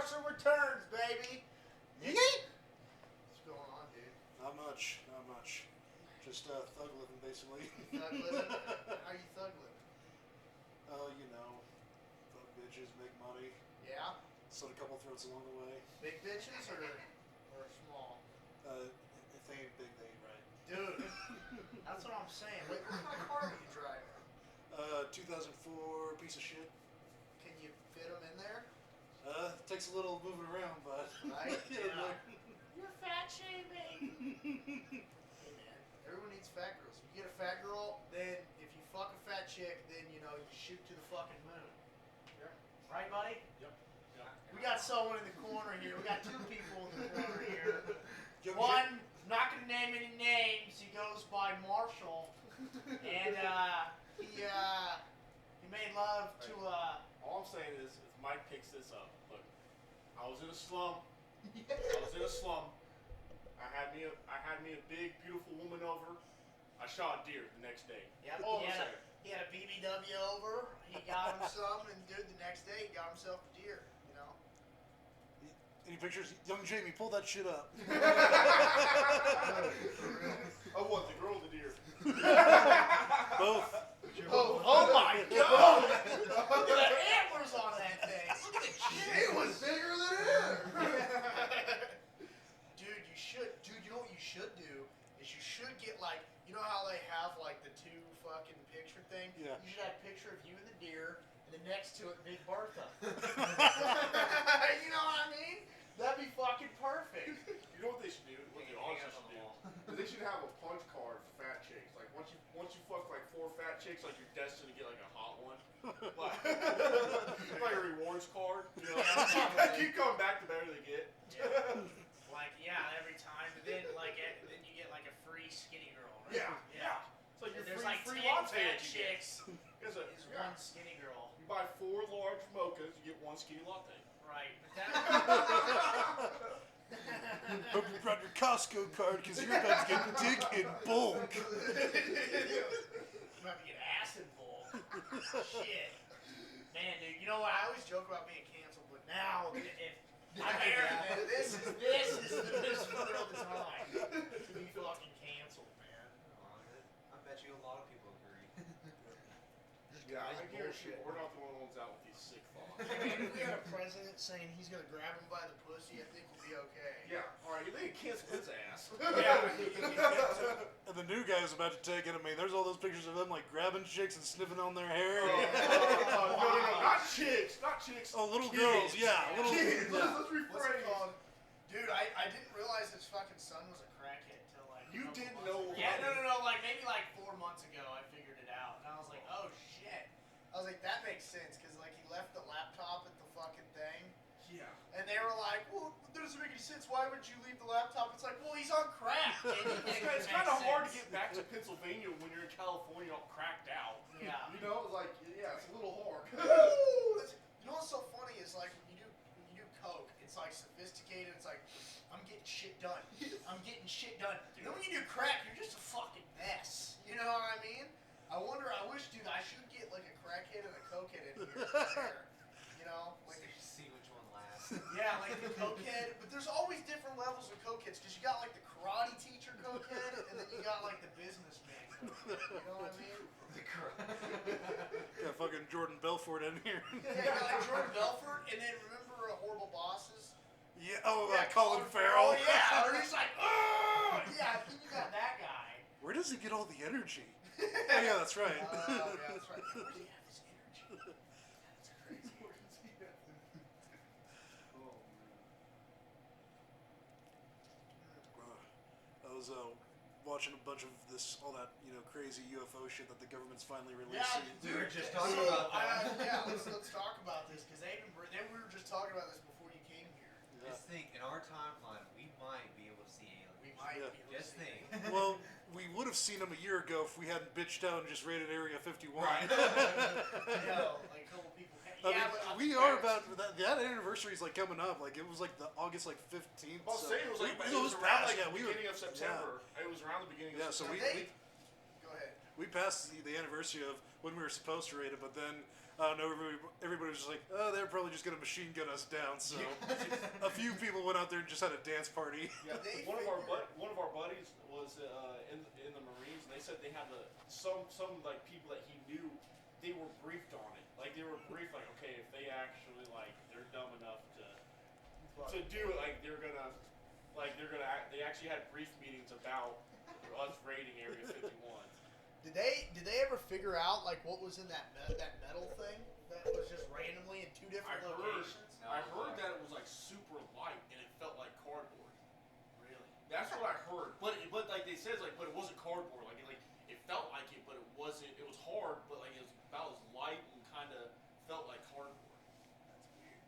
Carson returns, baby. Yeet! What's going on, dude? Not much. Just thug living, basically. Thug living? How you thug living? You know, thug bitches, make money. Yeah? Slit a couple throats along the way. Big bitches or small? If they ain't big, they ain't right. Dude, that's what I'm saying. Wait, what kind of car are you driving? 2004 piece of shit. Can you fit them in there? Takes a little moving around, but... Right? Yeah. You're fat shaming. Hey man, everyone needs fat girls. If you get a fat girl, then if you fuck a fat chick, then you know you shoot to the fucking moon. Yeah. Right, buddy? Yep. We got someone in the corner here. We got two people in the corner here. Yo, One, not gonna name any names. He goes by Marshall, and he made love to All I'm saying is, if Mike picks this up, look, I was in a slum. I had me a big, beautiful woman over. I shot a deer the next day. Yep, All I'm he saying. had a BBW over. He got him some, and dude, the next day he got himself a deer. You know. Any pictures? Young Jamie, pull that shit up. I want the girl, the deer. Both. Oh my God! Look at the antlers on that thing. Look at the chin. It was bigger than him. Dude, you know what you should do is you should get like, you know how they have like the two fucking picture thing? Yeah. You should have a picture of you and the deer, and then next to it, Big Bertha. You know what I mean? That'd be fucking perfect. You know what they should do? What they also should do? Is they should have a punch card for fat chicks. Like once you fuck like 4 fat chicks, like you're destined to get like a hot one. Like a rewards card. You know, keep coming back the better they get. Yeah. Like every time, but then then you get like a free skinny girl. Right? Yeah. It's like your There's free like 10 latte fat that you get. chicks. Is One skinny girl. You buy 4 large mochas, you get 1 skinny latte. Right. But Hope you brought your Costco card because you're about to get dick in bulk. You might get acid bull. Shit. Man, dude, you know what? I always joke about being canceled, but now, if I'm married, man, this is for real time to be fucking canceled, man. I bet you a lot of people agree. Yeah, I guarantee we're not the only ones out with these sick thoughts. I mean, if we had a president saying he's gonna grab him by the pussy, I think we'll be okay. Yeah, alright, they can cancel his ass. Yeah. And the new guy's about to take it. I mean, there's all those pictures of them like grabbing chicks and sniffing on their hair. No, not chicks. Oh, little kids. girls, yeah. Little Kids. yeah. Let's What's rephrase. it called? Dude, I didn't realize his fucking son was a crackhead till like You a couple didn't months know ago. Yeah, about no, like maybe like 4 months ago I figured it out. And I was like, oh shit. I was like, that makes sense, because like he left the laptop at the fucking thing. Yeah. And they were like, well, that doesn't make any sense. Why would you leave the laptop? It's like, well, he's on crack. It's kind of hard to get back to Pennsylvania when you're in California all cracked out. Yeah. You know, it's like, yeah, it's a little hard. You know what's so funny is like when you do coke, it's like sophisticated. It's like, I'm getting shit done. I'm getting shit done. And then when you do crack, you're just a fucking mess. You know what I mean? I wish, dude, I should get like a crackhead and a cokehead in here. Compare. You know, like See which one lasts. yeah, like the cokehead. But there's always different levels of cokeheads because you got like the karate teacher cokehead, and then you got like the businessman cokehead. You know what I mean? Got fucking Jordan Belfort in here. Yeah, like Jordan Belfort, and then remember Horrible Bosses? Yeah. Oh, Colin Farrell. Oh yeah, or he's like, oh yeah, I think you got that guy. Where does he get all the energy? Oh yeah, that's right. Yeah, that's right. Where does he have this energy? That's crazy. I was watching a bunch of all that crazy UFO shit that the government's finally releasing. Yeah, We were just talking about that. Yeah, let's talk about this because we were just talking about this before you came here. Yeah. Just think, in our timeline, we might be able to see aliens. We might Yeah. be able to Just see think. it. Well, we would have seen them a year ago if we hadn't bitched out and just raided Area 51. I know, like a couple people. I Yeah, mean, but we are about that anniversary is like coming up. Like it was like the August 15th. I'll say it was like it was around like the beginning of September. It was around the beginning of So September. Go ahead. we passed the anniversary of when we were supposed to raid it, but then I don't know, everybody was just like, oh, they're probably just going to machine gun us down, so a few people went out there and just had a dance party. Yeah, one of our buddies was in the Marines, and they said they had some like people that he knew, they were briefed on it. Like they were briefed, like, okay, if they actually they're dumb enough to do it, they actually had brief meetings about us raiding Area 51. Did they ever figure out what was in that metal thing that was just randomly in two different locations? I heard that it was super light and it felt like cardboard. Really? That's what I heard. But like they said, but it wasn't cardboard. It felt like it, but it wasn't. It was hard, but it was about as light and kind of felt like cardboard. That's weird.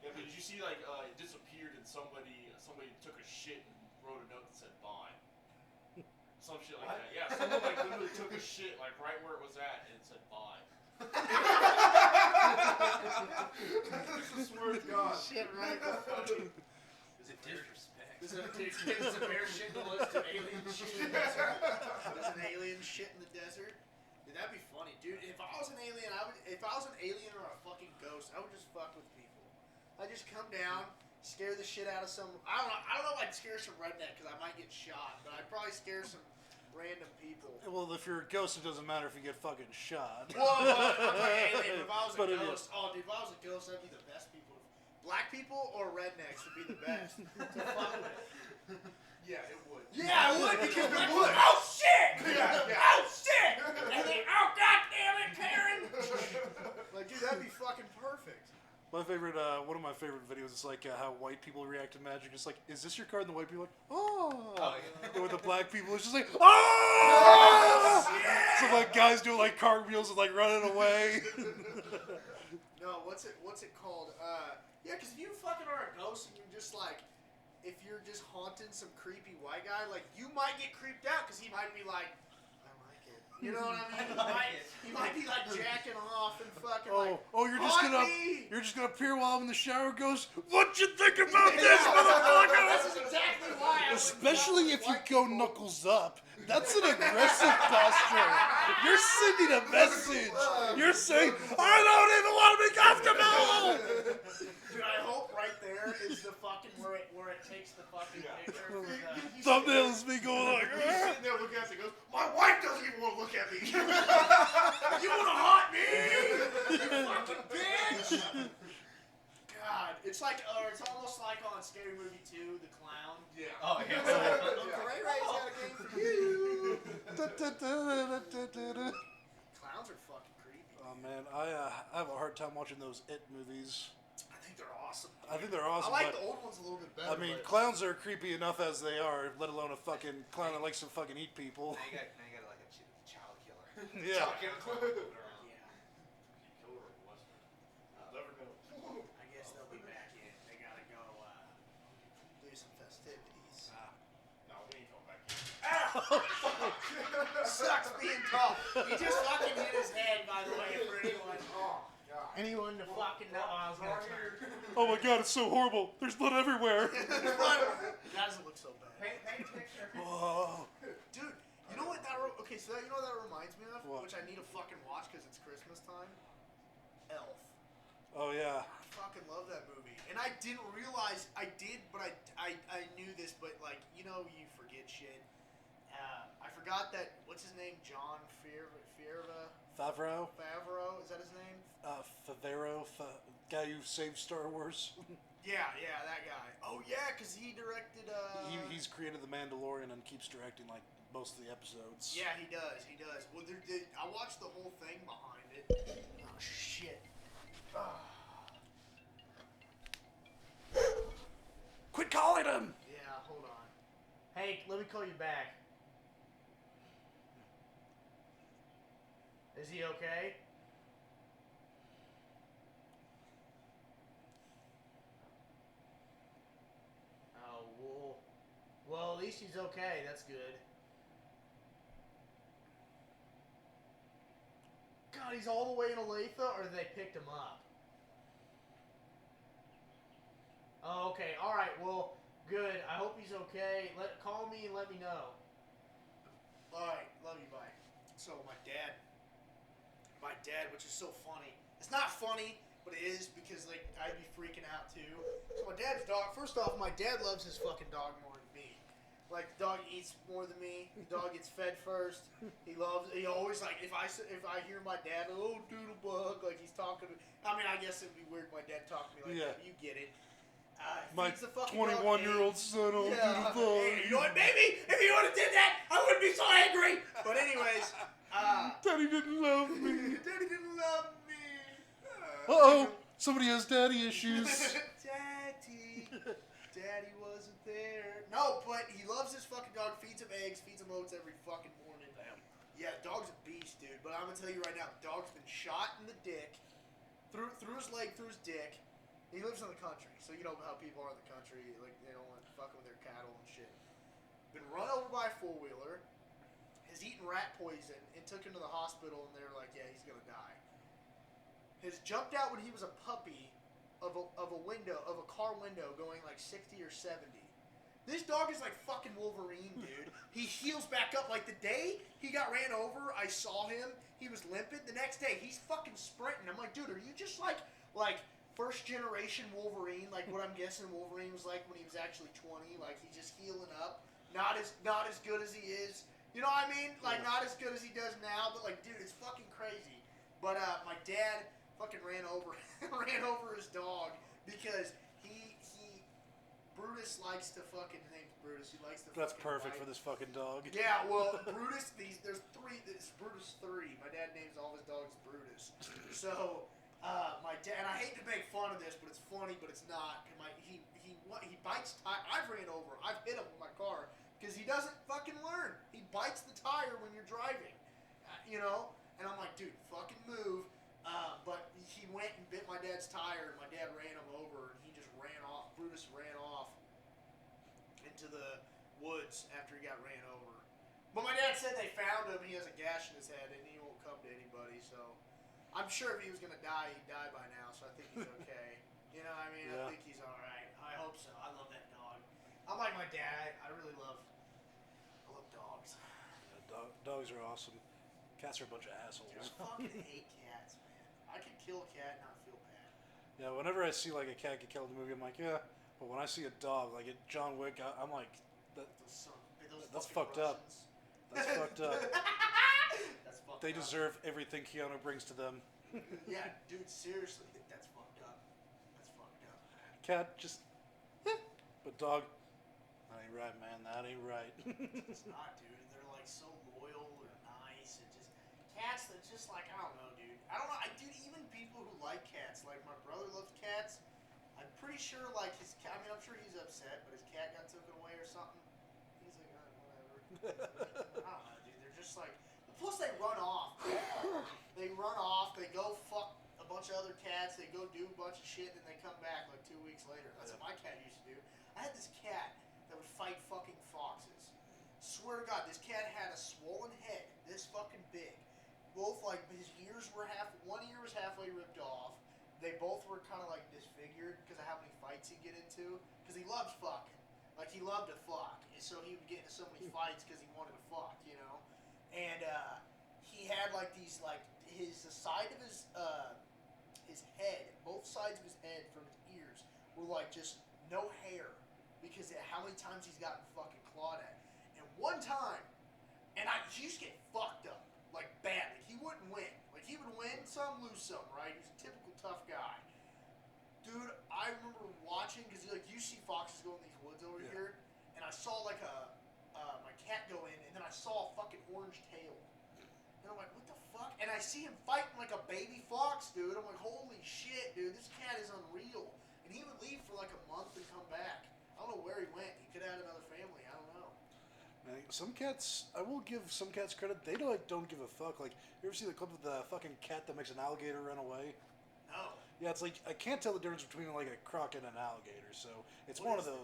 Yeah, but did you see it disappeared and somebody took a shit and wrote a note that said bye. Some shit like that. Yeah, someone literally took a shit right where it was at and said bye. I swear to God. Shit right in the fucking... Is it disrespect? Is a bear shit in the woods to alien shit in the desert? Is an alien shit in the desert? Dude, that'd be funny, dude. If I was an alien, if I was an alien or a fucking ghost, I would just fuck with people. I'd just come down, scare the shit out of some... I don't know if I'd scare some redneck because I might get shot, but I'd probably scare some random people. Well, if you're a ghost, it doesn't matter if you get fucking shot. Whoa, I'm an alien. If I was a ghost, dude, if I was a ghost, that'd be the best people. Black people or rednecks would be the best to fuck with. Yeah, it would. Yeah, I would because it black would. people, oh shit! Yeah. Oh shit! And then, oh god damn it, Karen! Dude, that'd be fucking perfect. My favorite, one of my favorite videos is how white people react to magic. It's like, is this your card? And the white people are like, oh. Yeah. And with the black people, it's just like, oh! So guys doing cartwheels and running away. No, what's it called? Yeah, because if you fucking are a ghost and you're just if you're just haunting some creepy white guy, you might get creeped out because he might be like, I like it. You know what I mean? He might be jacking off and fucking you're just gonna appear while I'm in the shower, ghost. What you think about this, motherfucker? This is exactly why. Especially if you go knuckles up. That's an aggressive posture. You're sending a message. You're saying, I don't even want to be comfortable. Dude, I hope right there is the fucking where it takes the fucking picture. Thumbnail is me going He's sitting there looking at us and goes, my wife doesn't even want to look at me. You want to haunt me? You fucking bitch! God, it's it's almost like on Scary Movie 2, the clown. Yeah. Oh, yeah. Uncle Ray Ray's got a game for you. Clowns are fucking creepy. Oh man, I have a hard time watching those It movies. I think they're awesome. I think they're awesome. I like the old ones a little bit better. I mean, clowns are creepy enough as they are, let alone a fucking clown that likes to fucking eat people. Now you got a child killer. Yeah. Yeah. Killer in Western. Never know. I guess they'll be back in. They gotta go do some festivities. No, we ain't going back in. Sucks being tall. He just fucking hit his head, by the way, for anyone. Oh, God. Anyone to fucking know. I was gonna turn. Oh my god, it's so horrible. There's blood everywhere. That doesn't look so bad. Paint a picture. Oh. Dude, you know what okay, so you know what that reminds me of? What? Which I need to fucking watch because it's Christmas time? Elf. Oh yeah. I fucking love that movie. And I didn't realize I did, but I knew this, but you forget shit. I forgot that, what's his name? John Favreau? Favreau, is that his name? Favreau, guy who saved Star Wars. Yeah, that guy. Oh yeah, because he directed, He's created The Mandalorian and keeps directing most of the episodes. Yeah, he does. Well, I watched the whole thing behind it. Oh, shit. Quit calling him! Yeah, hold on. Hey, let me call you back. Is he okay? Oh, well, at least he's okay. That's good. God, he's all the way in Olathe, or they picked him up? Oh, okay. All right. Well, good. I hope he's okay. Call me and let me know. All right. Love you. Bye. So my dad my dad, which is so funny. It's not funny, but it is because like I'd be freaking out too. So my dad's dog. First off, my dad loves his fucking dog more than me. Like the dog eats more than me. The dog gets fed first. He always like if I hear my dad, oh doodlebug, like he's talking. I mean, I guess it'd be weird. My dad talking to me like that. But you get it. My 21-year-old son, oh doodlebug. Hey, you know what, baby? If you would have did that, I wouldn't be so angry. But anyways, Daddy didn't love me. Daddy didn't love me. Uh-oh, somebody has daddy issues. Daddy wasn't there. No, but he loves his fucking dog. Feeds him eggs, feeds him oats every fucking morning. Damn. Yeah, dog's a beast, dude. But I'm gonna tell you right now, the dog's been shot in the dick, through his leg, through his dick. He lives in the country, so you know how people are in the country, like they don't want fucking with their cattle and shit. Been run over by a 4-wheeler, has eaten rat poison, and took him to the hospital, and they're like, yeah, he's gonna die. Has jumped out when he was a puppy of a car window going like 60 or 70. This dog is like fucking Wolverine, dude. He heals back up. Like the day he got ran over, I saw him. He was limping. The next day, he's fucking sprinting. I'm like, dude, are you just like first generation Wolverine? Like what I'm guessing Wolverine was like when he was actually 20. Like he's just healing up. Not as good as he is. You know what I mean? Like not as good as he does now. But like, dude, it's fucking crazy. But my dad fucking ran over his dog because Brutus likes to fucking, his name's Brutus, he likes to That's fucking perfect bite. for this fucking dog. Yeah, well, Brutus, there's Brutus 3. My dad names all his dogs Brutus. So, my dad, and I hate to make fun of this, but it's funny, but it's not. He bites tire. I've ran over, I've hit him with my car, because he doesn't fucking learn. He bites the tire when you're driving, you know? And I'm like, dude, fucking move. But he went and bit my dad's tire, and my dad ran him over, and he just ran off. Brutus ran off into the woods after he got ran over. But my dad said they found him. He has a gash in his head, and he won't come to anybody. So I'm sure if he was gonna die, he'd die by now. So I think he's okay. You know what I mean? Yeah. I think he's all right. I hope so. I love that dog. I'm like my dad. I really love dogs. Yeah, dogs are awesome. Cats are a bunch of assholes. I fucking hate cats, man. I could kill a cat and not feel bad. Yeah, whenever I see like a cat get killed in the movie, I'm like, yeah. But when I see a dog, like at John Wick, I'm like, that's fucked up. That's fucked up. That's fucked They up. deserve everything Keanu brings to them. Yeah, dude, seriously, that's fucked up. That's fucked up. Cat, just, but dog, that ain't right, man. That ain't right. It's not, dude. They're like so loyal or nice and just cats. They're just like, I don't know, dude. I don't know. Dude, even people who like cats, like my brother loves cats. I'm pretty sure, like his cat. I mean, I'm sure he's upset, but his cat got taken away or something. He's like, whatever. I don't know, dude. They're just like. Plus, they run off. They run off. They go fuck a bunch of other cats. They go do a bunch of shit, and they come back like 2 weeks later. That's what my cat used to do. I had this cat that would fight fucking foxes. Swear to God, this cat had a swollen head, this fucking big. Both like his ears were one ear was halfway ripped off. They both were kind of like disfigured because of how many fights he'd get into. Because he loved fucking, like he loved to fuck, and so he would get into so many fights because he wanted to fuck, you know. And he had like these like the side of his head, both sides of his head from his ears were like just no hair because of how many times he's gotten fucking clawed at. And one time, and he used to get fucked up. Like badly. He wouldn't win. Like he would win some, lose some, right? He's a typical tough guy. Dude, I remember watching, because like you see foxes go in these woods over here, and I saw like my cat go in, and then I saw a fucking orange tail. And I'm like, what the fuck? And I see him fighting like a baby fox, dude. I'm like, holy shit, dude, this cat is unreal. And he would leave for like a month and come back. I don't know where he went. He could have had another family. I don't know. Man, some cats, I will give some cats credit. They don't give a fuck. Like, you ever see the clip of the fucking cat that makes an alligator run away? No. Yeah, it's like I can't tell the difference between like a croc and an alligator. So it's What one of is the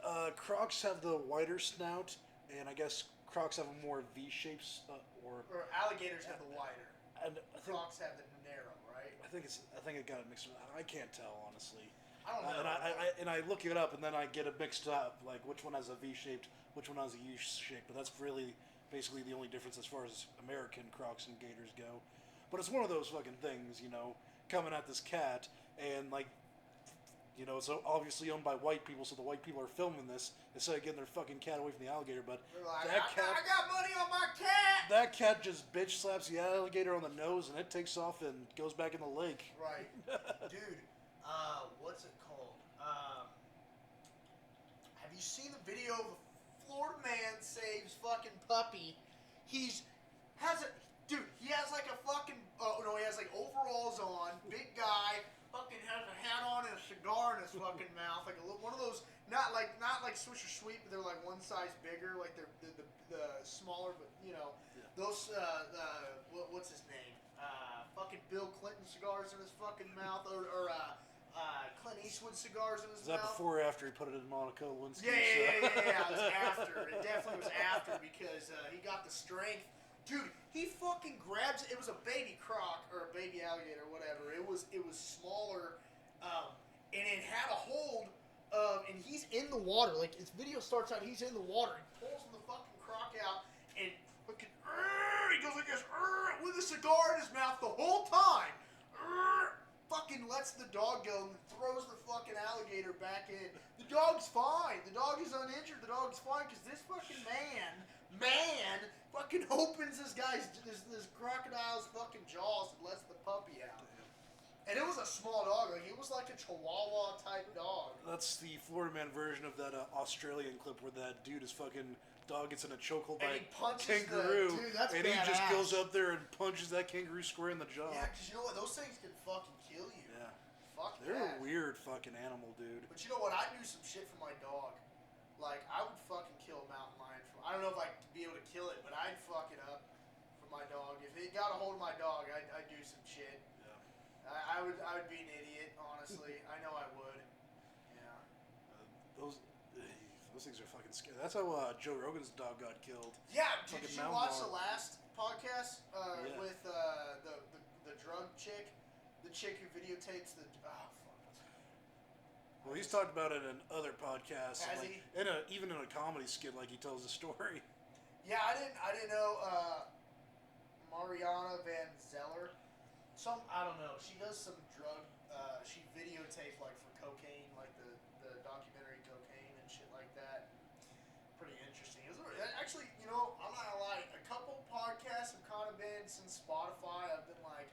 those. Crocs have the wider snout, and I guess crocs have a more V-shapes or Alligators have the wider. and I think Crocs have the narrow, right? I think it got it mixed up. I can't tell honestly. I don't know. And I look it up, and then I get it mixed up, like which one has a V-shaped, which one has a U shape. But that's really basically the only difference as far as American Crocs and Gators go. But it's one of those fucking things, you know, coming at this cat, and like, you know, it's obviously owned by white people, so the white people are filming this instead of getting their fucking cat away from the alligator. But They're like, that cat, I got money on my cat. that cat just bitch slaps the alligator on the nose, and it takes off and goes back in the lake. Right, dude. What's it called? Have you seen the video of a Florida man saves fucking puppy? He has like a fucking he has like overalls on, big guy, fucking has a hat on and a cigar in his fucking mouth, like a little one of those, not like Swisher Sweet, but they're like one size bigger, like they're the smaller, but you know, those what's his name? Fucking Bill Clinton cigars in his fucking mouth, or Clint Eastwood cigars in his Is that mouth. before or after he put it in Monica Lewinsky? Yeah. It was after. It definitely was after because he got the strength. Dude, he fucking grabs it. It was a baby croc or a baby alligator, whatever. It was smaller, and it had a hold of. And he's in the water. Like his video starts out, he's in the water. He pulls the fucking croc out and fucking. He goes like this with a cigar in his mouth the whole time. Fucking lets the dog go and throws the fucking alligator back in. The dog's fine. The dog is uninjured. The dog's fine because this fucking man fucking opens this crocodile's fucking jaws and lets the puppy out. And it was a small dog. Like it was like a Chihuahua type dog. That's the Florida man version of that Australian clip where that dude is fucking dog gets in a chokehold by And he punches kangaroo, dude, that's and he just badass. goes up there and punches that kangaroo square in the jaw. Yeah, because you know what? Those things can fucking kill you. Yeah. Fuck They're that. a weird fucking animal, dude. But you know what? I'd do some shit for my dog. Like, I would fucking kill a mountain lion. I don't know if I'd be able to kill it, but I'd fuck it up for my dog. If it got a hold of my dog, I'd do some shit. Yeah. I would be an idiot, honestly. I know I would. Yeah. Those things are fucking scary. That's how Joe Rogan's dog got killed. Yeah, did Fucking you mountain watch lion. the last podcast Yeah. with the drug chick? The chick who videotapes the... Oh, fuck. Well, he's talked about it in other podcasts. Has like, he? Even in a comedy skit, like he tells the story. Yeah, I didn't know Mariana Van Zeller. I don't know. She does some drug. She videotaped like for cocaine, like the documentary Cocaine and shit like that. Pretty interesting. Actually, you know, I'm not gonna lie. A couple podcasts have kind of been since Spotify. I've been like,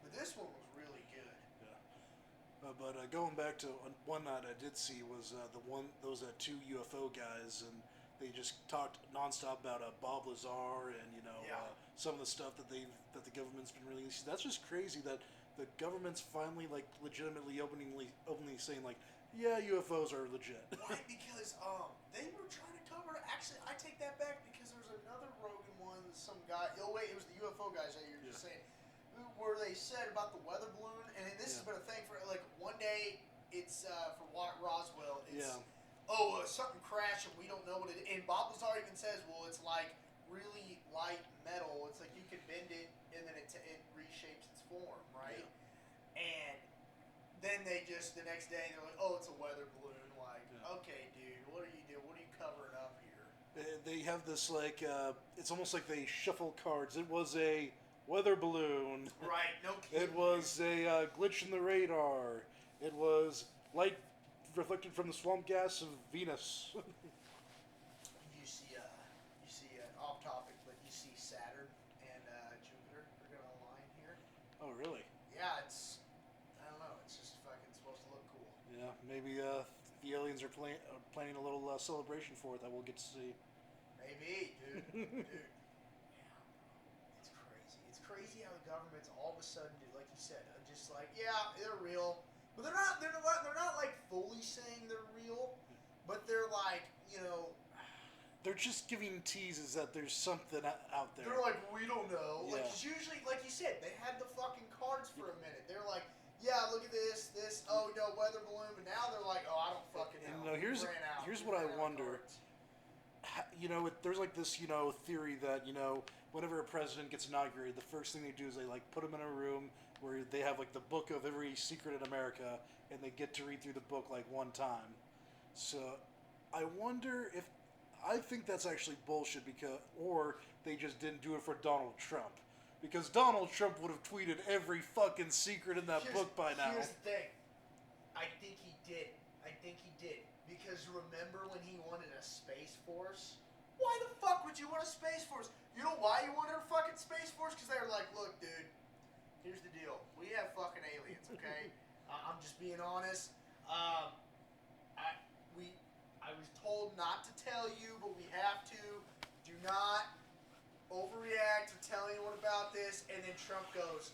but this one was really good. Yeah. But going back to one night I did see was those two UFO guys, and they just talked nonstop about Bob Lazar and some of the stuff that the government's been releasing. That's just crazy that the government's finally like legitimately openly saying like, yeah, UFOs are legit. Why? Because they were trying to cover it. Actually, I take that back because there's another Rogan one. Some guy. Oh wait, it was the UFO guys that you were just saying. Where they said about the weather balloon, and this has been a thing for like one day. It's for Roswell. It's something crashed and we don't know what it is. And Bob Lazar even says, well, it's like really light metal. It's like you can bend it and then it reshapes its form, right? Yeah. And then they just the next day they're like, oh, it's a weather balloon. Like, okay, dude, what are you doing? What are you covering up here? They have this like it's almost like they shuffle cards. It was a weather balloon. Right, no kidding. It was a glitch in the radar. It was light reflected from the swamp gas of Venus. You see off topic, but you see Saturn and Jupiter are gonna align here. Oh, really? Yeah, I don't know. It's just fucking supposed to look cool. Yeah, maybe the aliens are planning a little celebration for it that we'll get to see. Maybe, dude. Yeah. It's crazy. It's crazy how the government's all of a sudden, like you said, just like, yeah, they're real. But they're not like fully saying they're real, but they're like, They're just giving teases that there's something out there. they're like, we don't know. Yeah. Like, 'cause usually, like you said, they had the fucking cards for a minute. They're like, yeah, look at this, oh no, weather balloon. But now they're like, oh, I don't fucking know. And here's We what I ran out of wonder. cards. There's like this, theory that, whenever a president gets inaugurated, the first thing they do is they like put him in a room where they have like the book of every secret in America, and they get to read through the book like one time. So I wonder if I think that's actually bullshit or they just didn't do it for Donald Trump. Because Donald Trump would have tweeted every fucking secret in that book by now. Here's the thing. I think he did. Because remember when he wanted a space force? Why the fuck would you want a space force? You know why you wanted a fucking space force? Because they were like, look, dude, here's the deal. We have fucking aliens, okay? I'm just being honest. I was told not to tell you, but we have to. Do not overreact or tell anyone about this. And then Trump goes,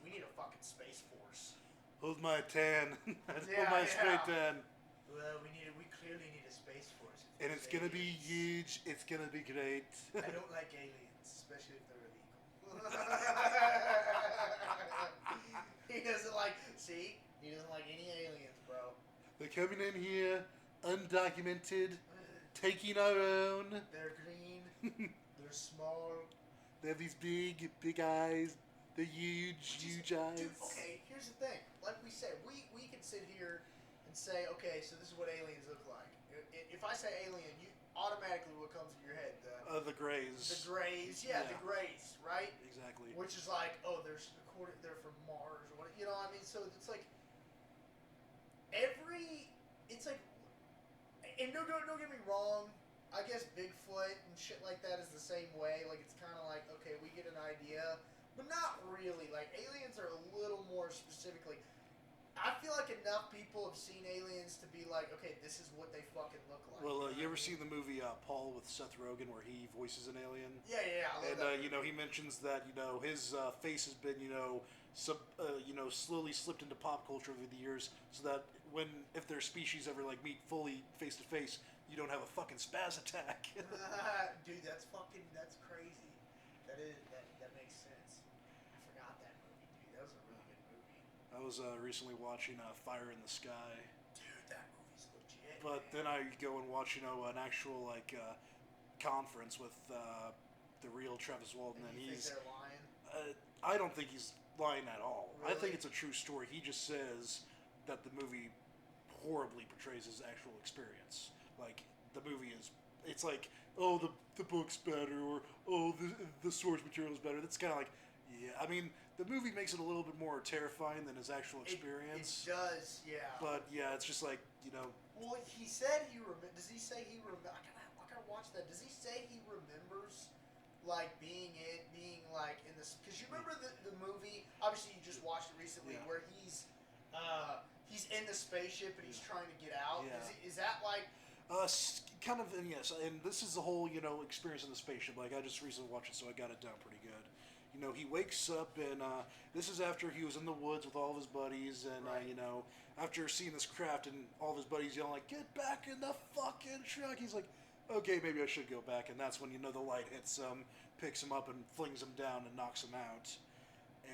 we need a fucking space force. Hold my tan. Hold my straight tan. Well, we clearly need a space force. And it's gonna be huge. It's gonna be great. I don't like aliens, especially if they're illegal. He doesn't like. See, he doesn't like any aliens, bro. They're coming in here, undocumented, taking our own. They're green. They're small. They have these big eyes. They're huge eyes. Dude, okay, here's the thing. Like we said, we can sit here and say, okay, so this is what aliens look like. If I say alien, you automatically what comes to your head? The Greys. The Greys, yeah, the Greys, right? Exactly. Which is like, oh, they're from Mars or what? You know what I mean? So it's like and don't get me wrong. I guess Bigfoot and shit like that is the same way. Like it's kind of like, okay, we get an idea. But not really. Like, aliens are a little more specifically. I feel like enough people have seen aliens to be like, okay, this is what they fucking look like. Well, you ever seen the movie Paul with Seth Rogen where he voices an alien? Yeah. I love that. He mentions that, his face has been, slowly slipped into pop culture over the years so that if their species ever, like, meet fully face to face, you don't have a fucking spaz attack. Dude, that's crazy. That makes sense. I forgot that movie, dude. That was a really good movie. I was recently watching Fire in the Sky. Dude, that movie's legit. But then I go and watch, an actual conference with the real Travis Walton, and you he's. think they're lying? I don't think he's lying at all. Really? I think it's a true story. He just says that the movie horribly portrays his actual experience. Like the movie is, it's like, oh, the book's better, or oh, the source material is better. That's kind of like, yeah. I mean, the movie makes it a little bit more terrifying than his actual experience. It does, yeah. But yeah, it's just like, Well, he said does he say he remember? I gotta watch that. Does he say he remembers, like being like in this? Because you remember the movie? Obviously, you just watched it recently, where he's in the spaceship and he's trying to get out. Yeah. Is that like? Kind of, and yes, and this is the whole, experience in the spaceship. Like, I just recently watched it, so I got it down pretty good. He wakes up, and this is after he was in the woods with all of his buddies, and, Right. After seeing this craft and all of his buddies yelling, like, get back in the fucking truck, he's like, okay, maybe I should go back, and that's when, the light hits him, picks him up, and flings him down and knocks him out.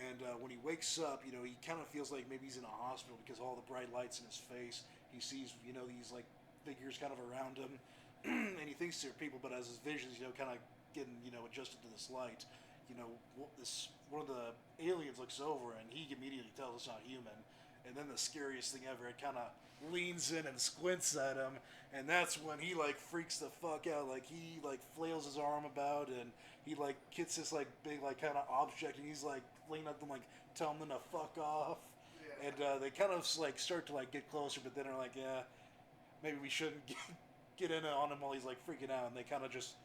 And when he wakes up, he kind of feels like maybe he's in a hospital because all the bright lights in his face. He sees, these, like, figures kind of around him, and he thinks they're people, but as his visions, kind of getting, adjusted to this light, one of the aliens looks over, and he immediately tells it's not human. And then the scariest thing ever, it kind of leans in and squints at him, and that's when he, like, freaks the fuck out. Like, he, like, flails his arm about, and he, like, gets this, like, big, like, kind of object, and he's, like, leaning at them, like, telling them to fuck off. Yeah. And they kind of, like, start to, like, get closer, but then are like, yeah, maybe we shouldn't get in on him while he's, like, freaking out, and they kind of just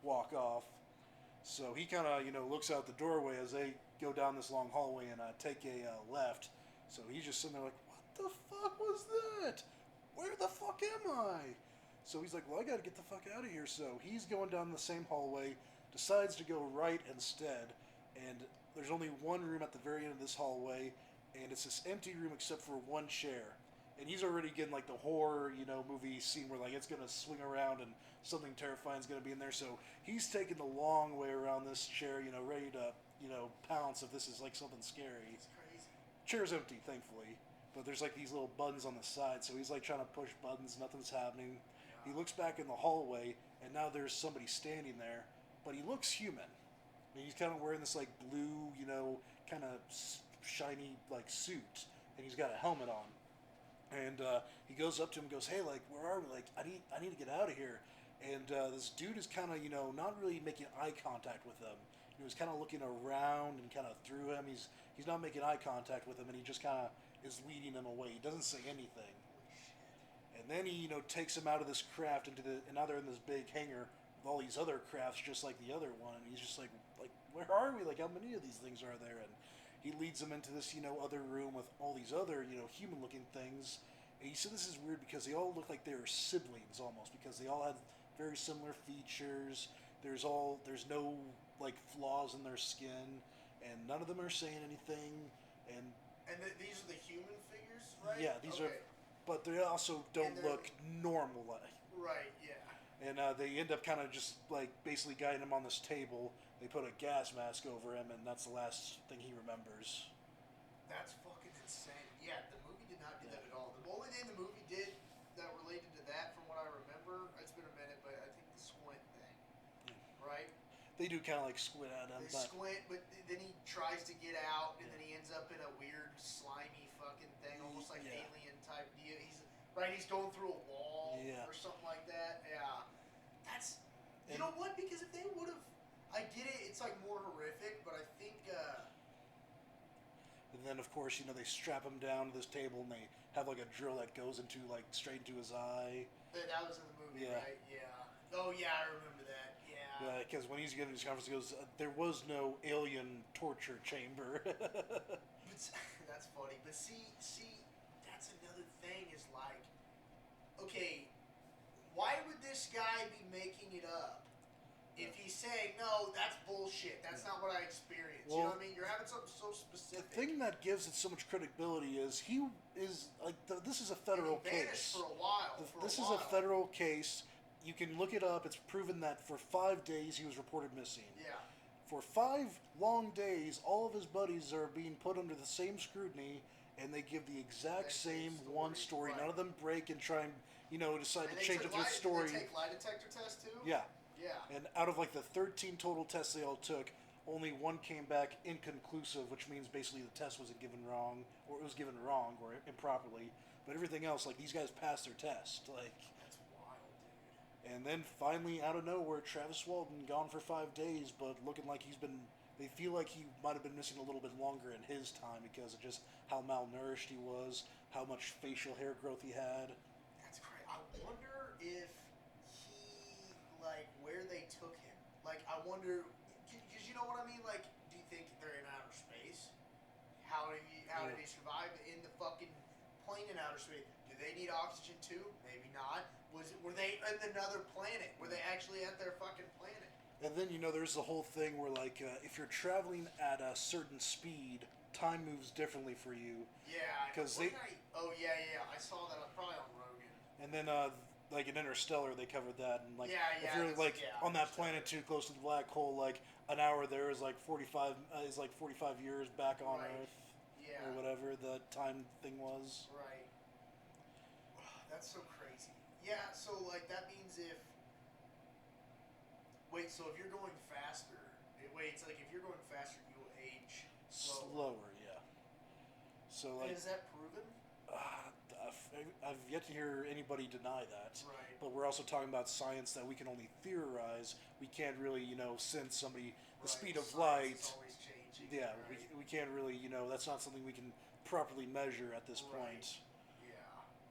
walk off. So he kind of, looks out the doorway as they go down this long hallway and take a left. So he's just sitting there like, what the fuck was that? Where the fuck am I? So he's like, well, I gotta get the fuck out of here. So he's going down the same hallway, decides to go right instead, and there's only one room at the very end of this hallway, and it's this empty room except for one chair. And he's already getting, like, the horror, movie scene where, like, it's gonna swing around and something terrifying is gonna be in there. So he's taking the long way around this chair, ready to, pounce if this is, like, something scary. It's crazy. Chair's empty, thankfully, but there's, like, these little buttons on the side, so he's, like, trying to push buttons, nothing's happening. He looks back in the hallway, and now there's somebody standing there, but he looks human. I mean, he's kind of wearing this, like, blue, kind of shiny, like, suit, and he's got a helmet on. And he goes up to him and goes, hey, like, where are we? Like, I need to get out of here. And this dude is kind of, not really making eye contact with him. He's kind of looking around and kind of through him. He's not making eye contact with him, and he just kind of is leading him away. He doesn't say anything. And then he, takes him out of this craft and now they're in this big hangar with all these other crafts just like the other one. And he's just like, where are we? Like, how many of these things are there? And he leads them into this, other room with all these other, human-looking things. And he said this is weird because they all look like they were siblings almost, because they all had very similar features. There's no like flaws in their skin, and none of them are saying anything. And these are the human figures, right? Yeah, these are, but they also don't look normal like. Right. Yeah. And they end up kind of just like basically guiding him on this table. They put a gas mask over him, and that's the last thing he remembers. That's fucking insane. Yeah, the movie did not do that at all. The only thing the movie did that related to that, from what I remember, it's been a minute, but I think the squint thing, right? They do kind of like squint at him. They squint, but then he tries to get out, and then he ends up in a weird, slimy fucking thing, almost like alien type deal. He's going through a wall or something like that. Yeah, that's. You know what? Because if they would have, I get it. It's like more horrific, but I think. And then of course they strap him down to this table, and they have like a drill that goes into like straight into his eye. That was in the movie, right? Yeah. Oh yeah, I remember that. Yeah. Because when he's giving his conference, he goes, "There was no alien torture chamber." That's funny. But see, that's another thing. Is like, okay, why would this guy be making it up? If he's saying, no, that's bullshit. That's not what I experienced. Well, you know what I mean? You're having something so specific. The thing that gives it so much credibility is he is like this is a federal case. For a while. This is a federal case. You can look it up. It's proven that for 5 days he was reported missing. Yeah. For 5 long days, all of his buddies are being put under the same scrutiny, and they give the exact same one story. Right. None of them break and try and decide And to change up their story. Did they take lie detector tests too? Yeah. Yeah. And out of like the 13 total tests they all took, only one came back inconclusive, which means basically the test wasn't given wrong, or it was given wrong or improperly. But everything else, like these guys passed their test. Like, that's wild, dude. And then finally, out of nowhere, Travis Walton gone for 5 days, but looking like they feel like he might have been missing a little bit longer in his time because of just how malnourished he was, how much facial hair growth he had. That's crazy. I wonder if where they took him. Like, I wonder, because you know what I mean? Like, do you think they're in outer space? How did he survive in the fucking plane in outer space? Do they need oxygen too? Maybe not. Were they in another planet? Were they actually at their fucking planet? And then, there's the whole thing where, like, if you're traveling at a certain speed, time moves differently for you. Yeah. Because I saw that probably on Rogan. And then, like in Interstellar, they covered that, and like if you're on that planet too close to the black hole, like an hour there is like 45 years back on Earth, or whatever the time thing was. Right. That's so crazy. Yeah. So like that means if you're going faster, it's like if you're going faster, you will age slower. Yeah. So like. And is that proven? I've yet to hear anybody deny that. Right. But we're also talking about science that we can only theorize. We can't really, sense somebody the speed of light. Is always changing. Yeah, right? we can't really, that's not something we can properly measure at this point. Yeah.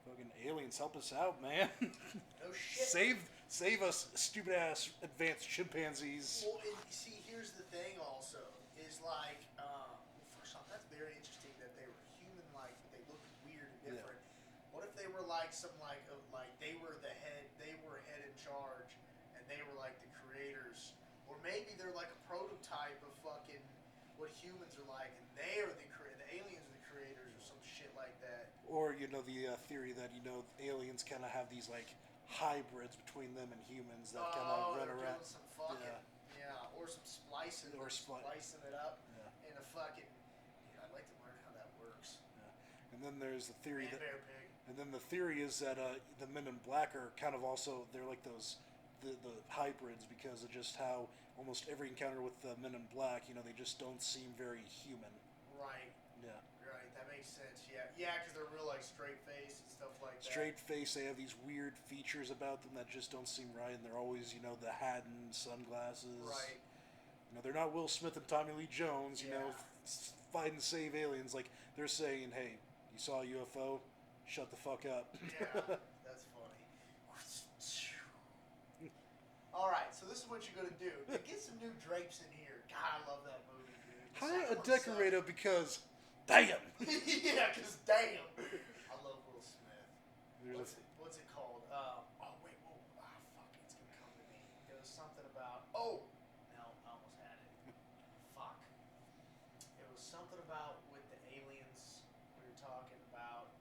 Fucking aliens, help us out, man. No shit. Save us, stupid ass advanced chimpanzees. Well, and see, here's the thing. Also, is like, first off, that's very interesting that they were human-like, but they looked weird and different. Yeah. What if they were like they were head in charge, and they were like the creators, or maybe they're like a prototype of fucking what humans are like, and they are the aliens are the creators, or some shit like that. Or the theory that aliens kind of have these like hybrids between them and humans that kind of run around. Doing some fucking, or some splicing, splicing it up in a fucking. I'd like to learn how that works. Yeah. And then there's the theory Bear pig. And then the theory is that the Men in Black are kind of also, they're like those, the hybrids, because of just how almost every encounter with the Men in Black, they just don't seem very human. Right. Yeah. Right, that makes sense, yeah. Yeah, because they're real, like, straight face and stuff like that. Straight face, they have these weird features about them that just don't seem right, and they're always, the hat and sunglasses. Right. And You know, they're not Will Smith and Tommy Lee Jones. You know, Yeah. fight and save aliens. Like they're saying, hey, you saw a UFO? Shut the fuck up. Yeah, that's funny. All right, so this is what you're gonna do. Get some new drapes in here. God, I love that movie, dude. The Hire a second one decorator because, damn. sucks. Yeah, because damn. I love Will Smith. There's What's it called? Oh wait, fuck, it's gonna come to me. It was something about. Oh, no, I almost had it. Fuck. It was something about with the aliens we were talking about.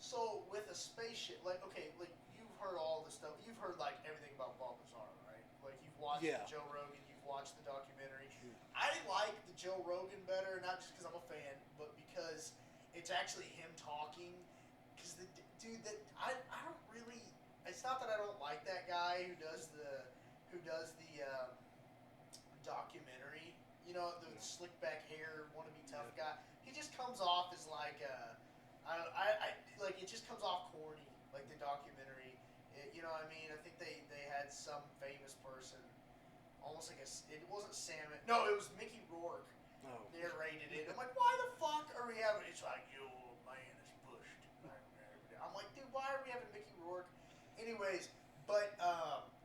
So with a spaceship, like okay, like you've heard all the stuff. You've heard like everything about Bob Lazar, right? Like you've watched Joe Rogan, you've watched the documentary. I like the Joe Rogan better, not just because I'm a fan, but because it's actually him talking. Because the dude that I don't really. It's not that I don't like that guy who does the documentary. You know, the slick back hair, wannabe tough guy. He just comes off as like I like it just comes off corny, like the documentary. You know what I mean? I think they had some famous person, almost like it wasn't Sam. No, it was Mickey Rourke. Oh. Narrated it. I'm like, why the fuck are we having? It's like, yo, man is pushed. I'm like, dude, why are we having Mickey Rourke? Anyways, but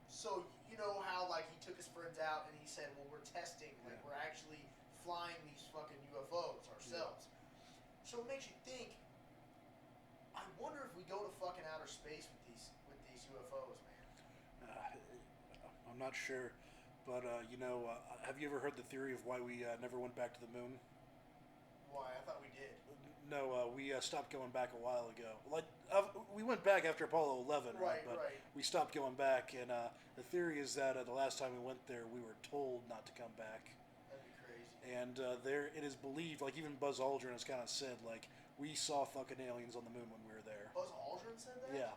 so you know how like he took his friends out and he said, well, we're testing, like we're actually flying these fucking UFOs ourselves. So it makes you think. I wonder if we go to fucking outer space with these UFOs, man. I'm not sure, but you know, have you ever heard the theory of why we never went back to the moon? Why? I thought we did. No, we stopped going back a while ago. Like we went back after Apollo 11, right? But we stopped going back, and the theory is that the last time we went there, we were told not to come back. That'd be crazy. And there, it is believed, like even Buzz Aldrin has kind of said, like we saw fucking aliens on the moon when we were there. Buzz Aldrin said that? Yeah,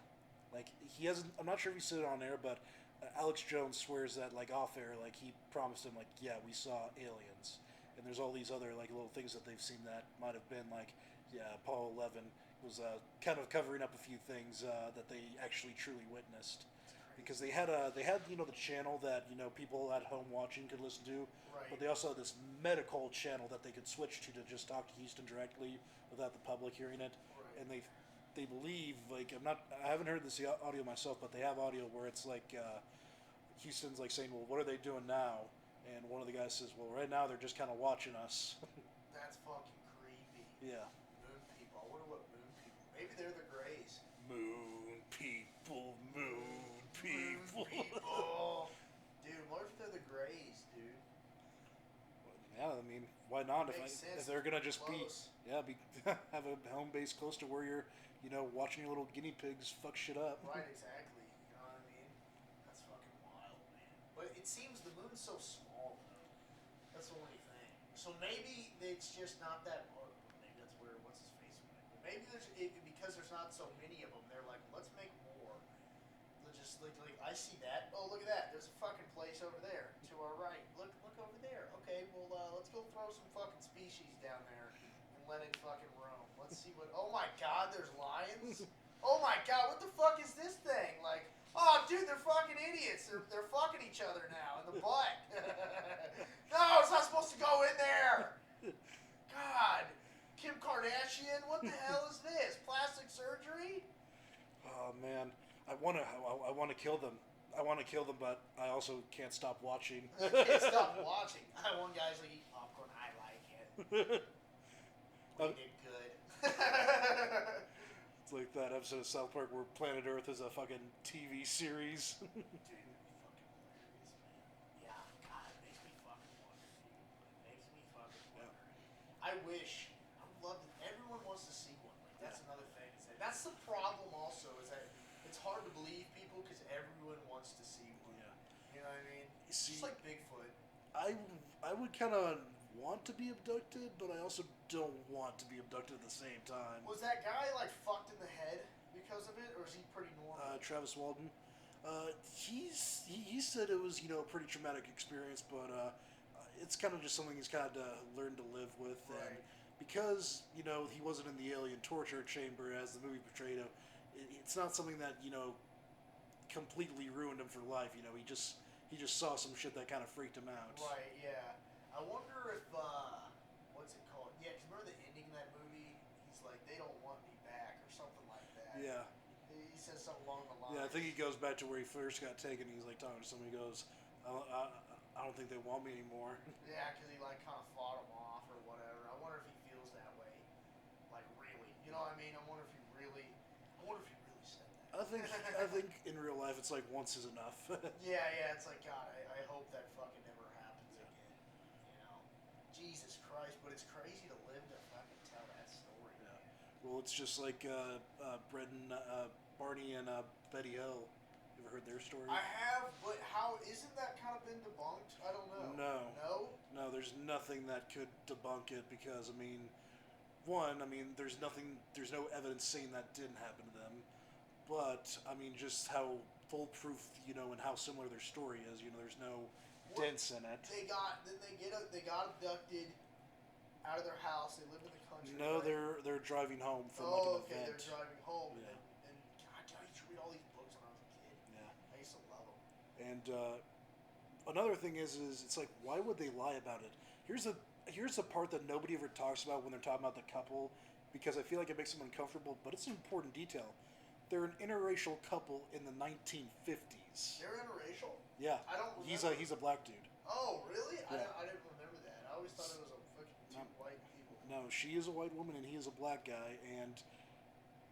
like he hasn't. I'm not sure if he said it on air, but Alex Jones swears that like off air, like he promised him, like yeah, we saw aliens. And there's all these other like little things that they've seen that might have been like, yeah, Apollo 11 was kind of covering up a few things that they actually truly witnessed, because they had you know the channel that you know people at home watching could listen to, but they also had this medical channel that they could switch to just talk to Houston directly without the public hearing it, and they believe like I haven't heard this audio myself, but they have audio where it's like Houston's like saying, well, what are they doing now? And one of the guys says, well, right now they're just kind of watching us. That's fucking creepy. Yeah. Moon people. I wonder what moon people. Maybe they're the Greys. Moon people, moon people. Moon people. Dude, what if they're the Greys, dude? Yeah, I mean, why not? If they're gonna just close. be have a home base close to where you're, you know, watching your little guinea pigs fuck shit up. Right, exactly. You know what I mean? That's fucking wild, man. But it seems the moon's so small, though. That's the only thing. So maybe it's just not that. Or maybe that's where what's his face went. But maybe because there's not so many of them. They're like, let's make more. They'll just like I see that. Oh, look at that. There's a fucking place over there to our right. Look over there. Okay, well let's go throw some fucking species down there and let it fucking roam. Let's see what. Oh my God, there's lions. Oh my God, what the fuck is this thing? Like, oh dude, they're fucking idiots. They're fucking each other now in the butt. No, it's not supposed to go in there. God, Kim Kardashian, what the hell is this? Plastic surgery? Oh man, I wanna kill them. I want to kill them, but I also can't stop watching. I can't stop watching. One guy's like, eat popcorn. I like it. We did good. It's like that episode of South Park where Planet Earth is a fucking TV series. Dude, it'd be fucking hilarious, man. Yeah, God, it makes me fucking wonder, dude. It makes me fucking wonder. I wish, I would love to, everyone wants to see one. Like, that's another thing. That's the problem also, is that it's hard to believe people because everyone wants to see one. Yeah. You know what I mean? It's See, just like Bigfoot. I would kind of want to be abducted, but I also don't want to be abducted at the same time. Was that guy like fucked in the head because of it, or is he pretty normal? Travis Walton. He said it was, you know, a pretty traumatic experience, but it's kind of just something he's kind of learned to live with. Right. And because, you know, he wasn't in the alien torture chamber as the movie portrayed him, it's not something that, you know, completely ruined him for life. You know, he just he just saw some shit that kind of freaked him out. Right, yeah. I wonder if, what's it called? Yeah, 'cause remember the ending of that movie? He's like, they don't want me back, or something like that. Yeah. He says something along the lines. Yeah, I think he goes back to where he first got taken. He's like talking to somebody. He goes, I don't think they want me anymore. Yeah, because he like kind of fought him off or whatever. I wonder if he feels that way, like really. You know what I mean? I wonder if he really said that. I think in real life it's like once is enough. Yeah, it's like God. I hope that fucking never happens again. You know, Jesus Christ! But it's crazy to live to fucking tell that story. Yeah. Man. Well, it's just like Barney and Betty Hill. You ever heard their story? I have, but how isn't that kind of been debunked? I don't know. No, there's nothing that could debunk it because there's no evidence saying that didn't happen to them. But just how foolproof, and how similar their story is. There's no dents in it. They got abducted out of their house. They live in the country. No, right? they're driving home from Oh, like an okay, event. they're driving home. Yeah. And God, I used to read all these books when I was a kid. Yeah. I used to love them. And another thing is it's like, why would they lie about it? Here's the part that nobody ever talks about when they're talking about the couple, because I feel like it makes them uncomfortable, but it's an important detail. They're an interracial couple in the 1950s. They're interracial? Yeah. I don't remember. He's a black dude. Oh, really? Yeah. I didn't remember that. I always thought it was a fucking two white people. No, she is a white woman and he is a black guy, and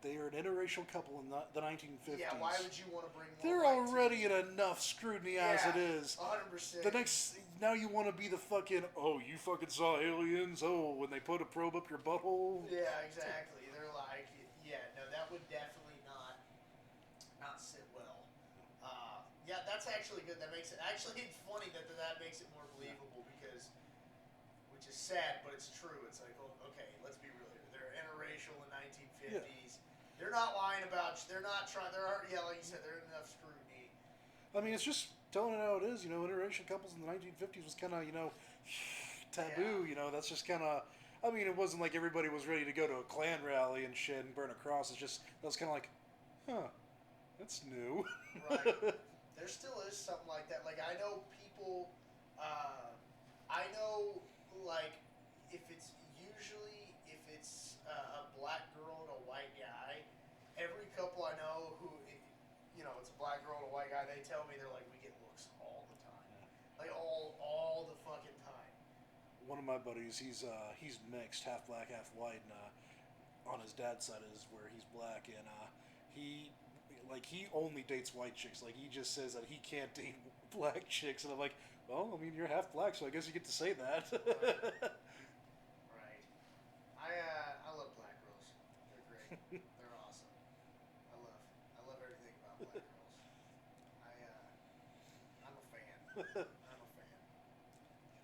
they are an interracial couple in the 1950s. Yeah, why would you want to bring more They're white already in enough scrutiny as it is. 100%. Now you want to be the fucking, you fucking saw aliens, when they put a probe up your butthole. Yeah, exactly. They're like, no, that would definitely not sit well. Yeah, that's actually good. That makes it, actually, it's funny that makes it more believable because, which is sad, but it's true. It's like, okay, let's be real here. They're interracial in 1950s. Yeah. They're not lying about, they're not trying, like you said, they're in enough scrutiny. It's just telling it how it is. Interracial couples in the 1950s was kind of, taboo. Yeah. That's just kind of. It wasn't like everybody was ready to go to a Klan rally and shit and burn a cross. It's just that was kind of like, that's new. Right. There still is something like that. Like I know people. I know like if it's a black girl and a white guy, every couple I know who. It's a black girl and a white guy. They tell me they're like, we get looks all the time, like all the fucking time. One of my buddies, he's mixed, half black, half white, and on his dad's side is where he's black, and he only dates white chicks. Like he just says that he can't date black chicks, and I'm like, well, you're half black, so I guess you get to say that. Right. I love black girls. They're great. They're awesome. I love everything about black girls. I'm a fan. I'm a fan.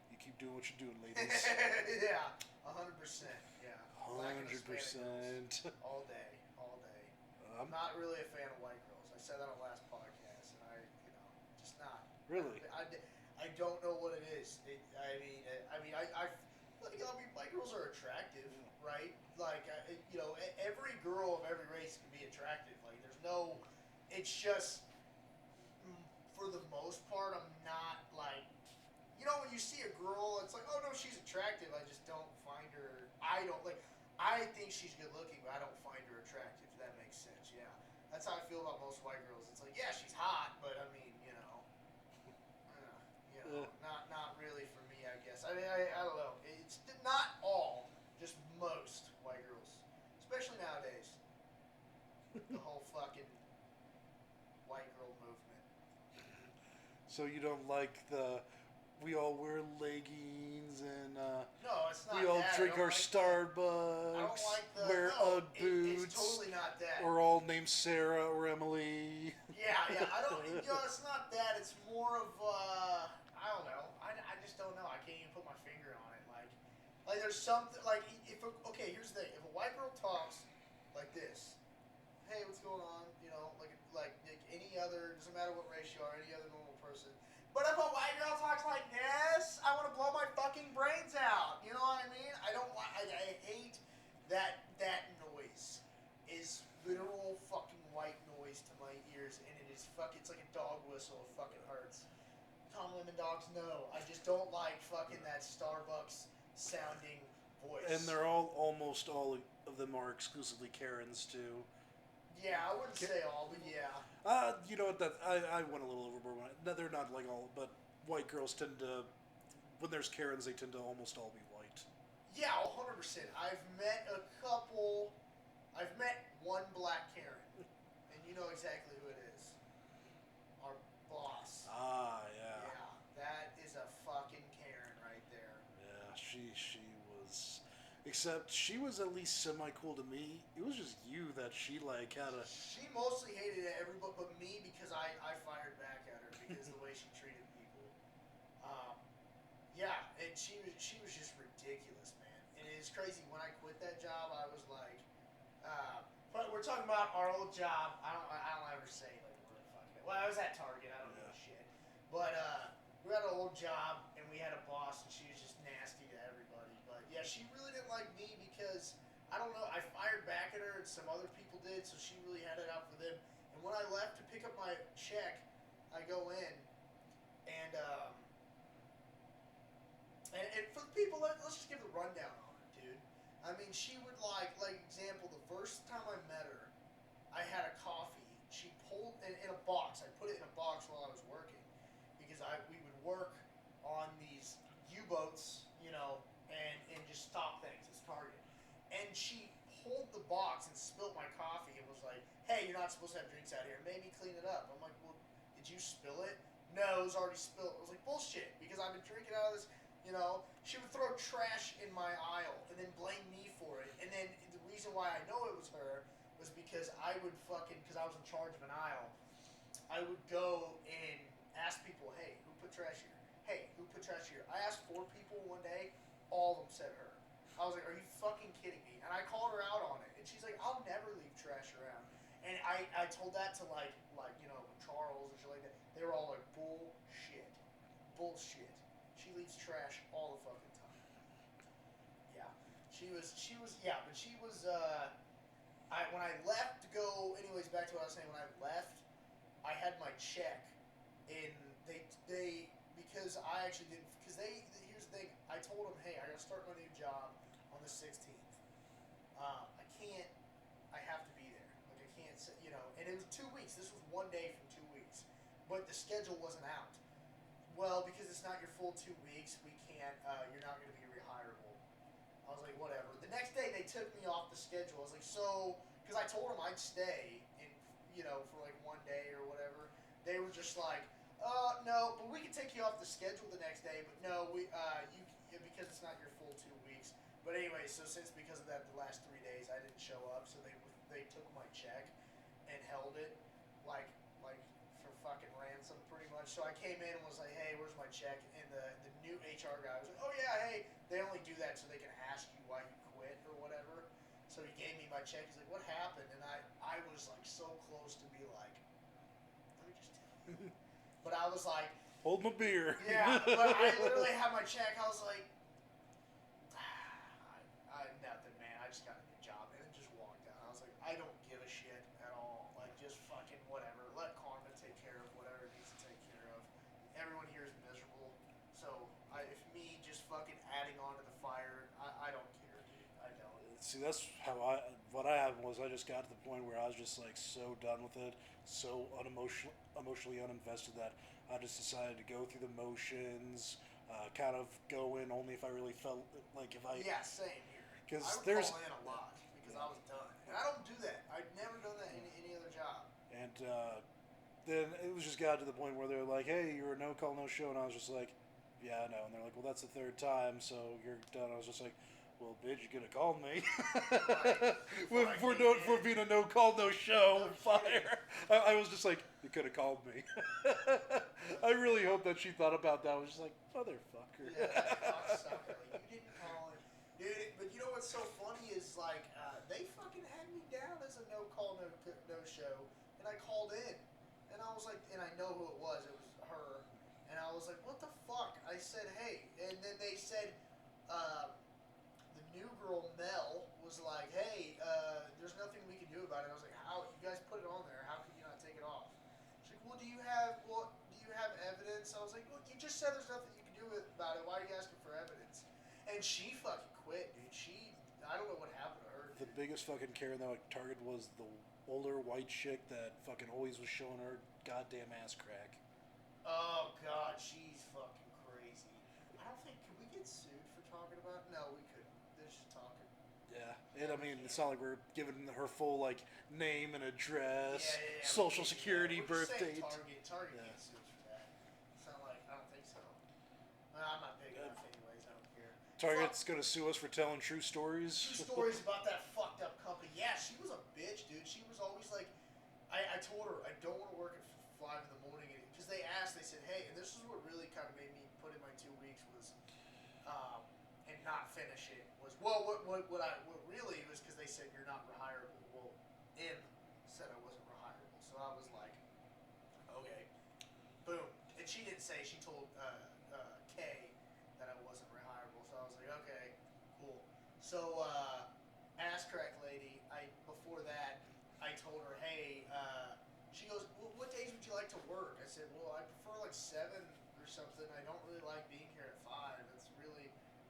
You keep doing what you're doing, ladies. Yeah, 100%. Yeah. 100%. All day. I'm not really a fan of white girls. I said that on the last podcast, and just not. Really? I don't know what it is. White girls are attractive, right? Like, every girl of every race can be attractive. Like, there's no. It's just, for the most part, I'm not like. When you see a girl, it's like, oh no, she's attractive. I just don't find her. I think she's good looking, but I don't find her attractive. If that makes sense, yeah. That's how I feel about most white girls. It's like, yeah, she's hot, but not really for me, I guess. I don't know. It's not all, just most white girls, especially nowadays. The whole fucking white girl movement. So you don't like we all wear leggings and no, it's not we all that. drink our like Starbucks, I don't like wear Ugg boots. It's totally not that. We're all named Sarah or Emily. Yeah. I don't. It's not that. It's more of I don't know. I just don't know. I can't even put my finger on it. Like there's something like here's the thing. If a white girl talks like this, hey, what's going on? Like any other, doesn't matter what race you are, any other normal person. But if a white girl talks like this, I want to blow my fucking brains out. You know what I mean? I don't want. I hate that noise. Is literal fucking white noise to my ears, and it is it's like a dog whistle. It fucking hurts. and dogs know. I just don't like fucking that Starbucks sounding voice. And they're almost all of them are exclusively Karens too. Yeah, I wouldn't say all, but yeah. You know what? That I went a little overboard. No, they're not like all, but white girls tend to, when there's Karens, they tend to almost all be white. Yeah, 100%. I've met one black Karen, and you know exactly who it is. Our boss. Ah, yeah. Yeah, that is a fucking Karen right there. Yeah, she was, except she was at least semi-cool to me. It was just you that she like had a... She mostly hated everybody but me because I fired back at her because of the way she treated people. Yeah, and she was just ridiculous, man. And it's crazy, when I quit that job, I was like, but we're talking about our old job. I don't ever say like where the fuck. Well, I was at Target. I don't know shit. But we had an old job and we had a boss and she was just nasty to everybody. But yeah, she really didn't like me because I don't know. I fired back at her and some other people did, so she really had it out for them. And when I left to pick up my check, I go in and for the people, let's just give the rundown on it, dude. I mean, she would like example, the first time I met her, I had a coffee. She pulled in a box. I put it in a box while I was working because we would work on these U-boats, you know, and just stop things. It's Target. And she pulled the box and spilled my coffee and was like, "Hey, you're not supposed to have drinks out here. Made me clean it up." I'm like, "Well, did you spill it?" "No, it was already spilled." I was like, "Bullshit," because I've been drinking out of this. You know, she would throw trash in my aisle and then blame me for it. And then the reason why I know it was her was because I would because I was in charge of an aisle, I would go and ask people, "Hey, who put trash here? Hey, who put trash here?" I asked 4 people one day, all of them said her. I was like, "Are you fucking kidding me?" And I called her out on it. And she's like, "I'll never leave trash around." And I told that to like you know, Charles and shit like that. They were all like, "Bullshit. Bullshit. She leaves trash all the fucking time." Yeah. She was but she was when I left to go, anyways, back to what I was saying, when I left, I had my check and they because I actually didn't, because here's the thing, I told them, "Hey, I gotta start my new job on the 16th. I have to be there. Like, I can't say, you know," and it was 2 weeks. This was one day from 2 weeks, but the schedule wasn't out. "Well, because it's not your full 2 weeks, we can't, you're not going to be rehirable." I was like, whatever. The next day, they took me off the schedule. I was like, so, because I told them I'd stay, you know, for like 1 day or whatever. They were just like, "No, but we can take you off the schedule the next day, but no, because it's not your full 2 weeks." But anyway, so because of that, the last 3 days I didn't show up, so they took my check and held it like for fucking ransom, pretty much. So I came in and was like, "Hey, where's my check?" And the new HR guy was like, "Oh yeah, hey, they only do that so they can ask you why you quit or whatever." So he gave me my check. He's like, "What happened?" And I was like so close to be like, "Let me just tell you." But I was like, "Hold my beer." yeah, but I literally had my check. I was like, nothing, man. I just got a new job, and then just walked out. I was like, I don't give a shit at all. Like, just fucking whatever. Let karma take care of whatever it needs to take care of. Everyone here is miserable, so if me just fucking adding on to the fire, I don't care, dude. I don't. See, that's how what I happened was I just got to the point where I was just like so done with it, so emotionally uninvested that I just decided to go through the motions, kind of go in only if I really felt like if I... Yeah, same here. Because I would there's... call in a lot because I was done. And I don't do that. I've never done that in any other job. And then it was just got to the point where they're like, "Hey, you're a no-call, no-show," and I was just like, "Yeah, I know." And they're like, "Well, that's the 3rd time, so you're done." I was just like, "Well, bitch, you could have called me." Right. For being a no-call, no-show fire. I was just like, "You could have called me." I really hope that she thought about that. I was just like, "Motherfucker." Yeah, cocksucker. Like, you didn't call it. Dude, but you know what's so funny is, like, they fucking had me down as a no-call, no-show, and I called in. And I was like, and I know who it was her, and I was like, "What the fuck?" I said, "Hey," and then they said, the new girl, Mel, was like, "Hey, there's nothing we can do about it." I was like, "How? You guys put it on there. How could you not take it off?" She's like, "Well, do you have evidence?" I was like, "Well, you just said there's nothing you can do about it. Why are you asking for evidence? And she fucking quit, dude. I don't know what happened to her. Dude. The biggest fucking Karen though at Target was the older white chick that fucking always was showing her goddamn ass crack. Oh god, she's fucking crazy. I don't think, could we get sued for talking about it? No, we couldn't. They're just talking. Yeah, and I mean, it's not like we're giving her full like name and address, social security, birth date. Target Yeah. can't sue us for that. It's not like, I don't think so. I'm not big enough anyways, I don't care. Target's gonna sue us for telling true stories. True stories about that fucked up company. Yeah, she was a bitch, dude. She was always like, I told her I don't want to work at 5 in the morning because they asked. They said, hey, and this is what really kind of made me put in my 2 weeks was, and not finish it was what really was because they said you're not rehireable. Well, M said I wasn't rehireable, so I was like, okay, boom. And she didn't say. She told K that I wasn't rehireable, so I was like, okay, cool. So ass crack lady, before that, I told her, hey, she goes, well, what days would you like to work? I said, well, I prefer like 7 or something. I don't really like being here at 5. It's really,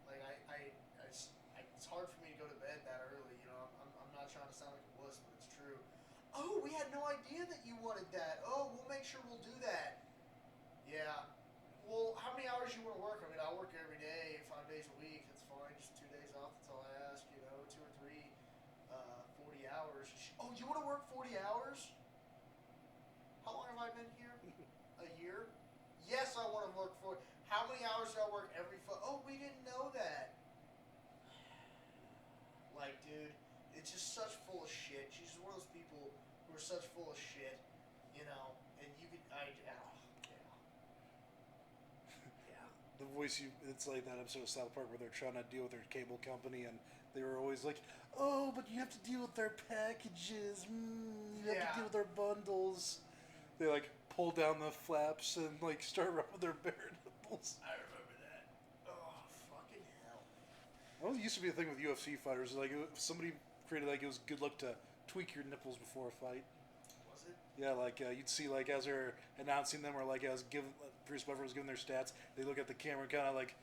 like, it's hard for me to go to bed that early, you know. I'm not trying to sound like a wuss, but it's true. Oh, we had no idea that you wanted that. Oh, we'll make sure we'll do that. Yeah. Well, how many hours you want to work? I mean, I work every day, 5 days a week. It's fine. Just 2 days off. That's all I ask, you know, 2 or 3, 40 hours. Oh, you want to work 40 hours? How long have I been here? A year? Yes, I want to work for. How many hours do I work every? Oh, we didn't know that. Like, dude, it's just such full of shit. She's just one of those people who are such full of shit, you know. And you could, yeah. The voice it's like that episode of South Park where they're trying to deal with their cable company and they were always like, oh, but you have to deal with their packages. You have to deal with their bundles. They like pull down the flaps and like start rubbing their bare nipples. I remember that. Oh, fucking hell. Well, it used to be a thing with UFC fighters. Like somebody created like it was good luck to tweak your nipples before a fight. Was it? Yeah, like you'd see like as they're announcing them or like as Bruce Buffer was giving their stats, they look at the camera and kind of like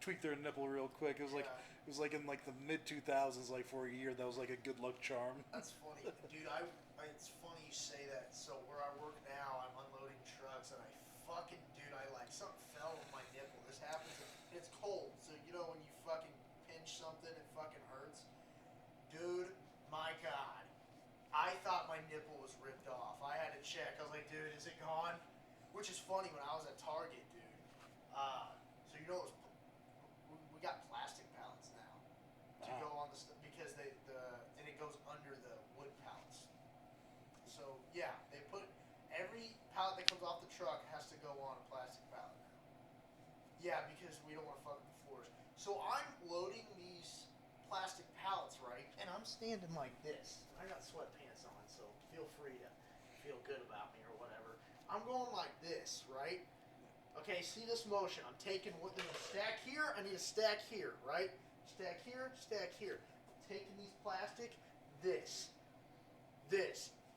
tweak their nipple real quick. It was like it was like in like the mid 2000s, like for a year that was like a good luck charm. That's funny, dude. It's funny you say that. So where I work now, I'm unloading trucks, and I like something fell on my nipple. This happens. It's cold, so you know when you fucking pinch something, it fucking hurts. Dude, my God, I thought my nipple was ripped off. I had to check. I was like, dude, is it gone? Which is funny when I was at Target, dude. So you know we got plastic pallets now to go on the stuff because and it goes under the wood pallets. So yeah, they put every pallet that comes off the truck has to go on a plastic pallet now. Yeah, because we don't want to fuck with the floors. So I'm loading these plastic pallets, right? And I'm standing like this. I got sweatpants on, so feel free to feel good about me or whatever. I'm going like this, right? Okay, see this motion. I'm taking what there's a stack here, I need a stack here, right? Stack here, stack here. I'm taking these plastic, this.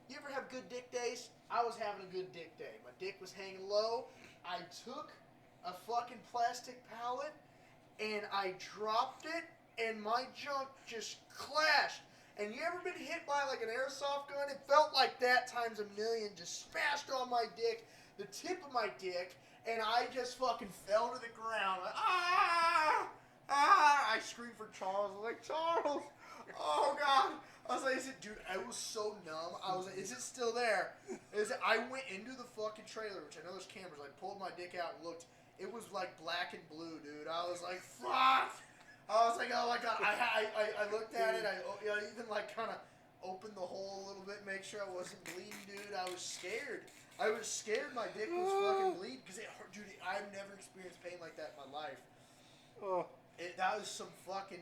You ever have good dick days? I was having a good dick day. My dick was hanging low. I took a fucking plastic pallet and I dropped it and my junk just clashed. And you ever been hit by like an airsoft gun? It felt like that times a million, just smashed on my dick, the tip of my dick, and I just fucking fell to the ground. Like, I screamed for Charles. I was like, Charles, oh God. I was like, dude, I was so numb. I was like, is it still there? I went into the fucking trailer, which I know there's cameras. I pulled my dick out and looked. It was like black and blue, dude. I was like, fuck. I was like, oh my God. I looked at it. I even like kind of opened the hole a little bit, make sure I wasn't bleeding, dude. I was scared. My dick was fucking bleeding because it hurt, dude. I've never experienced pain like that in my life. That was some fucking,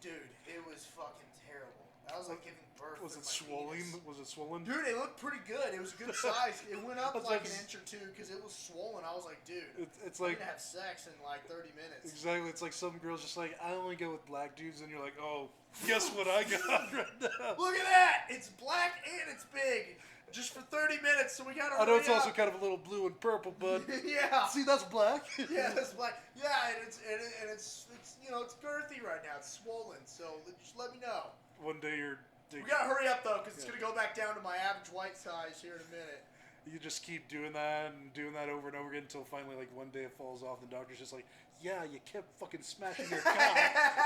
dude. It was fucking terrible. That was like giving birth. Was with it my swollen? penis. Was it swollen? Dude, it looked pretty good. It was a good size. It went up That's like like- an inch or two because it was swollen. I was like, dude, It's I'm like gonna have sex in like 30 minutes. exactly. It's like some girls just like I only go with black dudes, and you're like, oh, guess what I got right now. Look at that! It's black and it's big. Just for 30 minutes, so we gotta. I know it's hurry also up. kind of a little blue and purple, but Yeah. see that's black. Yeah, it's black. Yeah, and it's you know it's girthy right now. It's swollen. So just let me know. One day We gotta hurry up though, because it's Yeah. gonna go back down to my average white size here in a minute. you just keep doing that and doing that over and over again until finally, like one day it falls off. And the doctor's just like, "Yeah, you kept fucking smashing your cock.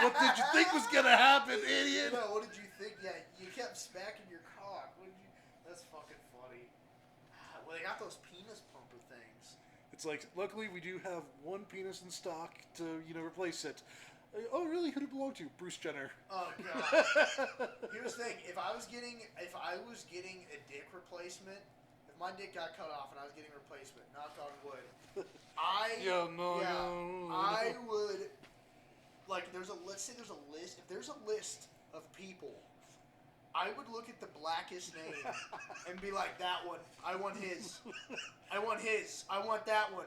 What did you think was gonna happen, idiot?" No, what did you think? Yeah, you kept smacking your cock. What did you? That's fucking funny. Well, they got those penis pumper things. It's like, luckily we do have one penis in stock to replace it. Oh, really? Who did it belong to? Bruce Jenner. Oh god. Here's the thing: if I was getting a dick replacement, if my dick got cut off and I was getting a replacement, knock on wood, I would like. Let's say there's a list. If there's a list of people, I would look at the blackest name and be like, that one. I want his. I want his. I want that one.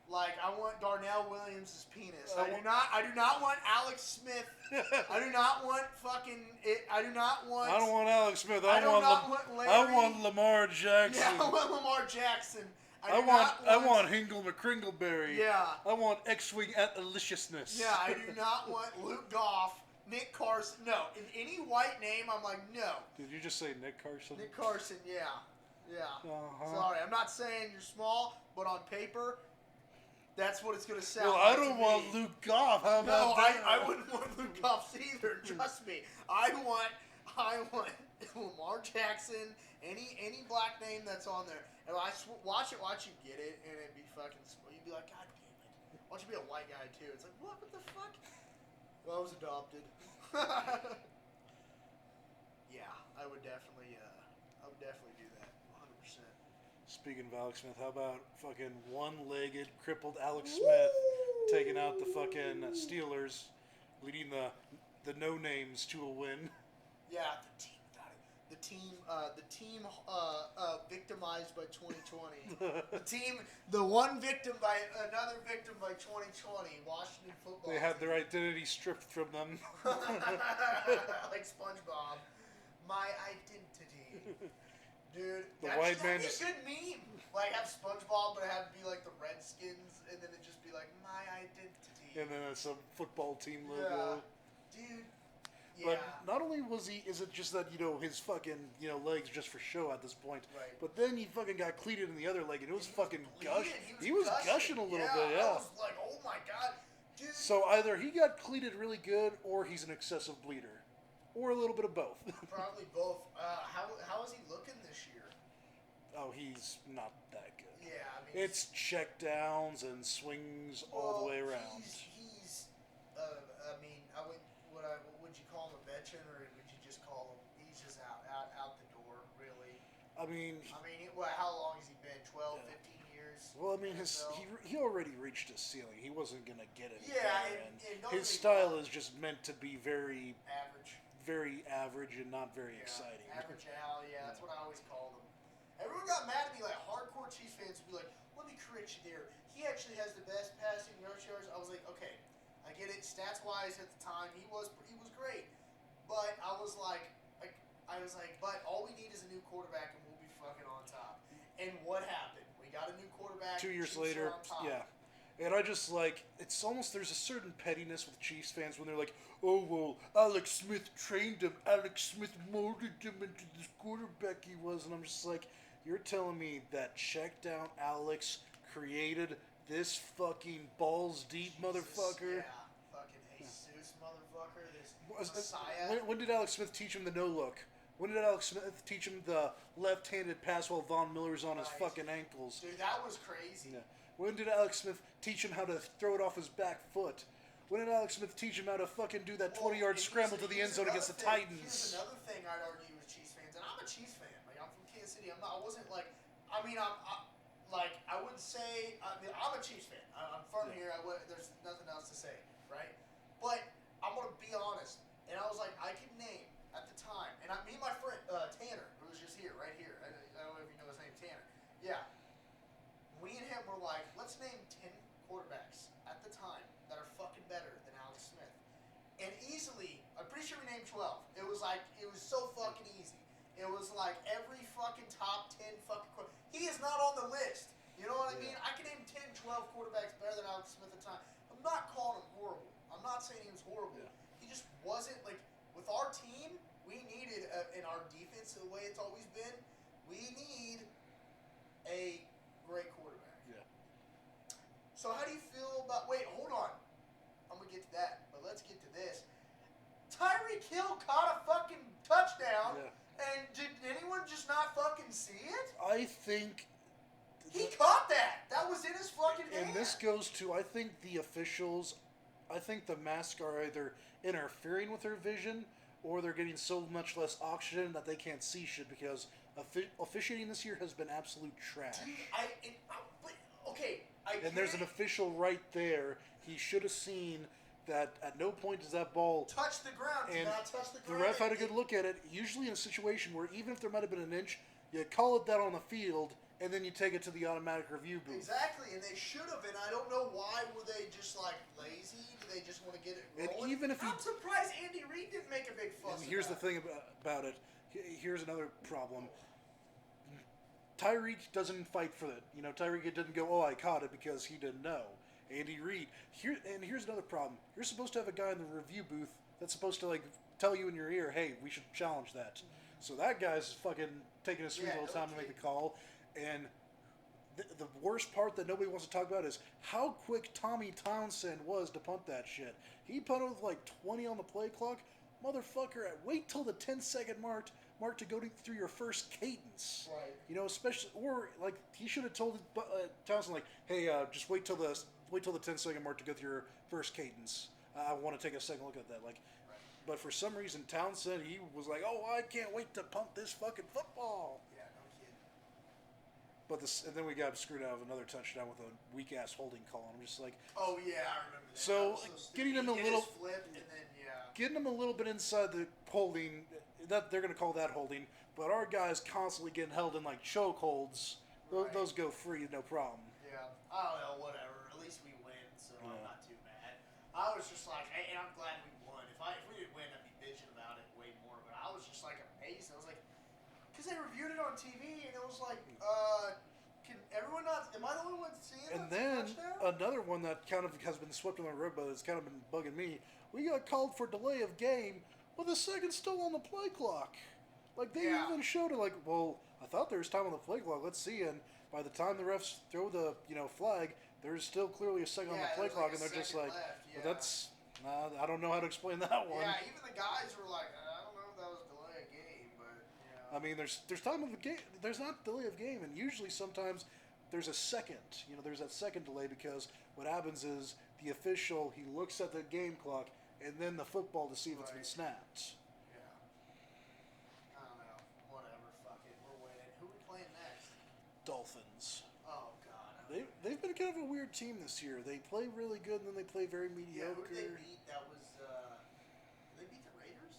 Like, I want Darnell Williams' penis. I do not want Alex Smith. I do not want fucking it. I do not want. I don't want Alex Smith. I do not want Larry. I want Lamar Jackson. Yeah, I want Lamar Jackson. I want Hingle McCringleberry. Yeah. I want X-Wing at deliciousness. Yeah, I do not want Luke Goff, Nick Carson. No, in any white name, I'm like, no. Did you just say Nick Carson? Nick Carson, yeah. Yeah. Uh-huh. Sorry, I'm not saying you're small, but on paper, that's what it's going to sound Well, like I don't to want me. Luke Goff. How No, about that? I wouldn't want Luke Goff either. Trust me. I want Lamar Jackson, any black name that's on there. And watch you get it, and it'd be fucking. You'd be like, God damn it. Watch you be a white guy too. It's like, what the fuck? Well, I was adopted. Yeah, I would definitely do that, 100%. Speaking of Alex Smith, how about fucking one-legged, crippled Alex Smith taking out the fucking Steelers, leading the no-names to a win? Yeah, the team victimized by 2020. The one victim by another victim by 2020. Washington football. They had team. their identity stripped from them. Like SpongeBob. My identity. Dude, The white man that'd be just- a good meme. Like, have SpongeBob, but it have to be like the Redskins, and then it just be like, my identity. And then some football team logo. Dude. Yeah. But not only is it just that, his fucking, legs just for show at this point. Right. But then he fucking got cleated in the other leg and it was fucking bleeding. gushing. He was gushing a little bit, I yeah. was like, oh my god. Dude. So either he got cleated really good or he's an excessive bleeder. Or a little bit of both. Probably both. How is he looking this year? Oh, he's not that good. Yeah, I mean. It's check downs and swings all the way around. He's I mean, would you call him a veteran, or would you just call him, he's just out the door, really? I mean, how long has he been? 12, 15 years? well, I mean, NFL? he already reached his ceiling. He wasn't gonna get it. Yeah, and don't his get me style wrong. is just meant to be very, Average. very average and not very Yeah, exciting. Average Al, yeah, that's what I always call them. Everyone got mad at me, like hardcore Chiefs fans would be like, let me correct you there. He actually has the best passing rush yards. I was like, okay, I get it. Stats wise at the time, he was great. But I was like, but all we need is a new quarterback and we'll be fucking on top. And what happened? We got a new quarterback. 2 years Chiefs later, are on top. yeah. And I just it's almost, there's a certain pettiness with Chiefs fans when they're like, oh, well, Alex Smith trained him. Alex Smith molded him into this quarterback he was. And I'm just like, you're telling me that check down Alex created this fucking balls deep Jesus, motherfucker? Yeah, fucking Jesus motherfucker. This Messiah. When did Alex Smith teach him the no look? When did Alex Smith teach him the left-handed pass while Von Miller's on his Right. fucking ankles? Dude, that was crazy. Yeah. When did Alex Smith teach him how to throw it off his back foot? When did Alex Smith teach him how to fucking do that 20-yard scramble to the end zone against the Titans? Here's another thing I'd argue with Chiefs fans, and I'm a Chiefs fan. Like, I'm from Kansas City. I wouldn't say. I'm a Chiefs fan. I'm from here. There's nothing else to say, right? But I'm gonna be honest. And I was like, I could name at the time, and pretty sure we named 12. It was so fucking easy. It was like every fucking top 10 fucking he is not on the list. You know what I mean? I can name 10, 12 quarterbacks better than Alex Smith at the time. I'm not calling him horrible. I'm not saying he was horrible. Yeah. He just wasn't, like, with our team, we needed, in our defense, the way it's always been, we need a great quarterback. Yeah. So how do you feel about, wait, hold on. I'm going to get to that, but let's get to this. Tyreek Hill caught a fucking touchdown, and did anyone just not fucking see it? I think... He caught that. That was in his fucking hand. And this goes to, I think the officials, I think the masks are either interfering with their vision or they're getting so much less oxygen that they can't see shit because officiating this year has been absolute trash. Dude, and there's an official right there. He should have seen that at no point does that ball touch the ground. And not touch the the ground. ref had a good look at it. Usually in a situation where even if there might have been an inch, you call it that on the field, and then you take it to the automatic review booth. Exactly, and they should have, and I don't know why were they just like lazy? Do they just want to get it rolling? And even if I'm surprised Andy Reid didn't make a big fuss. And here's the thing about it. Here's another problem. Tyreek doesn't fight for it. You know, Tyreek didn't go, "Oh, I caught it," because he didn't know. Andy Reid. Here's another problem. You're supposed to have a guy in the review booth that's supposed to like tell you in your ear, "Hey, we should challenge that." So that guy's fucking taking his sweet little time to make the call. And the worst part that nobody wants to talk about is how quick Tommy Townsend was to punt that shit. He punted with like 20 on the play clock. Motherfucker, wait till the 10-second mark to go through your first cadence. Right. You know, especially, or like he should have told Townsend like, "Hey, just wait till the 10-second mark to go through your first cadence. I want to take a second look at that." Like, Right. But for some reason, Townsend, he was like, "Oh, I can't wait to punt this fucking football." Yeah, no kidding. But and then we got screwed out of another touchdown with a weak ass holding call. I'm just like, oh yeah, I remember that. So, That was getting him stupid. a He hit little- his flip, and then getting them a little bit inside the holding. That they're gonna call that holding. But our guys constantly getting held in like chokeholds. Right. Those go free, no problem. yeah. I don't know, whatever. At least we win, so I'm Yeah. not too mad. I was just like, and I'm glad we won. If we didn't win, I'd be bitching about it way more. But I was just like amazed. I was like, because they reviewed it on TV, and it was like, can everyone not? Am I the only one seeing it? And then touchdown? another one that kind of has been swept under the rug, but it's kind of been bugging me. We got called for delay of game with a second still on the play clock. Like they Yeah. even showed it. Like, well, I thought there was time on the play clock. Let's see. And by the time the refs throw the flag, there's still clearly a second on the play there's clock, like and a they're just second like, left, well, yeah. that's I don't know how to explain that one. Yeah, even the guys were like, I don't know if that was a delay of game, but I mean, there's time of the game. There's not delay of game, and usually sometimes there's a second. There's that second delay because what happens is the official he looks at the game clock and then the football to see if it's been Right. snapped. yeah. I don't know. Whatever. Fuck it. We're winning. Who are we playing next? Dolphins. Oh God. They've been kind of a weird team this year. They play really good and then they play very Yeah, who mediocre. did they beat? That was. Did they beat the Raiders?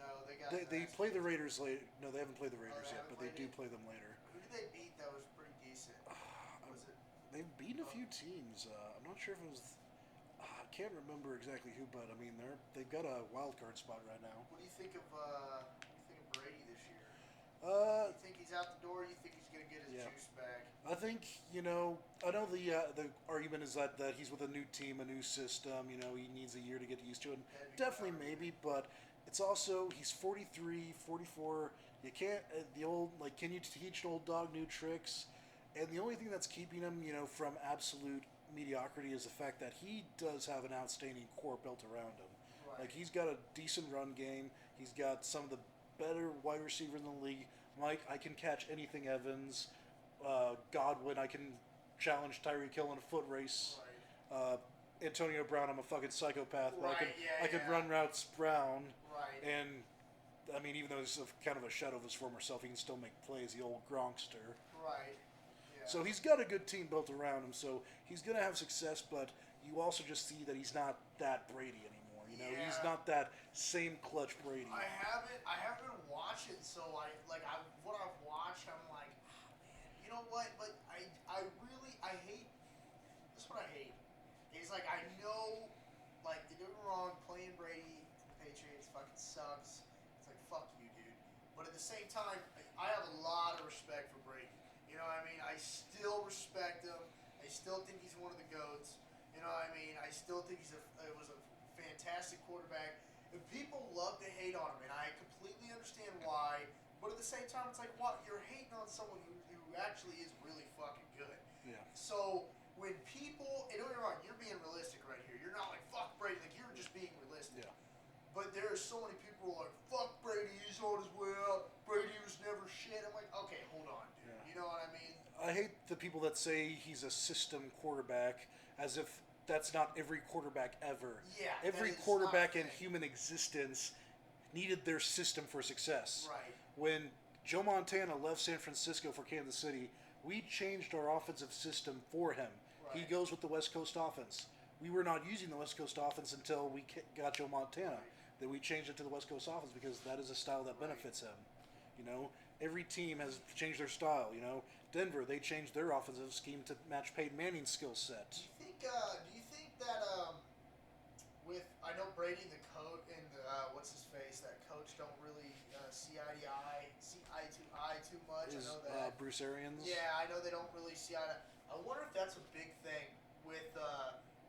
No, they got. They play the Raiders late. No, they haven't played the Raiders they yet, haven't but they played do play them later. Who did they beat? That was pretty decent. Was it? They've beaten a few teams. I'm not sure if it was. I can't remember exactly who, but I mean they've got a wild card spot right now. What do you think of? Brady this year? Uh, You think he's out the door? You think he's gonna get his Yeah. juice back? I think I know the argument is that he's with a new team, a new system. He needs a year to get used to it. That'd be Definitely, fine. maybe, but it's also he's 43, 44. You can't the old can you teach an old dog new tricks? And the only thing that's keeping him from absolute mediocrity is the fact that he does have an outstanding core built around him. Right. Like he's got a decent run game. He's got some of the better wide receivers in the league. Mike, I can catch anything. Evans, Godwin, I can challenge Tyreek Hill in a foot race. Right. Antonio Brown, I'm a fucking psychopath, but Right, yeah, I can yeah. run routes Brown. Right. And I mean, even though he's kind of a shadow of his former self, he can still make plays. The old Gronkster. Right. Yeah. So he's got a good team built around him. So he's gonna have success, but you also just see that he's not that Brady anymore. He's Yeah. not that same clutch Brady. I haven't been watching, so what I've watched, I'm like, man, you know what? But I really hate. This is what I hate. Is like I know, like don't get me wrong, playing Brady and the Patriots fucking sucks. It's like, fuck you, dude. But at the same time, I have a lot of respect for Brady. You know what I mean? I still respect him. I still think he's one of the GOATs. You know what I mean? I still think it was a fantastic quarterback. And people love to hate on him, and I completely understand why. But at the same time, it's like, what? You're hating on someone who actually is really fucking good. Yeah. So when people, and don't get me wrong, you're being realistic right here. You're not like, fuck Brady. Like, you're just being realistic. Yeah. But there are so many people who are like, fuck Brady, he's on his way out. Brady was never shit. I'm like, okay, hold on, dude. Yeah. You know what I mean? I hate the people that say he's a system quarterback, as if that's not every quarterback ever. Yeah. Every that is quarterback not a in thing. human existence needed their system for success. Right. When Joe Montana left San Francisco for Kansas City, we changed our offensive system for him. He Right. goes with the West Coast offense. We were not using the West Coast offense until we got Joe Montana. Right. Then we changed it to the West Coast offense because that is a style that Right. benefits him. You know, every team has changed their style. You know, Denver, they changed their offensive scheme to match Peyton Manning's skill set. Do you think that with I know Brady and the coach and the what's his face, that coach don't really see eye to eye too much. Is I know that. Bruce Arians? Yeah, I know they don't really see eye to. I wonder if that's a big thing with.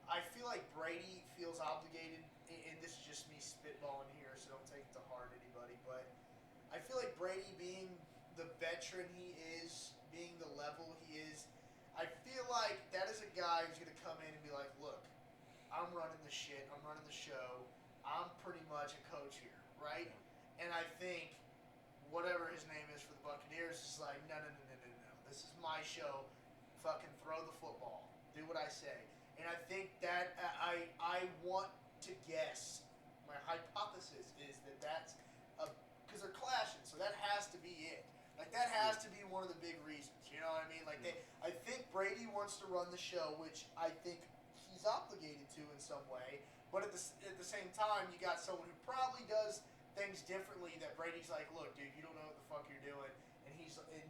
I feel like Brady feels obligated, and this is just me spitballing here, so don't take it to heart, anybody. But I feel like Brady, being the veteran he is, being the level he is, I feel like that is a guy who's going to come in and be like, look, I'm running the shit. I'm running the show. I'm pretty much a coach here, right? And I think whatever his name is for the Buccaneers is like, no. This is my show. Fucking throw the football. Do what I say. And I think that I want to guess. My hypothesis is that that's because they're clashing, so that has to be it. Like that has to be one of the big reasons. You know what I mean? Like I think Brady wants to run the show, which I think he's obligated to in some way. But at the same time, you got someone who probably does things differently. That Brady's like, look, dude, you don't know what the fuck you're doing, and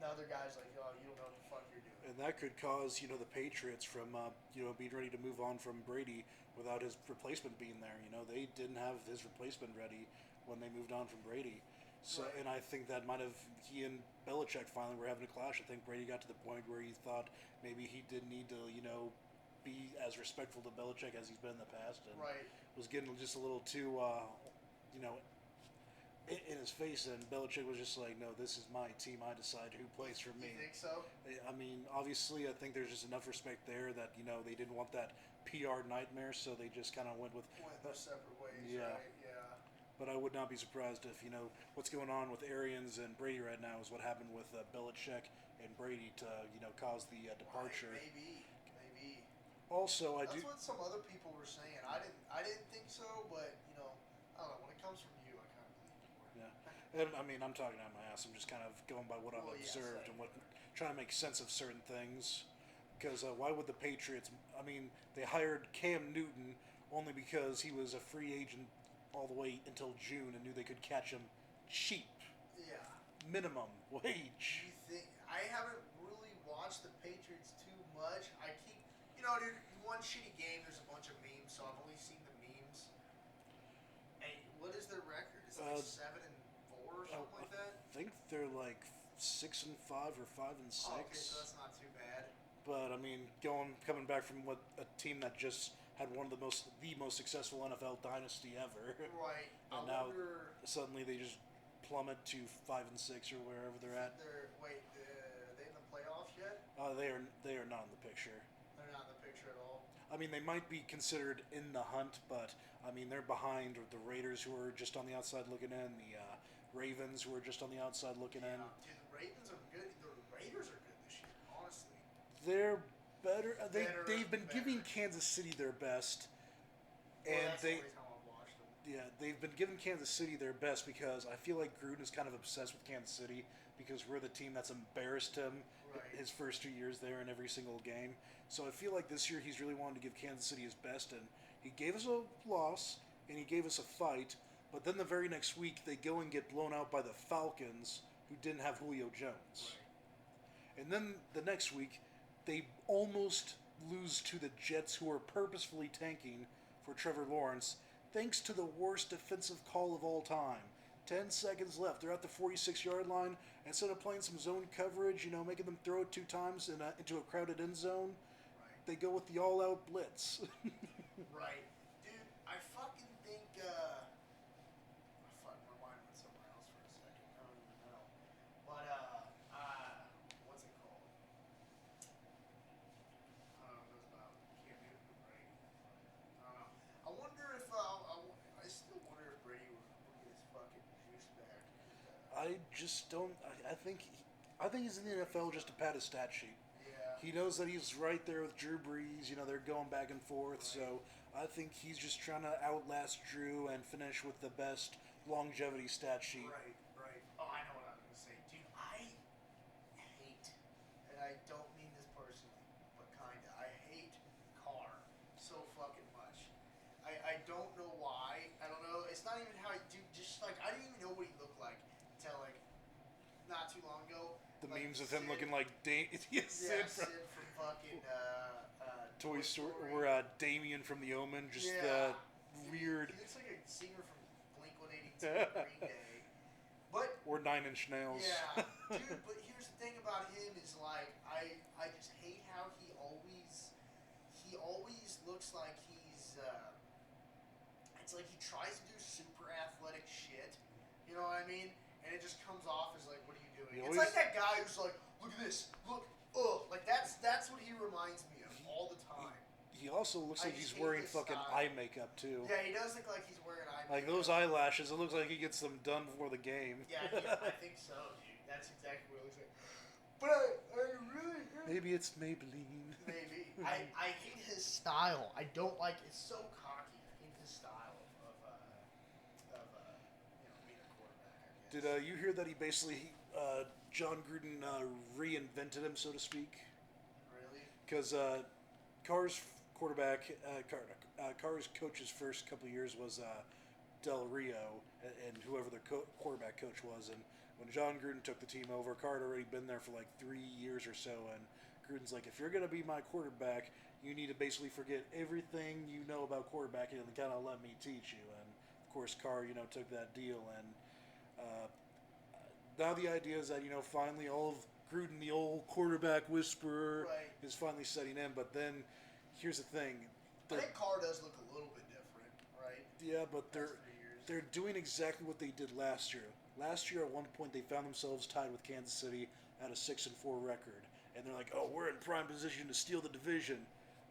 the other guy's like, oh, you don't know what the fuck you're doing. And that could cause, the Patriots from, being ready to move on from Brady without his replacement being there. They didn't have his replacement ready when they moved on from Brady. So, Right. and I think that might have, he and Belichick finally were having a clash. I think Brady got to the point where he thought maybe he didn't need to, be as respectful to Belichick as he's been in the past. And Right. was getting just a little too, in his face, and Belichick was just like, no, this is my team. I decide who plays for me. You think so? I mean, obviously, I think there's just enough respect there that, they didn't want that PR nightmare, so they just kind of went with. Went their separate ways, Yeah. right? Yeah. But I would not be surprised if, what's going on with Arians and Brady right now is what happened with Belichick and Brady to, cause the departure. Right, maybe. Also, That's what some other people were saying. I didn't think so, but I don't know. When it comes from you, I kind of believe it more. Yeah. And I mean, I'm talking out my ass. I'm just kind of going by what I've Well, yeah, observed same. and trying to make sense of certain things. Because why would the Patriots? I mean, they hired Cam Newton only because he was a free agent all the way until June and knew they could catch him cheap, Yeah. minimum Do wage. you think I haven't really watched the Patriots too much? I keep, dude, one shitty game. There's a bunch of memes, so I've only seen the memes. Hey, what is their record? Is it like 7-4 or something like that? I think they're like 6-5 or 5-6. Oh, okay, so that's not too bad. But I mean, coming back from a team that just had one of the most successful NFL dynasty ever, Right. and I now wonder. suddenly they just plummet to 5-6 or wherever they're at. Wait, are they in the playoffs yet? They are not in the picture. They're not in the picture at all. I mean, they might be considered in the hunt, but I mean, they're behind the Raiders, who are just on the outside looking in, the Ravens, who are just on the outside looking in. Dude, the Ravens are good. The Raiders are good this year, honestly. They're better. They've been Better. giving Kansas City their best, Well, and that's the only time I've watched them. yeah, they've been giving Kansas City their best because I feel like Gruden is kind of obsessed with Kansas City because we're the team that's embarrassed him Right. his first 2 years there in every single game. So I feel like this year he's really wanted to give Kansas City his best, and he gave us a loss and he gave us a fight. But then the very next week they go and get blown out by the Falcons, who didn't have Julio Jones. Right. And then the next week they almost lose to the Jets, who are purposefully tanking for Trevor Lawrence. thanks to the worst defensive call of all time. 10 seconds left. They're at the 46-yard line. Instead of playing some zone coverage, making them throw it 2 times into a crowded end zone, Right. they go with the all-out blitz. Right. Dude, I fucking think, fuck, my mind went somewhere else for a second. I don't even know. But, what's it called? I don't know what it was about. Cam Newton or Brady. I don't know. I wonder if, I still wonder if Brady would get his fucking juice back. I just don't. I think he's in the NFL just to pad his stat sheet. Yeah. He knows that he's right there with Drew Brees. They're going back and forth. Right. So I think he's just trying to outlast Drew and finish with the best longevity stat sheet. Right, right. Oh, I know what I was going to say. Dude, I hate, and I don't mean this personally, but kinda, I hate Carr so fucking much. I don't know why. I don't know. It's not even how I do, just like, I didn't even know what he looked like until, like, not too long ago. The Like, memes of him Sid- looking like Sid from Sid from fucking, Toy Story, or Damien from The Omen, just weird. He looks like a singer from Blink-182 Green Day. But Or 9 Inch Nails. yeah, dude, but here's the thing about him is like I just hate how he always looks like he's it's like he tries to do super athletic shit. You know what I mean? And it just comes off as like, what are you doing? It's like that guy who's like, look at this, look, like that's what he reminds me of all the time. He also looks I like he's just hate wearing his fucking style. eye makeup too. Yeah, he does look like he's wearing eye Like makeup. those eyelashes, it looks like he gets them done before the game. Yeah, I think so, dude. That's exactly what it looks like. But I really Maybe it's Maybelline. maybe I hate his style. I don't like. It's so cocky. I hate his style of being a quarterback. I guess. Did you hear that he basically John Gruden reinvented him, so to speak? Really? Because Carr's quarterback, Carr's coach's first couple of years was Del Rio, and whoever their quarterback coach was. And when John Gruden took the team over, Carr had already been there for like 3 years or so. And Gruden's like, if you're going to be my quarterback, you need to basically forget everything you know about quarterbacking and kind of let me teach you. And of course, Carr, took that deal. And now the idea is that, finally all of Gruden, the old quarterback whisperer, Right. is finally setting in. But then, here's the thing. I think Carr does look a little bit different, right? Yeah, but Last 3 years. they're doing exactly what they did last year. Last year, at one point, they found themselves tied with Kansas City at a 6-4 record, and they're like, "Oh, we're in prime position to steal the division."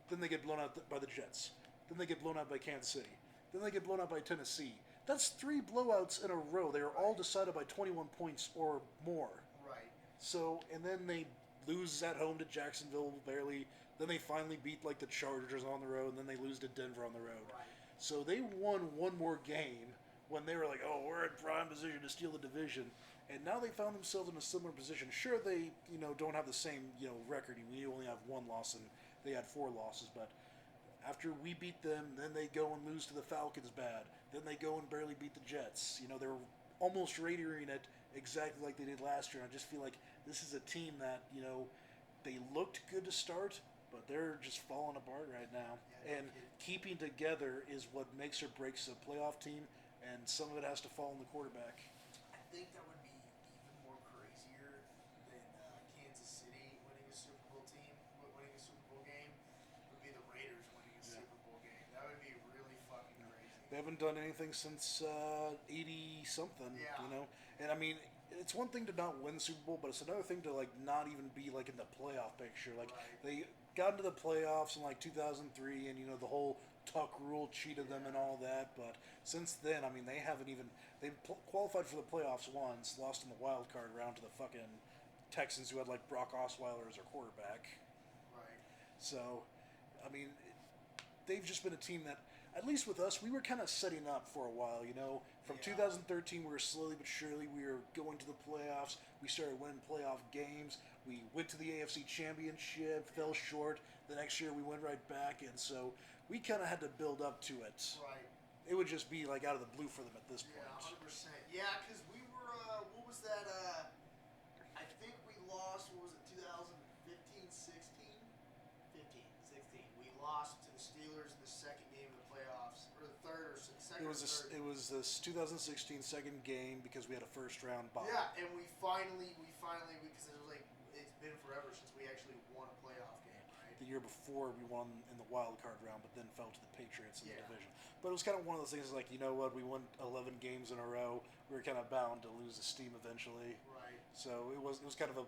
Then they get blown out by the Jets. Then they get blown out by Kansas City. Then they get blown out by Tennessee. That's 3 blowouts in a row. They are all decided by 21 points or more. Right. So, and then they lose at home to Jacksonville barely. Then they finally beat like the Chargers on the road, and then they lose to Denver on the road. Right. So they won one more game when they were like, "Oh, we're in prime position to steal the division," and now they found themselves in a similar position. Sure, they don't have the same record. We only have 1 loss, and they had 4 losses. But after we beat them, then they go and lose to the Falcons bad. Then they go and barely beat the Jets. They're almost radiating it exactly like they did last year. And I just feel like this is a team that they looked good to start, but they're just falling apart right now. Yeah, And keeping together is what makes or breaks a playoff team, and some of it has to fall on the quarterback. I think that would be even more crazier than Kansas City winning a Super Bowl game. Would be the Raiders winning a Super Bowl game. That would be really fucking crazy. They haven't done anything since 80-something, Yeah. And I mean, it's one thing to not win the Super Bowl, but it's another thing to not even be in the playoff picture. Right. They got into the playoffs in 2003, and the whole Tuck rule cheated them and all that. But since then, I mean, they haven't even qualified for the playoffs once, lost in the wild card round to the fucking Texans, who had Brock Osweiler as their quarterback. Right. So, I mean, they've just been a team that, at least with us, we were kind of setting up for a while, From Yeah. 2013, we were slowly but surely, we were going to the playoffs. We started winning playoff games. We went to the AFC Championship, fell short. The next year, we went right back, and so we kind of had to build up to it. Right. It would just be out of the blue for them at this Yeah, point. 100%. Yeah, because we were, what was that, I think we lost, what was it, 2015, 16? 15, 16. We lost to the Steelers in the second game of the playoffs, or the third or second second or third. It was this 2016 second game because we had a first round bye. Yeah, and we finally because it was like it's been forever since we actually won a playoff game, right? The year before we won in the wild card round, but then fell to the Patriots in Yeah. the division. But it was kind of one of those things like, you know what, we won 11 games in a row. We were kind of bound to lose the steam eventually. Right. So it was kind of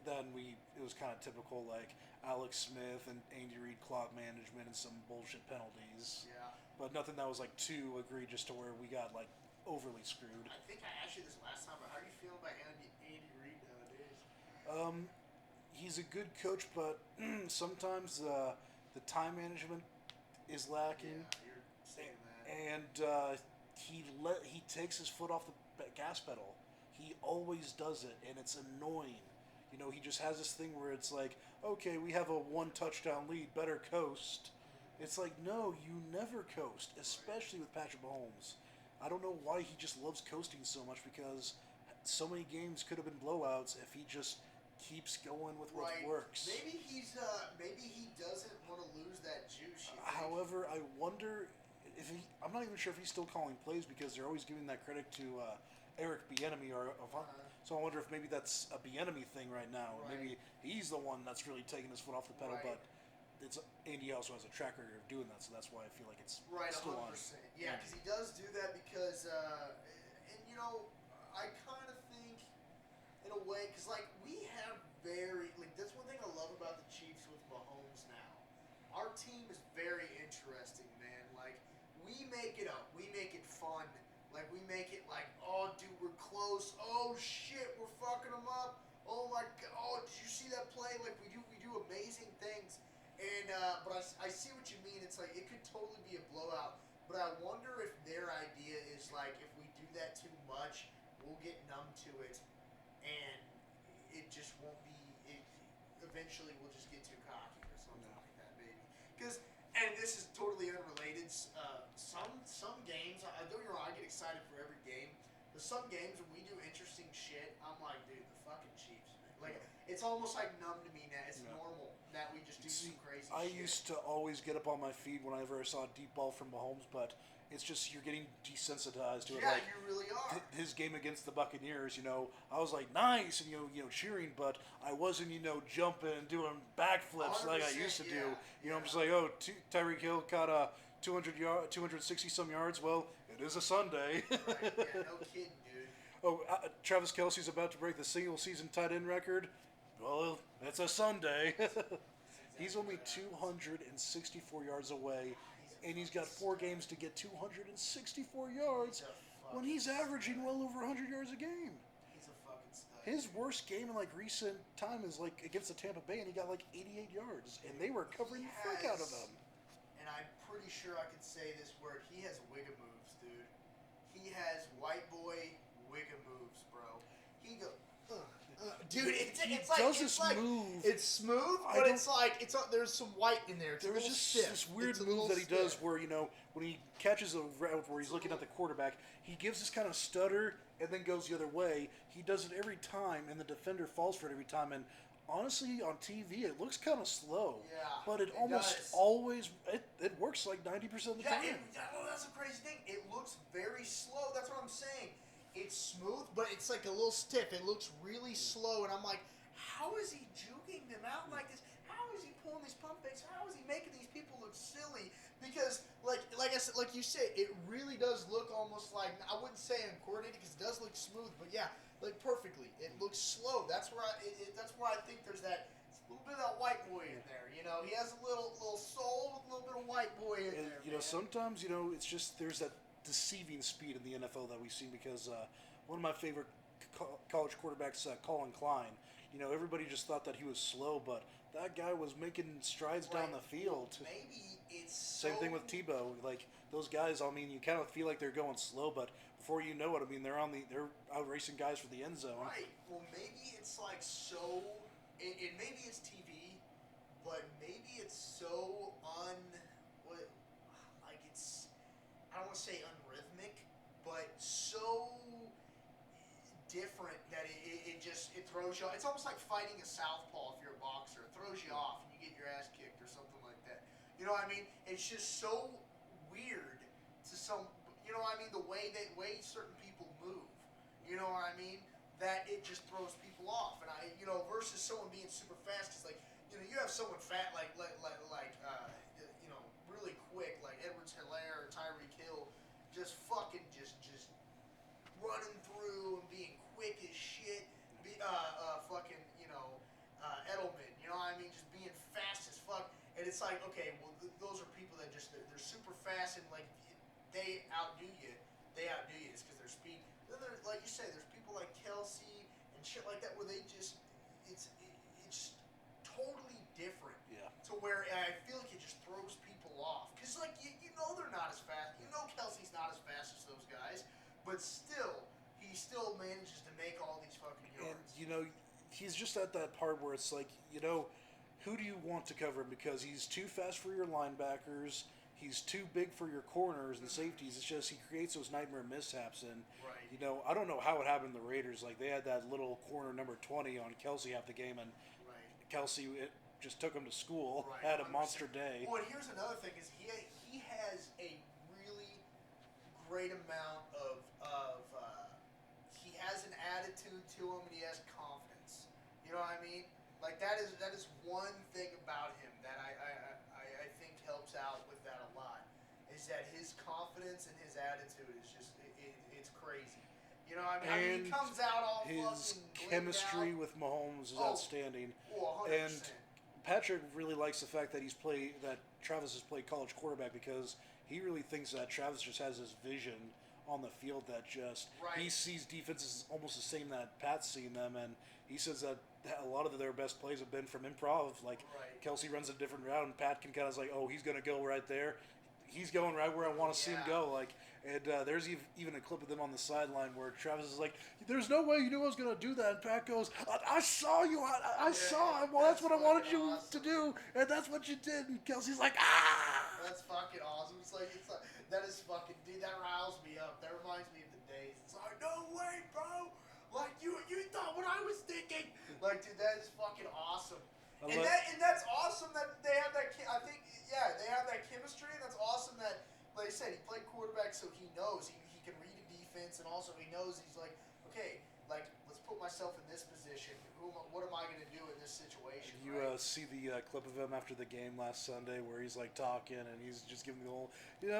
it was kind of typical like Alex Smith and Andy Reid clock management and some bullshit penalties. Yeah. But nothing that was like too egregious to where we got like overly screwed. I think I asked you this last time, but how do you feel about Andy Reid nowadays? He's a good coach, but sometimes the time management is lacking, Yeah, you're saying that. and he takes his foot off the gas pedal. He always does it, and it's annoying. You know, he just has this thing where it's like, okay, we have a 1 touchdown lead, better coast. It's like, no, you never coast, especially with Patrick Mahomes. I don't know why he just loves coasting so much, because so many games could have been blowouts if he just keeps going with what works. Maybe he doesn't want to lose that juice. You think? However, I wonder if I'm not even sure if he's still calling plays, because they're always giving that credit to Eric Bieniemy so I wonder if maybe that's a Bieniemy thing right now, or maybe he's the one that's really taking his foot off the pedal. But it's Andy also has a track record of doing that, so that's why I feel like it's still 100%. on. Yeah, because he does do that because, and you know, I kind of think in a way, because like we have that's one thing I love about the Chiefs with Mahomes now. Our team is very interesting, man. Like we make it up, we make it fun. Like, we make it like, oh, dude, we're close. Oh, shit, we're fucking them up. Oh, my God. Oh, did you see that play? Like, we do amazing things. And, but I see what you mean. It's like, it could totally be a blowout. But I wonder if their idea is like, if we do that too much, we'll get numb to it. And it just won't be, eventually we'll just get too cocky or something like that, maybe. Because, and this is totally unrelated. Some games, don't get me wrong, I get excited for every game. But some games when we do interesting shit, I'm like, dude, the fucking Chiefs, man. Like, it's almost like numb to me now. It's normal that we just do some crazy shit. I used to always get up on my feet whenever I saw a deep ball from Mahomes, but it's just you're getting desensitized to it. Yeah, like, you really are. His game against the Buccaneers, you know, I was like nice and you know cheering, but I wasn't jumping and doing backflips like I used to do. You know, I'm just like, oh, Tyreek Hill caught a 260 some yards. Well, it is a Sunday. Right, yeah, no kidding, dude. Oh, Travis Kelce's about to break the single season tight end record. Well, it's a Sunday. He's only 264 yards away, and he's got 4 games to get 264 yards when he's averaging well over 100 yards a game. He's a fucking stud. His worst game in like recent time is like against the Tampa Bay, and he got like 88 yards, and they were covering the frick out of him. And I'm pretty sure I can say this word. He has wigga moves, dude. He has white boy wigga moves, bro. He goes, dude. It's smooth, but it's like there's some white in there. There was just this weird move that he does where when he catches a route where he's looking at the quarterback, he gives this kind of stutter and then goes the other way. He does it every time, and the defender falls for it every time. And honestly, on TV, it looks kind of slow. Yeah, but it almost does. always it works like 90% of the time. That's a crazy thing. It looks very slow. That's what I'm saying. It's smooth, but it's like a little stiff. It looks really slow, and I'm like, how is he juking them out like this? How is he pulling these pump fakes? How is he making these people look silly? Because, like I said, like you said, it really does look almost like, I wouldn't say uncoordinated because it does look smooth, but yeah, like perfectly. It looks slow. That's where I think there's that little bit of that white boy in there. You know, he has a little soul with a little bit of white boy in there. You know, sometimes it's just there's that deceiving speed in the NFL that we've seen because one of my favorite college quarterbacks, Colin Klein. You know, everybody just thought that he was slow, but that guy was making strides down the field. Maybe it's same thing with Tebow. Like those guys, I mean, you kind of feel like they're going slow, but before you know it, I mean, they're out racing guys for the end zone. Right. Well, maybe it's like so. And maybe it's TV, but maybe it's so I don't want to say unrhythmic, but so different that it throws you off. It's almost like fighting a southpaw if you're a boxer. It throws you off and you get your ass kicked or something like that. You know what I mean? It's just so weird to some. you know what I mean, the way certain people move, you know what I mean, that it just throws people off. And versus someone being super fast, because like, you have someone fat like really quick like Edwards Hilaire or Tyreek Hill, just fucking just running through and being quick as shit. Fucking Edelman, you know what I mean, just being fast as fuck. And it's like, okay, well those are people that just they're super fast and like they outdo you. It's because they're speed. Then there's, like you say, there's people like Kelsey and shit like that where they just it's totally different. Yeah. To where I feel like it just throws people off. Because, like, you know they're not as fast. You know Kelsey's not as fast as those guys. But still, he still manages to make all these fucking yards. And, he's just at that part where it's like, who do you want to cover him? Because he's too fast for your linebackers. He's too big for your corners and safeties. It's just he creates those nightmare mishaps. And, right. I don't know how it happened to the Raiders. Like, they had that little corner number 20 on Kelsey half the game. And Right. Kelsey just took him to school, Right, had a 100%. monster day. Well, and here's another thing is he has a really great amount of he has an attitude to him and he has confidence. You know what I mean? Like that is one thing about him that I think helps out with that a lot. Is that his confidence and his attitude is just it's crazy. You know what I mean? He comes out all his fucking chemistry out. with Mahomes is outstanding. Oh, 100%. And Patrick really likes the fact that that Travis has played college quarterback because he really thinks that Travis just has this vision on the field that just he sees defenses almost the same that Pat's seen them, and he says that a lot of their best plays have been from improv. Like Kelsey runs a different route, and Pat can kind of like, oh, he's gonna go right there. He's going right where I want to see him go. Like, and there's even a clip of them on the sideline where Travis is like, "There's no way you knew I was going to do that." And Pat goes, "I saw you. I saw. Well, that's what I wanted you to do, and that's what you did." And Kelsey's like, "Ah!" That's fucking awesome. It's like that is fucking dude. That riles me up. That reminds me of the days. It's like, no way, bro. Like you thought what I was thinking. Like, dude, that is fucking awesome. And that's awesome that they have that. I think they have that chemistry, and that's awesome that, like I said, he played quarterback, so he knows he can read a defense, and also he knows he's like, okay, like let's put myself in this position. What am I going to do in this situation? You see the clip of him after the game last Sunday where he's like talking and he's just giving the whole, they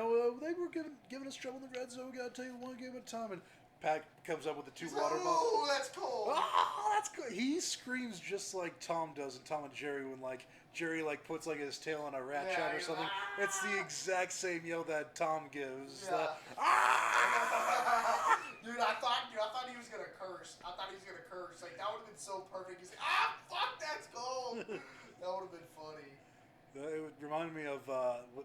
were giving us trouble in the red zone. We got to take it one game at a time. And Pat comes up with the two water bottles. Oh, that's cool. Oh, that's good. He screams just like Tom does in Tom and Jerry when like Jerry like puts like his tail on a rat trap or something. It's the exact same yell that Tom gives. Yeah. Dude, I thought he was gonna curse. Like that would have been so perfect. He's like, fuck, that's cold. That would have been funny. It would remind me of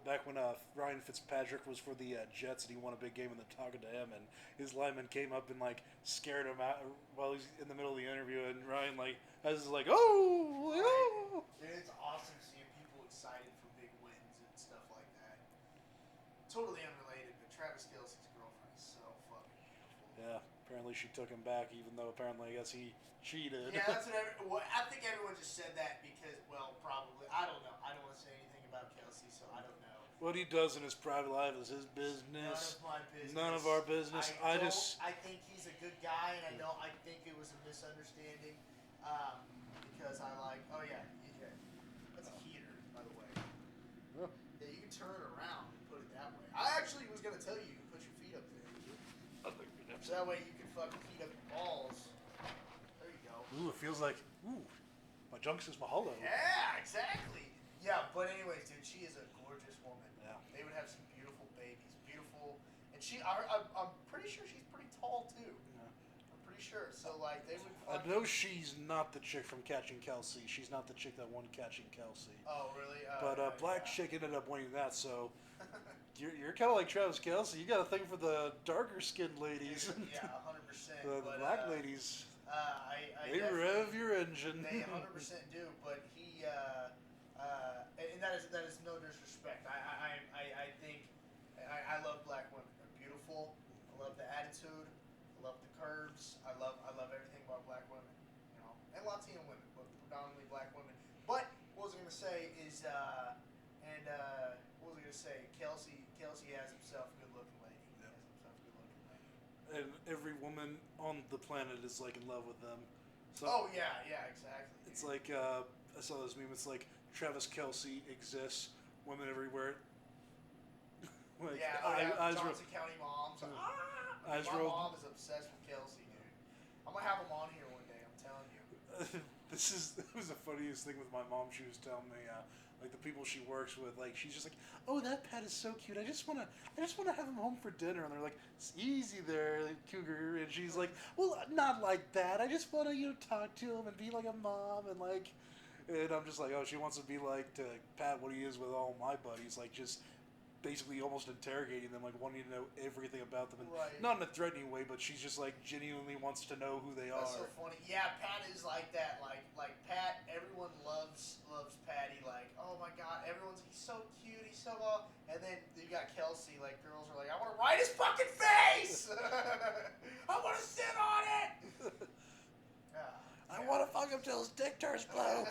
back when Ryan Fitzpatrick was for the Jets and he won a big game and they're talking to him and his lineman came up and like scared him out while he's in the middle of the interview and Ryan like was like, oh. Dude, it's awesome seeing people excited for big wins and stuff like that. Totally unrelated, but Travis Kelce's girlfriend is so fucking beautiful. Yeah, apparently she took him back even though apparently I guess he cheated. Yeah, that's what I think everyone just said that because, well, probably. I don't know. I don't want to say anything about Kelsey, so I don't know. What he does in his private life is his business. None of my business. None of our business. I think he's a good guy, and I think it was a misunderstanding because I like. Oh yeah, that's a heater, by the way. Yeah. Yeah, you can turn it around and put it that way. I actually was gonna tell you can put your feet up there, so that way you can fucking heat up your balls. There you go. Ooh, it feels like my junk says mahalo. Yeah, exactly. Yeah, but anyways, dude, she is a gorgeous woman. Yeah. They would have some beautiful babies, beautiful, and I'm pretty sure she's pretty tall too. Yeah. I'm pretty sure. So like they would. I know she's not the chick from Catching Kelsey. She's not the chick that won Catching Kelsey. Oh really? But Black Chick ended up winning that, so you're kind of like Travis Kelsey. You got a thing for the darker skinned ladies. Yeah, 100%. The black ladies. I they rev your engine. They 100% do, but he and that is no disrespect. I think I love black women. They're beautiful. I love the attitude. I love the curves. I love everything about black women. And Latino women, but predominantly black women. But what was I gonna say is what was I gonna say? Kelsey has himself a good looking lady. He has and every woman on the planet is like in love with them. So Oh yeah, exactly. it's dude. like I saw this meme. It's like Travis Kelce exists, women everywhere. Like, eyes Johnson County moms. Eyes My rolled. mom is obsessed with Kelsey, dude. I'm gonna have him on here one day. I'm telling you. It was the funniest thing with my mom. She was telling me, like the people she works with, like she's just like, oh, that pet is so cute. I just wanna have him home for dinner. And they're like, it's easy there, Cougar. And she's like, well, not like that. I just wanna talk to him and be like a mom and like. And I'm just like, oh, she wants to be like to Pat what he is with all my buddies, like just basically almost interrogating them, like wanting to know everything about them, and Right. not in a threatening way, but she's just like genuinely wants to know who they That's are. so funny. Yeah, Pat is like that. Like Pat, everyone loves Patty. Like, oh my God, everyone's he's so cute, he's so well. And then you got Kelsey. Like girls are like, I want to ride his fucking face. I want to sit on it. I want to fuck him till his dick turns blue.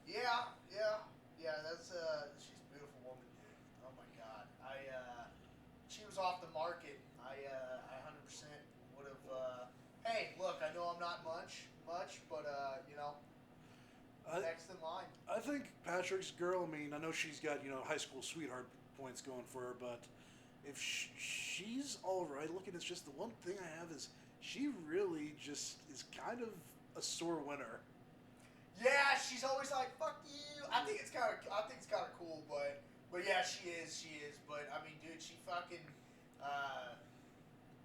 Yeah. That's she's a beautiful woman, dude. Oh my God. She was off the market. I 100% would have. Hey, look, I know I'm not much, but next in line. I think Patrick's girl. I mean, I know she's got high school sweetheart points going for her, but if she's all right looking, it's just the one thing I have is she really just is kind of a sore winner. Yeah, she's always like, "Fuck you." I think it's kind of cool, but yeah, she is. But I mean, dude, she fucking,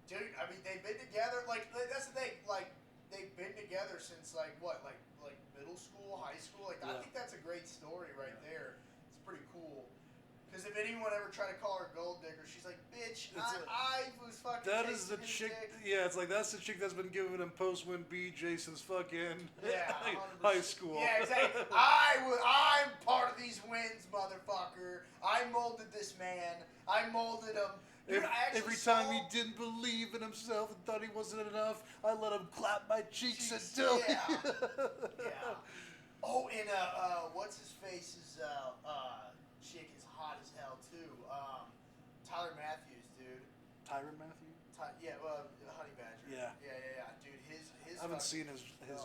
dude. I mean, they've been together. Like that's the thing. Like they've been together since like what, like middle school, high school. Like I think that's a great story right there. It's pretty cool. Because if anyone ever tried to call her gold digger, she's like, bitch, I was fucking. That is the chick. Dick. Yeah, it's like that's the chick that's been giving him post-win BJ since fucking 100%. high school. Yeah, exactly. I'm part of these wins, motherfucker. I molded this man. I molded him. Dude, Every time he didn't believe in himself and thought he wasn't enough, I let him clap my cheeks until. Yeah. Oh, and what's his face's chick is hot as hell too. Tyler Matthews, dude. Tyron Matthew? Honey Badger. Yeah. Dude, his I haven't seen his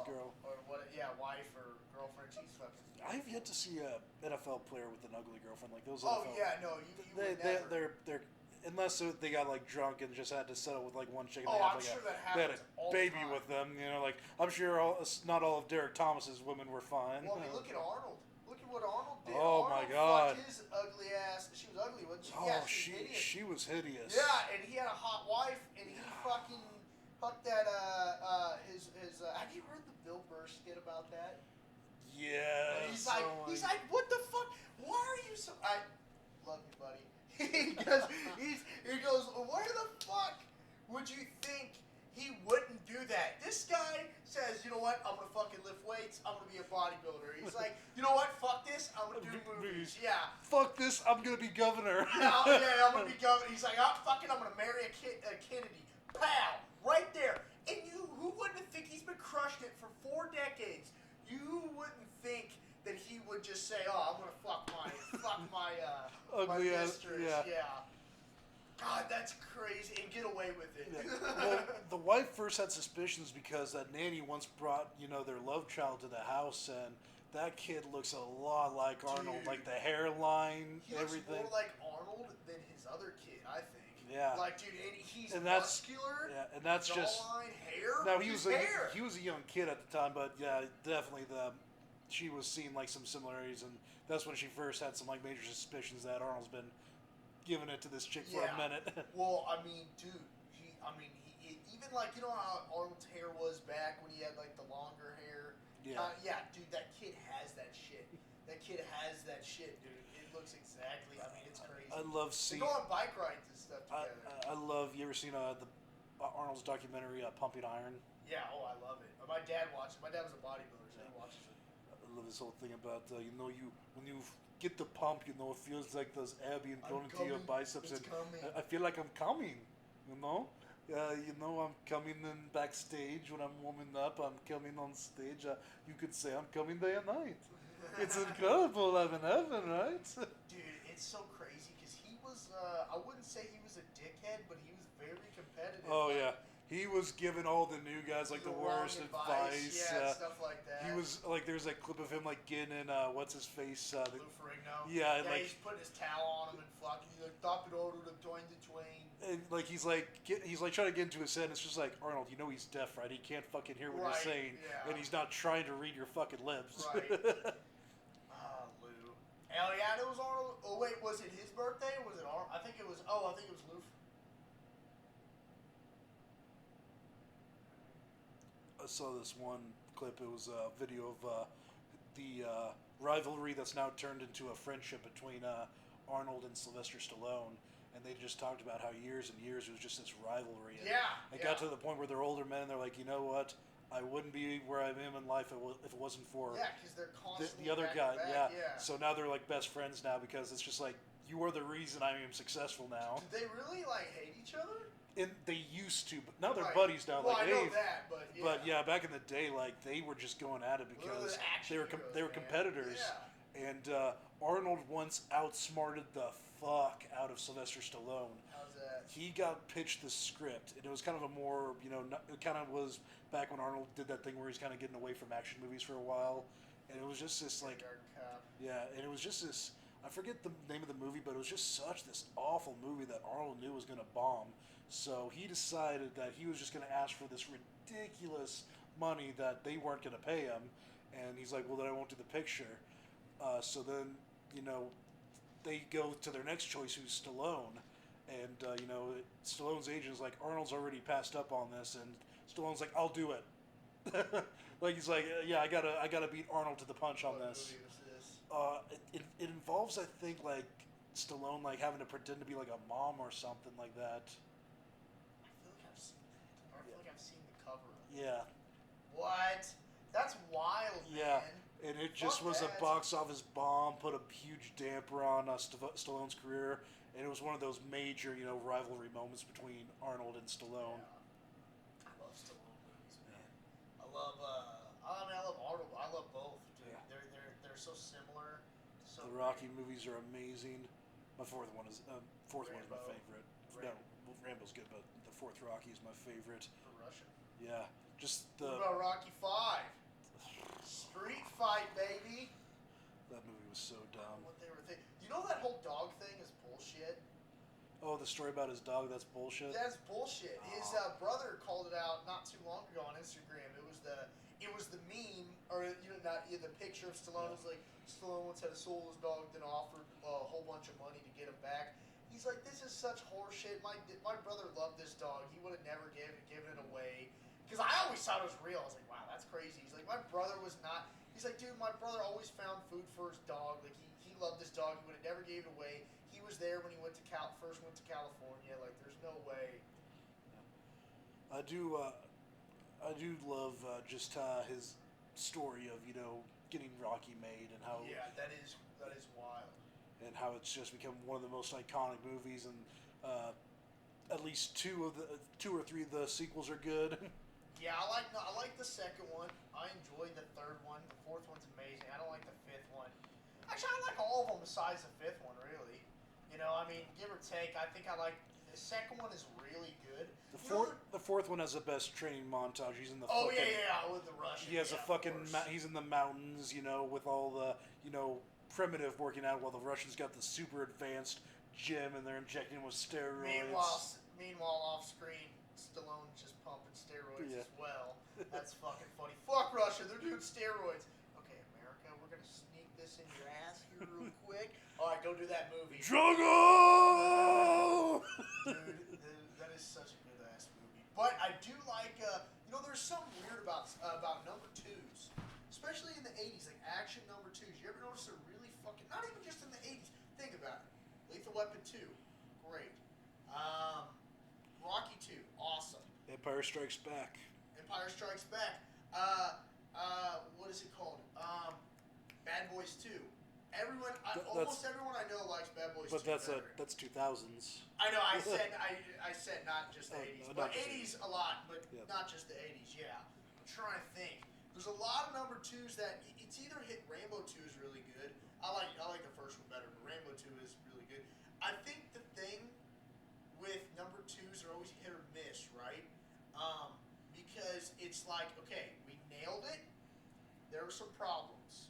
girl. Or what? Yeah, wife or girlfriend. She's fucking. I've yet to see a NFL player with an ugly girlfriend like those. Oh NFL, yeah, no, you would never. they're unless they got like drunk and just had to settle with like one chick. And Oh, they had, I'm like sure that they had happens a all the baby time. with them. Like I'm sure not all of Derek Thomas's women were fine. Well, I mean, look at Arnold. Look at what Arnold did. Oh, my Arnold God. fucked his ugly ass. She was ugly, wasn't she? Oh, Yeah, she was hideous. she was hideous. Yeah, and he had a hot wife, and he fucking fucked that his. Have you heard the Bill Burr skit about that? Yeah. He's like, what the fuck? Why are you so? I love you, buddy. he goes, where the fuck would you think he wouldn't do that? This guy says, you know what? I'm gonna fucking lift weights. I'm gonna be a bodybuilder. He's like, you know what? Fuck this. I'm gonna do movies. Yeah. Fuck this. I'm gonna be governor. I'm gonna be governor. He's like, I'm gonna marry a Kennedy. Pow! Right there. And who wouldn't think he's been crushing it for 4 decades? You wouldn't think that he would just say, "Oh, I'm gonna fuck my Ugly my ass. mistress." Yeah. God, that's crazy, and get away with it. Yeah. Well, the wife first had suspicions because that nanny once brought their love child to the house, and that kid looks a lot like Arnold, Dude. like the hairline, He looks everything. more like Arnold than his other kid, I think. Yeah. Like, dude, and he's that's muscular. Yeah, and that's just. Jawline, hair. Now he his was hair. he was a young kid at the time, but yeah, definitely she was seeing like some similarities, and that's when she first had some like major suspicions that Arnold's been giving it to this chick for a minute. Well, I mean, dude, he even like how Arnold's hair was back when he had like the longer hair. Yeah. Dude, that kid has that shit. That kid has that shit, dude. It looks exactly. I mean, it's crazy. I love They seeing. go on bike rides and stuff together. I love. You ever seen Arnold's documentary Pumping Iron? Yeah. Oh, I love it. My dad watched it. My dad was a bodybuilder, so he watches it. I love this whole thing about when you get the pump, it feels like those abs going into your biceps, It's and coming. I feel like I'm coming. I'm coming in backstage when I'm warming up. I'm coming on stage. You could say I'm coming day and night. It's incredible. I'm in heaven, right? Dude, it's so crazy because he was I wouldn't say he was a dickhead, but he was very competitive. Oh, like, yeah. He was giving all the new guys, like, the wrong worst advice. Yeah, stuff like that. He was, like, there's a clip of him, like, getting in, what's-his-face? Lou Ferrigno. Yeah, and, like... he's putting his towel on him and fucking, he's like, top it over to join the twain. And, like, he's trying to get into a sentence, just like, Arnold, you know he's deaf, right? He can't fucking hear what you're saying. Yeah. And he's not trying to read your fucking lips. Right. Lou. Hell yeah, it was Arnold. Oh, wait, was it his birthday or was it Arnold? I think it was Lou. I saw this one clip. It was a video of the rivalry that's now turned into a friendship between Arnold and Sylvester Stallone. And they just talked about how years and years it was just this rivalry. And it got to the point where they're older men and they're like, you know what? I wouldn't be where I am in life if it wasn't for because they're constantly the other back guy. to back, yeah. So now they're like best friends now because it's just like, you are the reason I am successful now. Did they really like hate each other? And they used to, but now they're Right. buddies now. Well, like I know they've- that, but yeah. But yeah, back in the day, like they were just going at it because they were competitors. Yeah. And Arnold once outsmarted the fuck out of Sylvester Stallone. How's that? He got pitched the script, and it was kind of a more, it kind of was back when Arnold did that thing where he's kind of getting away from action movies for a while, and it was just this like, yeah, and it was just this. I forget the name of the movie, but it was just such this awful movie that Arnold knew was going to bomb. So he decided that he was just going to ask for this ridiculous money that they weren't going to pay him, and he's like, well, then I won't do the picture. So then, they go to their next choice, who's Stallone, and Stallone's agent is like, Arnold's already passed up on this, and Stallone's like, I'll do it. Like he's like, yeah, I gotta beat Arnold to the punch on this. What movie was this? It involves, I think, like Stallone like having to pretend to be like a mom or something like that. I feel like I've seen the cover of it. Yeah. What? That's wild, Yeah. man. And it just was a box office bomb, put a huge damper on Stallone's career, and it was one of those major, rivalry moments between Arnold and Stallone. Yeah. I love Stallone movies, man. I love Arnold. I love both, dude. Yeah. They're so similar. So The Rocky movies are amazing. My fourth one is my favorite. No, Rambo's good, but the fourth Rocky is my favorite. The Russian. Yeah, just What about Rocky 5? Street fight, baby. That movie was so dumb. What they were thinking. You know that whole dog thing is bullshit? Oh, the story about his dog, that's bullshit? That's bullshit. His brother called it out not too long ago on Instagram. It was the meme, or the picture of Stallone. It was like, Stallone once had a soulless dog, then offered a whole bunch of money to get him back. He's like, this is such horseshit. My brother loved this dog. He would have never given it away. Because I always thought it was real. I was like, wow, that's crazy. He's like, my brother was not. He's like, dude, my brother always found food for his dog. Like, he loved this dog. He would have never gave it away. He was there when he first went to California. Like, there's no way. I do love just his story of getting Rocky made and how that is wild. And how it's just become one of the most iconic movies, and at least two or three of the sequels are good. Yeah, I like the second one. I enjoyed the third one. The fourth one's amazing. I don't like the fifth one. Actually, I like all of them besides the fifth one, really. Give or take. I think I like the second one is really good. The fourth one has the best training montage. He's in the with the Russian. He has he's in the mountains, with all the primitive working out, while the Russians got the super advanced gym and they're injecting him with steroids. Meanwhile, off screen, Stallone's just pumping steroids Yeah. as well. That's fucking funny. Fuck Russia, they're doing steroids. Okay, America, we're gonna sneak this in your ass here real quick. All right, go do that movie. Drago! Dude, that is such a good ass movie. But I do like, there's something weird about number twos, especially in the '80s, like action number twos. You ever notice they're really fucking? Not even just in the '80s. Think about it. Lethal Weapon 2, great. Rocky 2, awesome. Empire Strikes Back. Empire Strikes Back. What is it called? Bad Boys 2. Almost everyone I know likes Bad Boys 2. But that's 2000s. I know. I said not just the 80s, but 80s a lot, but not just the 80s. Yeah. I'm trying to think. There's a lot of number twos that it's either hit. Rambo 2 is really good. I like the first one better, but Rambo 2 is really good. I think the thing Because it's like, okay, we nailed it. There were some problems.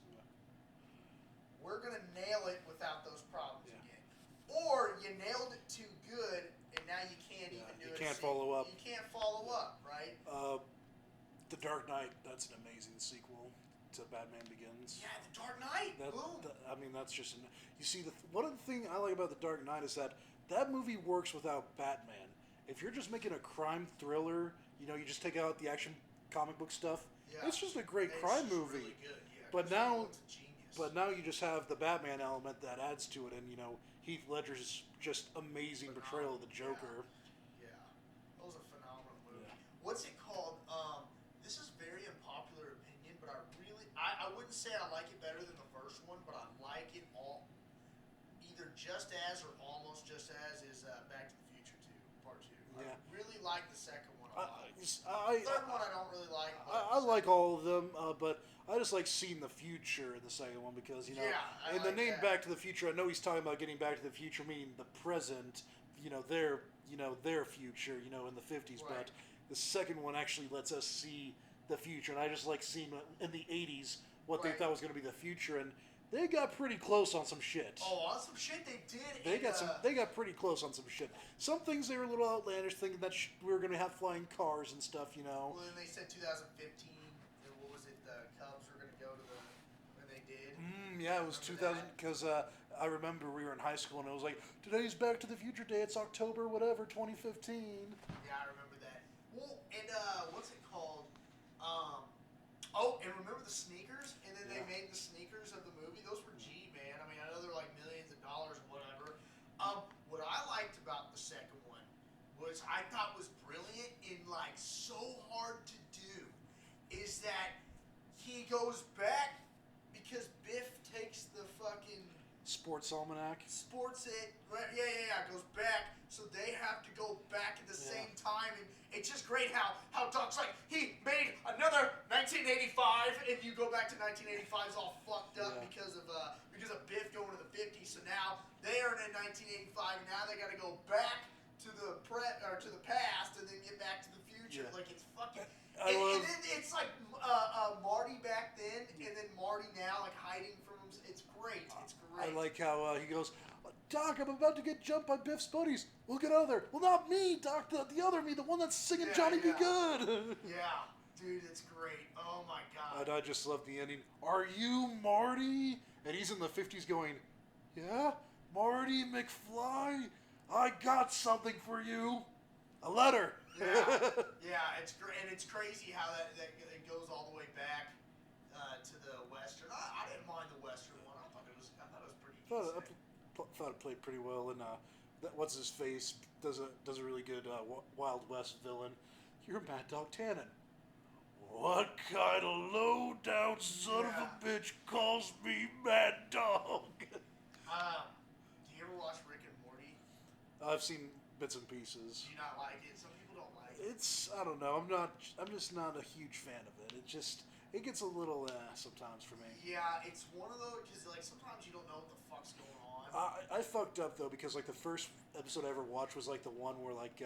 We're gonna nail it without those problems again. Or you nailed it too good, and now you can't even do it. You can't follow up. You can't follow up, right? The Dark Knight. That's an amazing sequel to Batman Begins. Yeah, The Dark Knight. Boom. I mean, that's just you see one of the thing I like about The Dark Knight is that movie works without Batman. If you're just making a crime thriller, you just take out the action comic book stuff. Yeah. It's just a great crime movie. Really good, yeah. But now you just have the Batman element that adds to it, and Heath Ledger's just amazing portrayal of the Joker. Yeah. That was a phenomenal movie. Yeah. What's it called? This is very unpopular opinion, but I wouldn't say I like it better than the first one, but I like it all either just as or almost just as is Back to the Future 2, Part 2. Yeah. I really like the second one a lot. The third one I don't really like. I like all of them, but I just like seeing the future in the second one because, in the name Back to the Future, I know he's talking about getting back to the future, meaning the present, their future, in the 50s, right. But the second one actually lets us see the future, and I just like seeing in the 80s what they thought was going to be the future, and they got pretty close on some shit. Oh, on some shit they did. They got pretty close on some shit. Some things they were a little outlandish, thinking that we were going to have flying cars and stuff, Well, then they said 2015. What was it? The Cubs were going to go to when they did. Yeah, it was 2000 because I remember we were in high school and it was like today's Back to the Future Day. It's October whatever 2015. Yeah, I remember that. Well, and what's it called? And remember the sneakers? And then they made the sneakers of the movie. Those were G, man. I mean, I know they're like millions of dollars or whatever. What I liked about the second one was I thought was brilliant and like so hard to do is that he goes back because Biff takes the fucking Sports Almanac. Sports it. Right, yeah. Goes back. So they have to go back at the same time. And it's just great how Doc's like, he made another 1985. And you go back to 1985 is all fucked up because of Biff going to the 50s. So now they are in 1985. And now they got to go back to the past and then get back to the future. Yeah. Like, it's fucking... And then it's like Marty back then and then Marty now, like hiding from him. It's great. It's great. I like how he goes, Doc, I'm about to get jumped by Biff's buddies. We'll get out of there. Well, not me, Doc. The other me, the one that's singing Johnny Be Good. Yeah, dude, it's great. Oh my god. And I just love the ending. Are you Marty? And he's in the 50s going, yeah, Marty McFly. I got something for you. A letter. Yeah, it's great, and it's crazy how that it goes all the way back to the Western. I didn't mind the Western one. I thought it was pretty decent. Thought it played pretty well, and what's his face does a really good Wild West villain. You're Mad Dog Tannen. What kind of low down son of a bitch calls me Mad Dog? Do you ever watch Rick and Morty? I've seen bits and pieces. Do you not like it? Some people don't like it. I don't know. I'm just not a huge fan of it. It gets a little sometimes for me. Yeah, it's one of those because like sometimes you don't know what the fuck's going on. I fucked up though because like the first episode I ever watched was like the one where like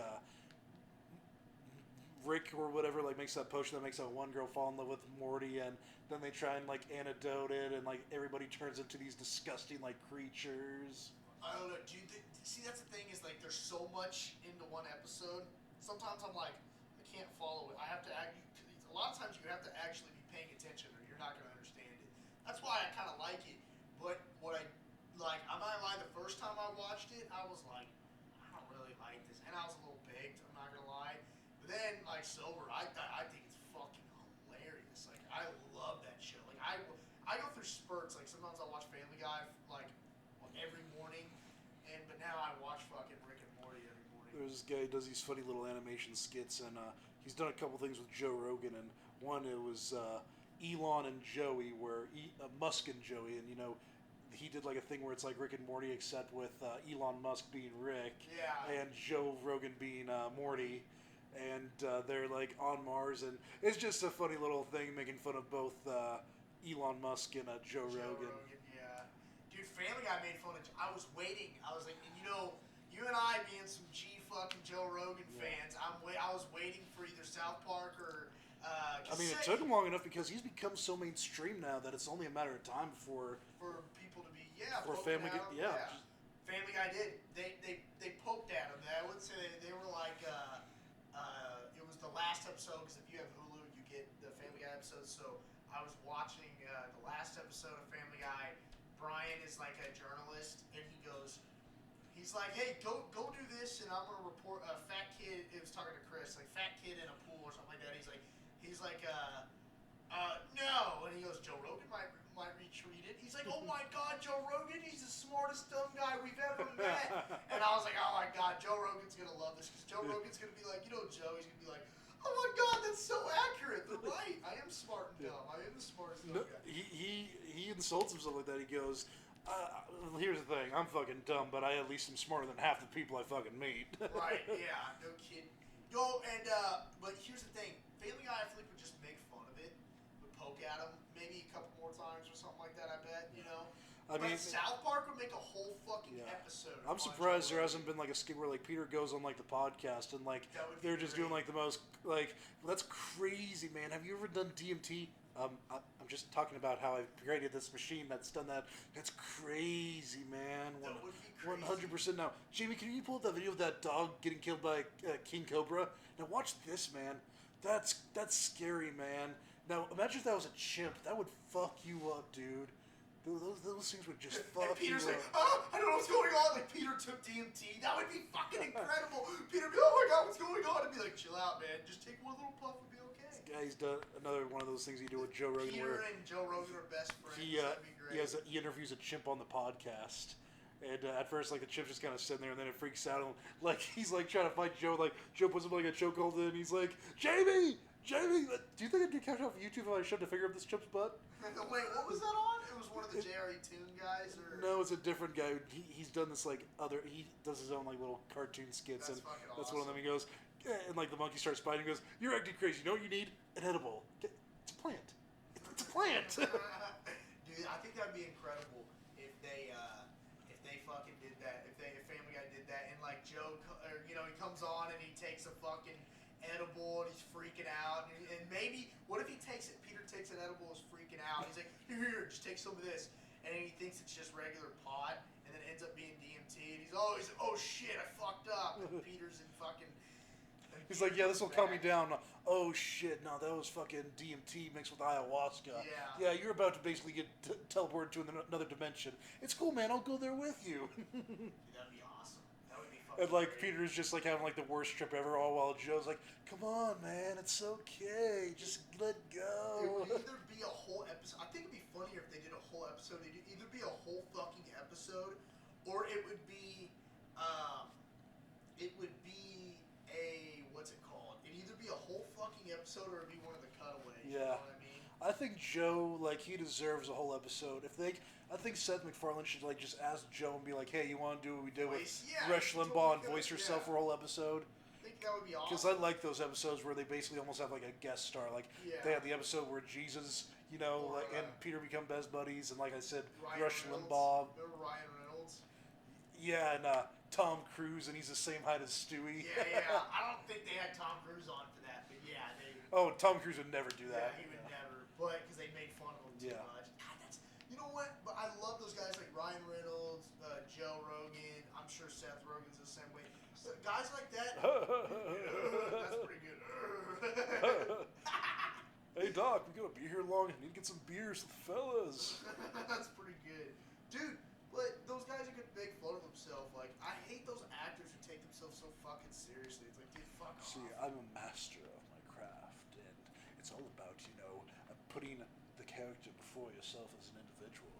Rick or whatever like makes that potion that makes that one girl fall in love with Morty, and then they try and like antidote it, and like everybody turns into these disgusting like creatures. I don't know, dude. See, that's the thing is like there's so much into one episode. Sometimes I'm like, I can't follow it. I have to a lot of times you have to actually be paying attention or you're not going to understand it. That's why I kind of like it. But what I'm not gonna lie, the first time I watched it, I was like, I don't really like this, and I was a little baked. I'm not gonna lie. But then, like sober, I think it's fucking hilarious. Like I love that show. Like I go through spurts. Like sometimes I watch Family Guy like every morning, but now I watch fucking Rick and Morty every morning. There's this guy who does these funny little animation skits, and he's done a couple things with Joe Rogan, and one it was Elon and Joey, where Musk and Joey, and he did like a thing where it's like Rick and Morty except with Elon Musk being Rick, and Joe Rogan being Morty, and they're like on Mars, and it's just a funny little thing making fun of both Elon Musk and Joe Rogan. Yeah, dude, Family Guy made fun of. I was waiting. I was like, you and I being some G fucking Joe Rogan fans. I was waiting for either South Park or. I mean, it took him long enough because he's become so mainstream now that it's only a matter of time before. For people to be For Family Guy, Family Guy did. They poked at him. I wouldn't say they were like. It was the last episode because if you have Hulu, you get the Family Guy episodes. So I was watching the last episode of Family Guy. Brian is like a journalist, and he's like, hey, go do this, and I'm gonna report a fat kid. It was talking to Chris, like fat kid in a pool or something like that. He's like, no, and he goes, Joe Rogan might retweet it. He's like, oh my God, Joe Rogan, he's the smartest dumb guy we've ever met. And I was like, oh my God, Joe Rogan's gonna love this because Joe Rogan's gonna be like, Joe, he's gonna be like, oh my God, that's so accurate. They're right. I am smart and dumb. I am the smartest dumb guy. He insults himself like that. He goes, here's the thing. I'm fucking dumb, but I at least am smarter than half the people I fucking meet. Right, yeah, no kidding. But here's the thing. Family Guy, I feel like would just make fun of it, would poke at him, maybe a couple more times or something like that, I bet, I mean, South Park would make a whole fucking episode. I'm surprised there hasn't been like a skit where like Peter goes on like the podcast and like they're just doing like the most like that's crazy, man. Have you ever done DMT? I'm just talking about how I created this machine that's done that. That's crazy, man. That would be crazy. 100% now. Jamie, can you pull up that video of that dog getting killed by King Cobra? Now watch this, man. That's scary, man. Now imagine if that was a chimp. That would fuck you up, dude. Those things would just fuck and Peter's you like, up. I don't know what's going on. Like, Peter took DMT. That would be fucking incredible. Peter would be, oh my God, what's going on? I'd be like, chill out, man. Just take one little puff and be okay. This guy's done another one of those things he do with Joe Rogan. Peter and Joe Rogan are best friends. That'd be great. He interviews a chimp on the podcast. And at first, like, the chimp's just kind of sitting there, and then it freaks out. And, like, he's, like, trying to fight Joe. Like, Joe puts him, like, a chokehold in, and he's like, Jamie! Do you think I'd get catch off YouTube if I shoved a finger up this chimp's butt? Wait, what was that on? It was one of the JRE Toon guys? Or No, it's a different guy. He's done this, like, he does his own, like, little cartoon skits. That's and fucking that's awesome. one of them. He goes, and, like, the monkey starts biting. He goes, you're acting crazy. You know what you need? An edible. It's a plant. It's a plant. Dude, I think that'd be incredible if they fucking did that. If Family Guy did that, and like Joe, he comes on and he takes a fucking edible and he's freaking out, and maybe what if he takes it? Peter takes an edible, is freaking out. He's like, here, just take some of this, and he thinks it's just regular pot, and then it ends up being DMT, and he's like, oh shit, I fucked up. And Peter's in fucking. He's like, yeah, this will calm me down. Oh shit, no, that was fucking DMT mixed with ayahuasca. Yeah, you're about to basically get teleported to another dimension. It's cool, man. I'll go there with you. Dude, that'd be awesome. That would be fucking And like great. Peter's just like having like the worst trip ever, all while Joe's like, come on, man, it's okay. Just let It go. would either be a whole episode. I think it'd be funnier if they did a whole episode. It'd either be a whole fucking episode, or it would be a what's it called? It'd either be a whole fucking episode, or it'd be one of the cutaways. You know Yeah. what I mean? I think Joe, like, he deserves a whole episode. I think Seth MacFarlane should like just ask Joe and be like, hey, you want to do what we did with Rush totally Limbaugh and could, voice yourself for a whole episode? I think that would be awesome. Because I like those episodes where they basically almost have like a guest star. Like they had the episode where Jesus, Or, like, and Peter become best buddies, and like I said, Ryan Rush Reynolds. Limbaugh. Remember Ryan Reynolds? Yeah, and Tom Cruise, and he's the same height as Stewie. Yeah. I don't think they had Tom Cruise on for that, but yeah, they. Oh, Tom Cruise would never do that. Yeah, he would never, but because they made fun of him too much. God, you know what? But I love those guys like Ryan Reynolds, Joe Rogan. I'm sure Seth Rogen's the same way. So guys like that. That's pretty good. Hey Doc, we gonna be here long. I need to get some beers with the fellas. That's pretty good, dude. But those guys are gonna make fun of themselves. Like, I hate those actors who take themselves so fucking seriously. It's like, dude, fuck off. See, I'm a master of my craft, and it's all about, putting the character before yourself as an individual.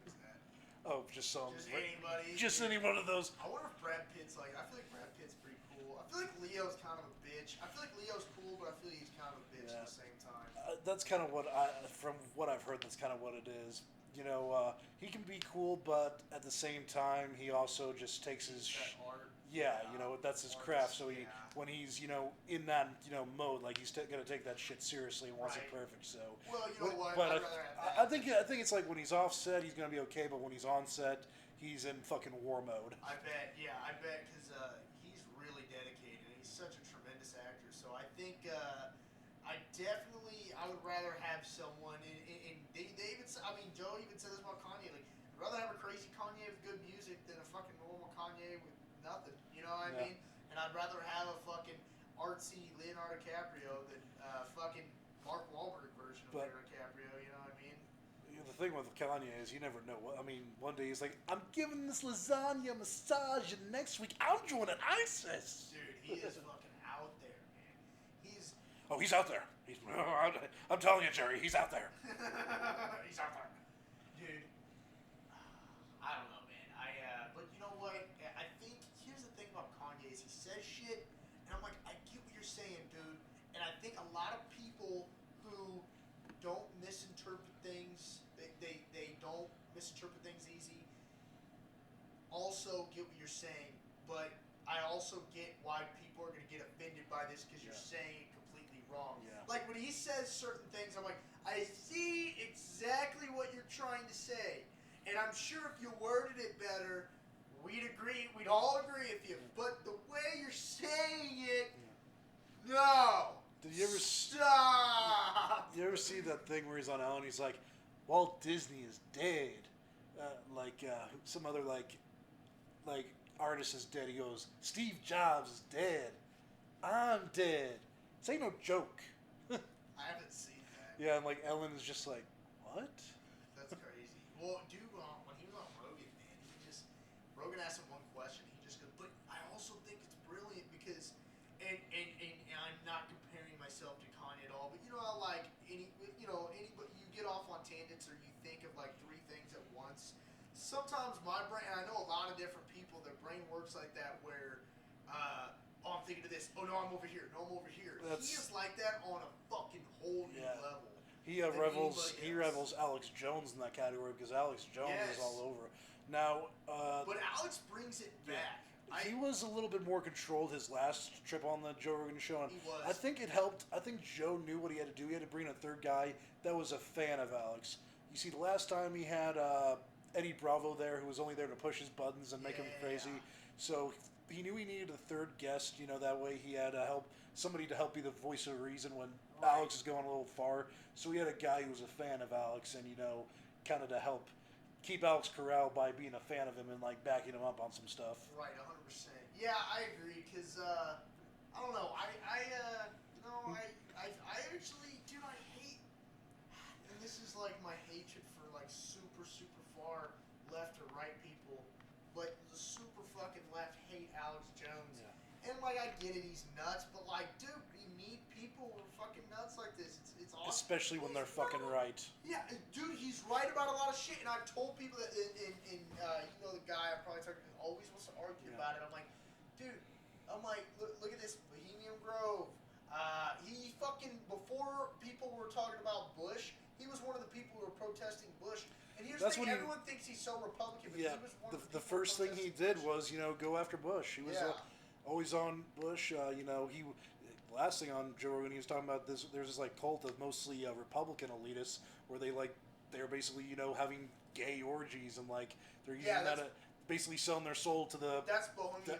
Who's that? Oh, just some. Just anybody. Just any one of those. I wonder if Brad Pitt's like. I feel like Brad Pitt's pretty cool. I feel like Leo's kind of a bitch. I feel like Leo's cool, but I feel like he's kind of a bitch at the same time. That's kind of from what I've heard, that's kind of what it is. He can be cool, but at the same time, he also just takes his. That art. That's his craft. So when he's, in that, mode, like he's gonna take that shit seriously and wants it perfect. So. Well, you know what? But I'd rather have that. I think it's like when he's off set, he's gonna be okay, but when he's on set, he's in fucking war mode. I bet, because think I would rather have someone, and they even, I mean, Joe even said this about Kanye, like, I'd rather have a crazy Kanye with good music than a fucking normal Kanye with nothing, you know what I mean? And I'd rather have a fucking artsy Leonardo DiCaprio than fucking Mark Wahlberg version of Leonardo DiCaprio, you know what I mean? The thing with Kanye is you never know. I mean, one day he's like, I'm giving this lasagna a massage, and next week I'm joining ISIS. Dude, he is fucking out there, man. Oh, he's out there. I'm telling you, Jerry, he's out there. He's out there. Dude, I don't know, man. But you know what? I think, here's the thing about Kanye is he says shit, and I'm like, I get what you're saying, dude. And I think a lot of people who don't misinterpret things, they don't misinterpret things easy, also get what you're saying. But I also get why people are going to get offended by this because you're saying it completely wrong. Yeah. Like when he says certain things, I'm like, I see exactly what you're trying to say. And I'm sure if you worded it better, we'd all agree with you. But the way you're saying it, no. Did you ever stop? You ever see that thing where he's on Ellen? He's like, Walt Disney is dead. Some other like artist is dead. He goes, Steve Jobs is dead. I'm dead. This ain't no joke. I haven't seen that. Yeah, and like Ellen is just like, what? That's crazy. Well, dude, when he was on Rogan, man, Rogan asked him one question. He just goes, but I also think it's brilliant because, and I'm not comparing myself to Kanye at all, but you know how like anybody you get off on tangents or you think of like three things at once. Sometimes my brain, and I know a lot of different people, their brain works like that where, I'm thinking of this. Oh no, I'm over here. No, I'm over here. He is like that on a fucking whole new level. He revels Alex Jones in that category because Alex Jones is all over. Now, but Alex brings it back. He was a little bit more controlled his last trip on the Joe Rogan show. And he was. I think it helped. I think Joe knew what he had to do. He had to bring in a third guy that was a fan of Alex. You see, the last time he had Eddie Bravo there, who was only there to push his buttons and make him crazy. So he knew he needed a third guest. You know, that way he had somebody to help be the voice of reason when Alex is going a little far. So he had a guy who was a fan of Alex, and kind of to help keep Alex corralled by being a fan of him and like backing him up on some stuff. Right, 100%. Yeah, I agree. Cause I don't know. I actually, dude, I hate. And this is like my hatred for like super far left or right people, but the super fucking left hate Alex Jones. Yeah. And like I get it, he's nuts, but like, dude, we need people who are fucking nuts like this. It's awesome. Especially when they're fucking right. Yeah, dude, he's right about a lot of shit, and I've told people that the guy I probably talked to always wants to argue about it. I'm like, dude, look at this Bohemian Grove. He fucking, before people were talking about Bush, he was one of the people who were protesting Bush. And here's the thing, everyone thinks he's so Republican, but he was one of the first thing he did was, go after Bush. He was always on Bush. Last thing on Joe Rogan, he was talking about this. There's this like cult of mostly Republican elitists where they're basically having gay orgies and like they're using that basically selling their soul to the. That's Bohemian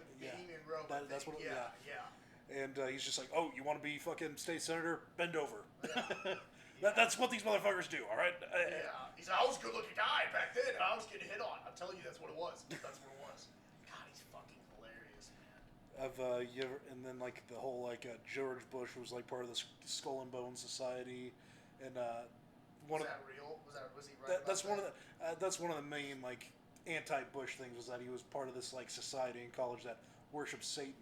Grove. That's what. Yeah. And he's just like, oh, you want to be fucking state senator? Bend over. Yeah. That's what these motherfuckers do. All right. He's like, I was a good-looking guy back then, and I was getting hit on. I'm telling you, that's what it was. That's what it was. God, he's fucking hilarious, man. And then like the whole George Bush was like part of the Skull and Bones Society, and was that real? Was he right? That's one of the main like anti-Bush things was that he was part of this like society in college that worshipped Satan,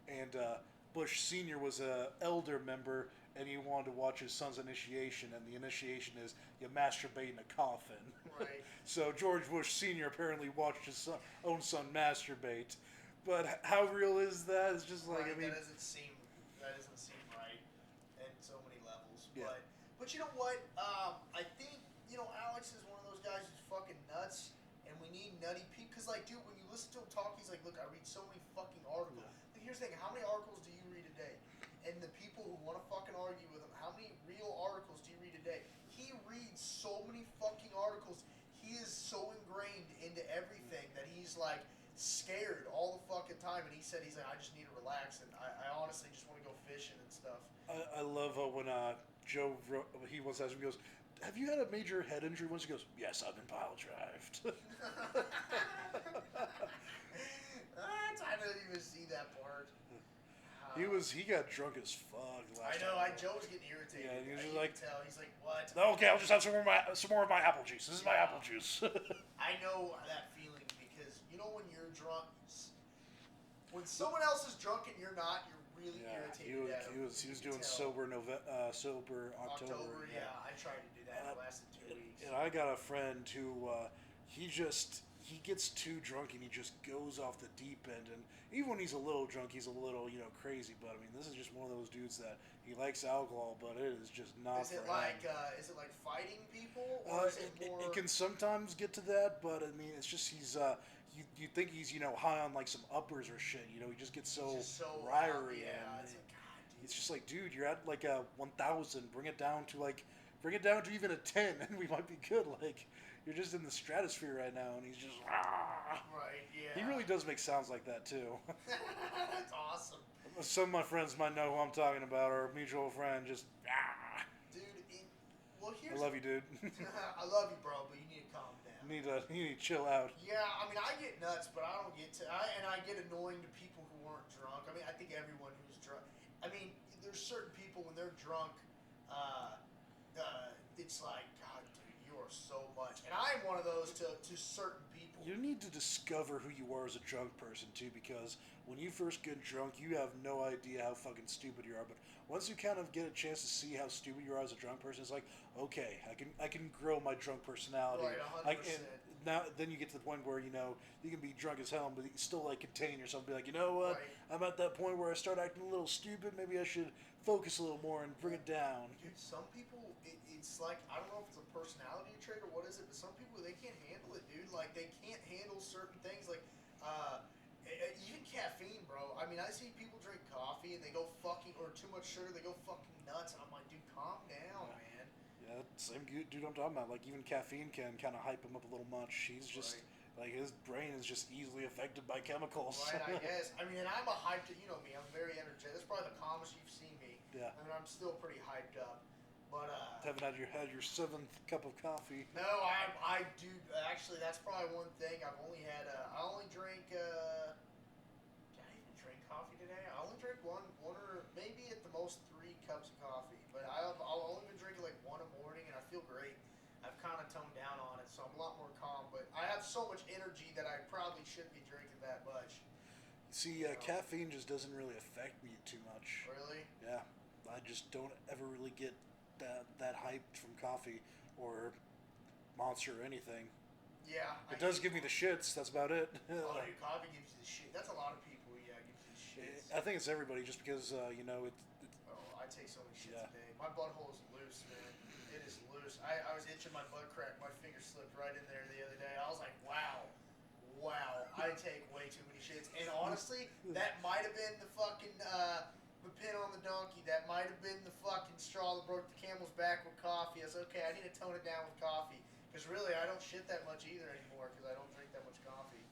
and Bush Sr. was a elder member, and he wanted to watch his son's initiation, and the initiation is you masturbate in a coffin. Right. So George Bush Sr. apparently watched his own son masturbate. But how real is that? It's just like, right, that doesn't seem right at so many levels. Yeah. But you know what? I think Alex is one of those guys who's fucking nuts, and we need nutty people. Cause like, dude, when you listen to him talk, he's like, look, I read so many fucking articles. Yeah. Like, here's the thing: how many articles do you read a day? And the people who want to fucking argue with him, how many real articles do you read a day? He reads so many fucking articles. He is so ingrained into everything that he's like scared all the fucking time. And he's like, I just need to relax, and I honestly just want to go fishing and stuff. stuff. I love when Joe he once asked me, he goes, "Have you had a major head injury once?" He goes, "Yes, I've been pile drived." I didn't even see that part. He got drunk as fuck last time. Joe was getting irritated. Yeah, he was just you like, could tell. He's like, what? "Okay, I'll just have some more of my apple juice. This is my apple juice." I know that feeling because when you're drunk, when someone else is drunk and you're not, you're really irritated at him. He was doing sober October. Yeah, I tried to do that. It lasted 2 weeks. And I got a friend who he gets too drunk and he just goes off the deep end. And even when he's a little drunk, he's a little crazy. But I mean, this is just one of those dudes that he likes alcohol, but it is just not. Is it like fighting people, or is it more? It can sometimes get to that, but I mean, it's just he's you think he's high on like some uppers or shit. He just gets so wiry. Yeah, it's just like, dude, you're at like a 1,000. Bring it down to even a 10, and we might be good. Like, you're just in the stratosphere right now, and he's just. Right. Yeah. He really does make sounds like that too. That's awesome. Some of my friends might know who I'm talking about, or a mutual friend. Just. Dude, I love you, dude. I love you, bro, but you need to calm down. You need to chill out. Yeah, I mean, I get nuts, but I don't get to. I get annoying to people who aren't drunk. I mean, I think everyone who's drunk. I mean, there's certain people when they're drunk, it's like, God, dude, you are so much. And I am one of those to certain people. You need to discover who you are as a drunk person too, because when you first get drunk, you have no idea how fucking stupid you are. But once you kind of get a chance to see how stupid you are as a drunk person, it's like, okay, I can grow my drunk personality. Right, 100%. And now then you get to the point where you can be drunk as hell, but you can still like contain yourself. And be like, you know what? Right. I'm at that point where I start acting a little stupid. Maybe I should focus a little more and bring it down. Dude, some people, it's like, I don't know if it's a personality trait or what is it, but some people, they can't handle it, dude. Like, they can't handle certain things. Like, even caffeine, bro. I mean, I see people drink coffee and they go fucking, or too much sugar, they go fucking nuts. And I'm like, dude, calm down, man. Yeah, same dude I'm talking about. Like, even caffeine can kind of hype him up a little much. He's just, like, his brain is just easily affected by chemicals. Right, I guess. I mean, and I'm a hyped, you know me, I'm very energetic. That's probably the calmest you've seen me. Yeah. I mean, I'm still pretty hyped up. But, haven't had your 7th cup of coffee. No, I do. Actually, that's probably one thing. I only drink, did I even drink coffee today? I only drink one or maybe at the most 3 cups of coffee. But I'll only been drinking like 1 in the morning, and I feel great. I've kind of toned down on it, so I'm a lot more calm. But I have so much energy that I probably shouldn't be drinking that much. See, caffeine just doesn't really affect me too much. Really? Yeah, I just don't ever really get that hyped from coffee or Monster or anything. Yeah. It does give me the shits. That's about it. Oh, dude, coffee gives you the shit. That's a lot of people. Yeah, gives you the shit. I think it's everybody, just because Oh, I take so many shits a day. My butthole is loose, man. It is loose. I was itching my butt crack. My finger slipped right in there the other day. I was like, wow. I take way too many shits. And honestly, that might have been the fucking the pin on the donkey. That might have been the fucking straw that broke the camel's back with coffee. I was okay. I need to tone it down with coffee. Because really, I don't shit that much either anymore. Because I don't drink that much coffee.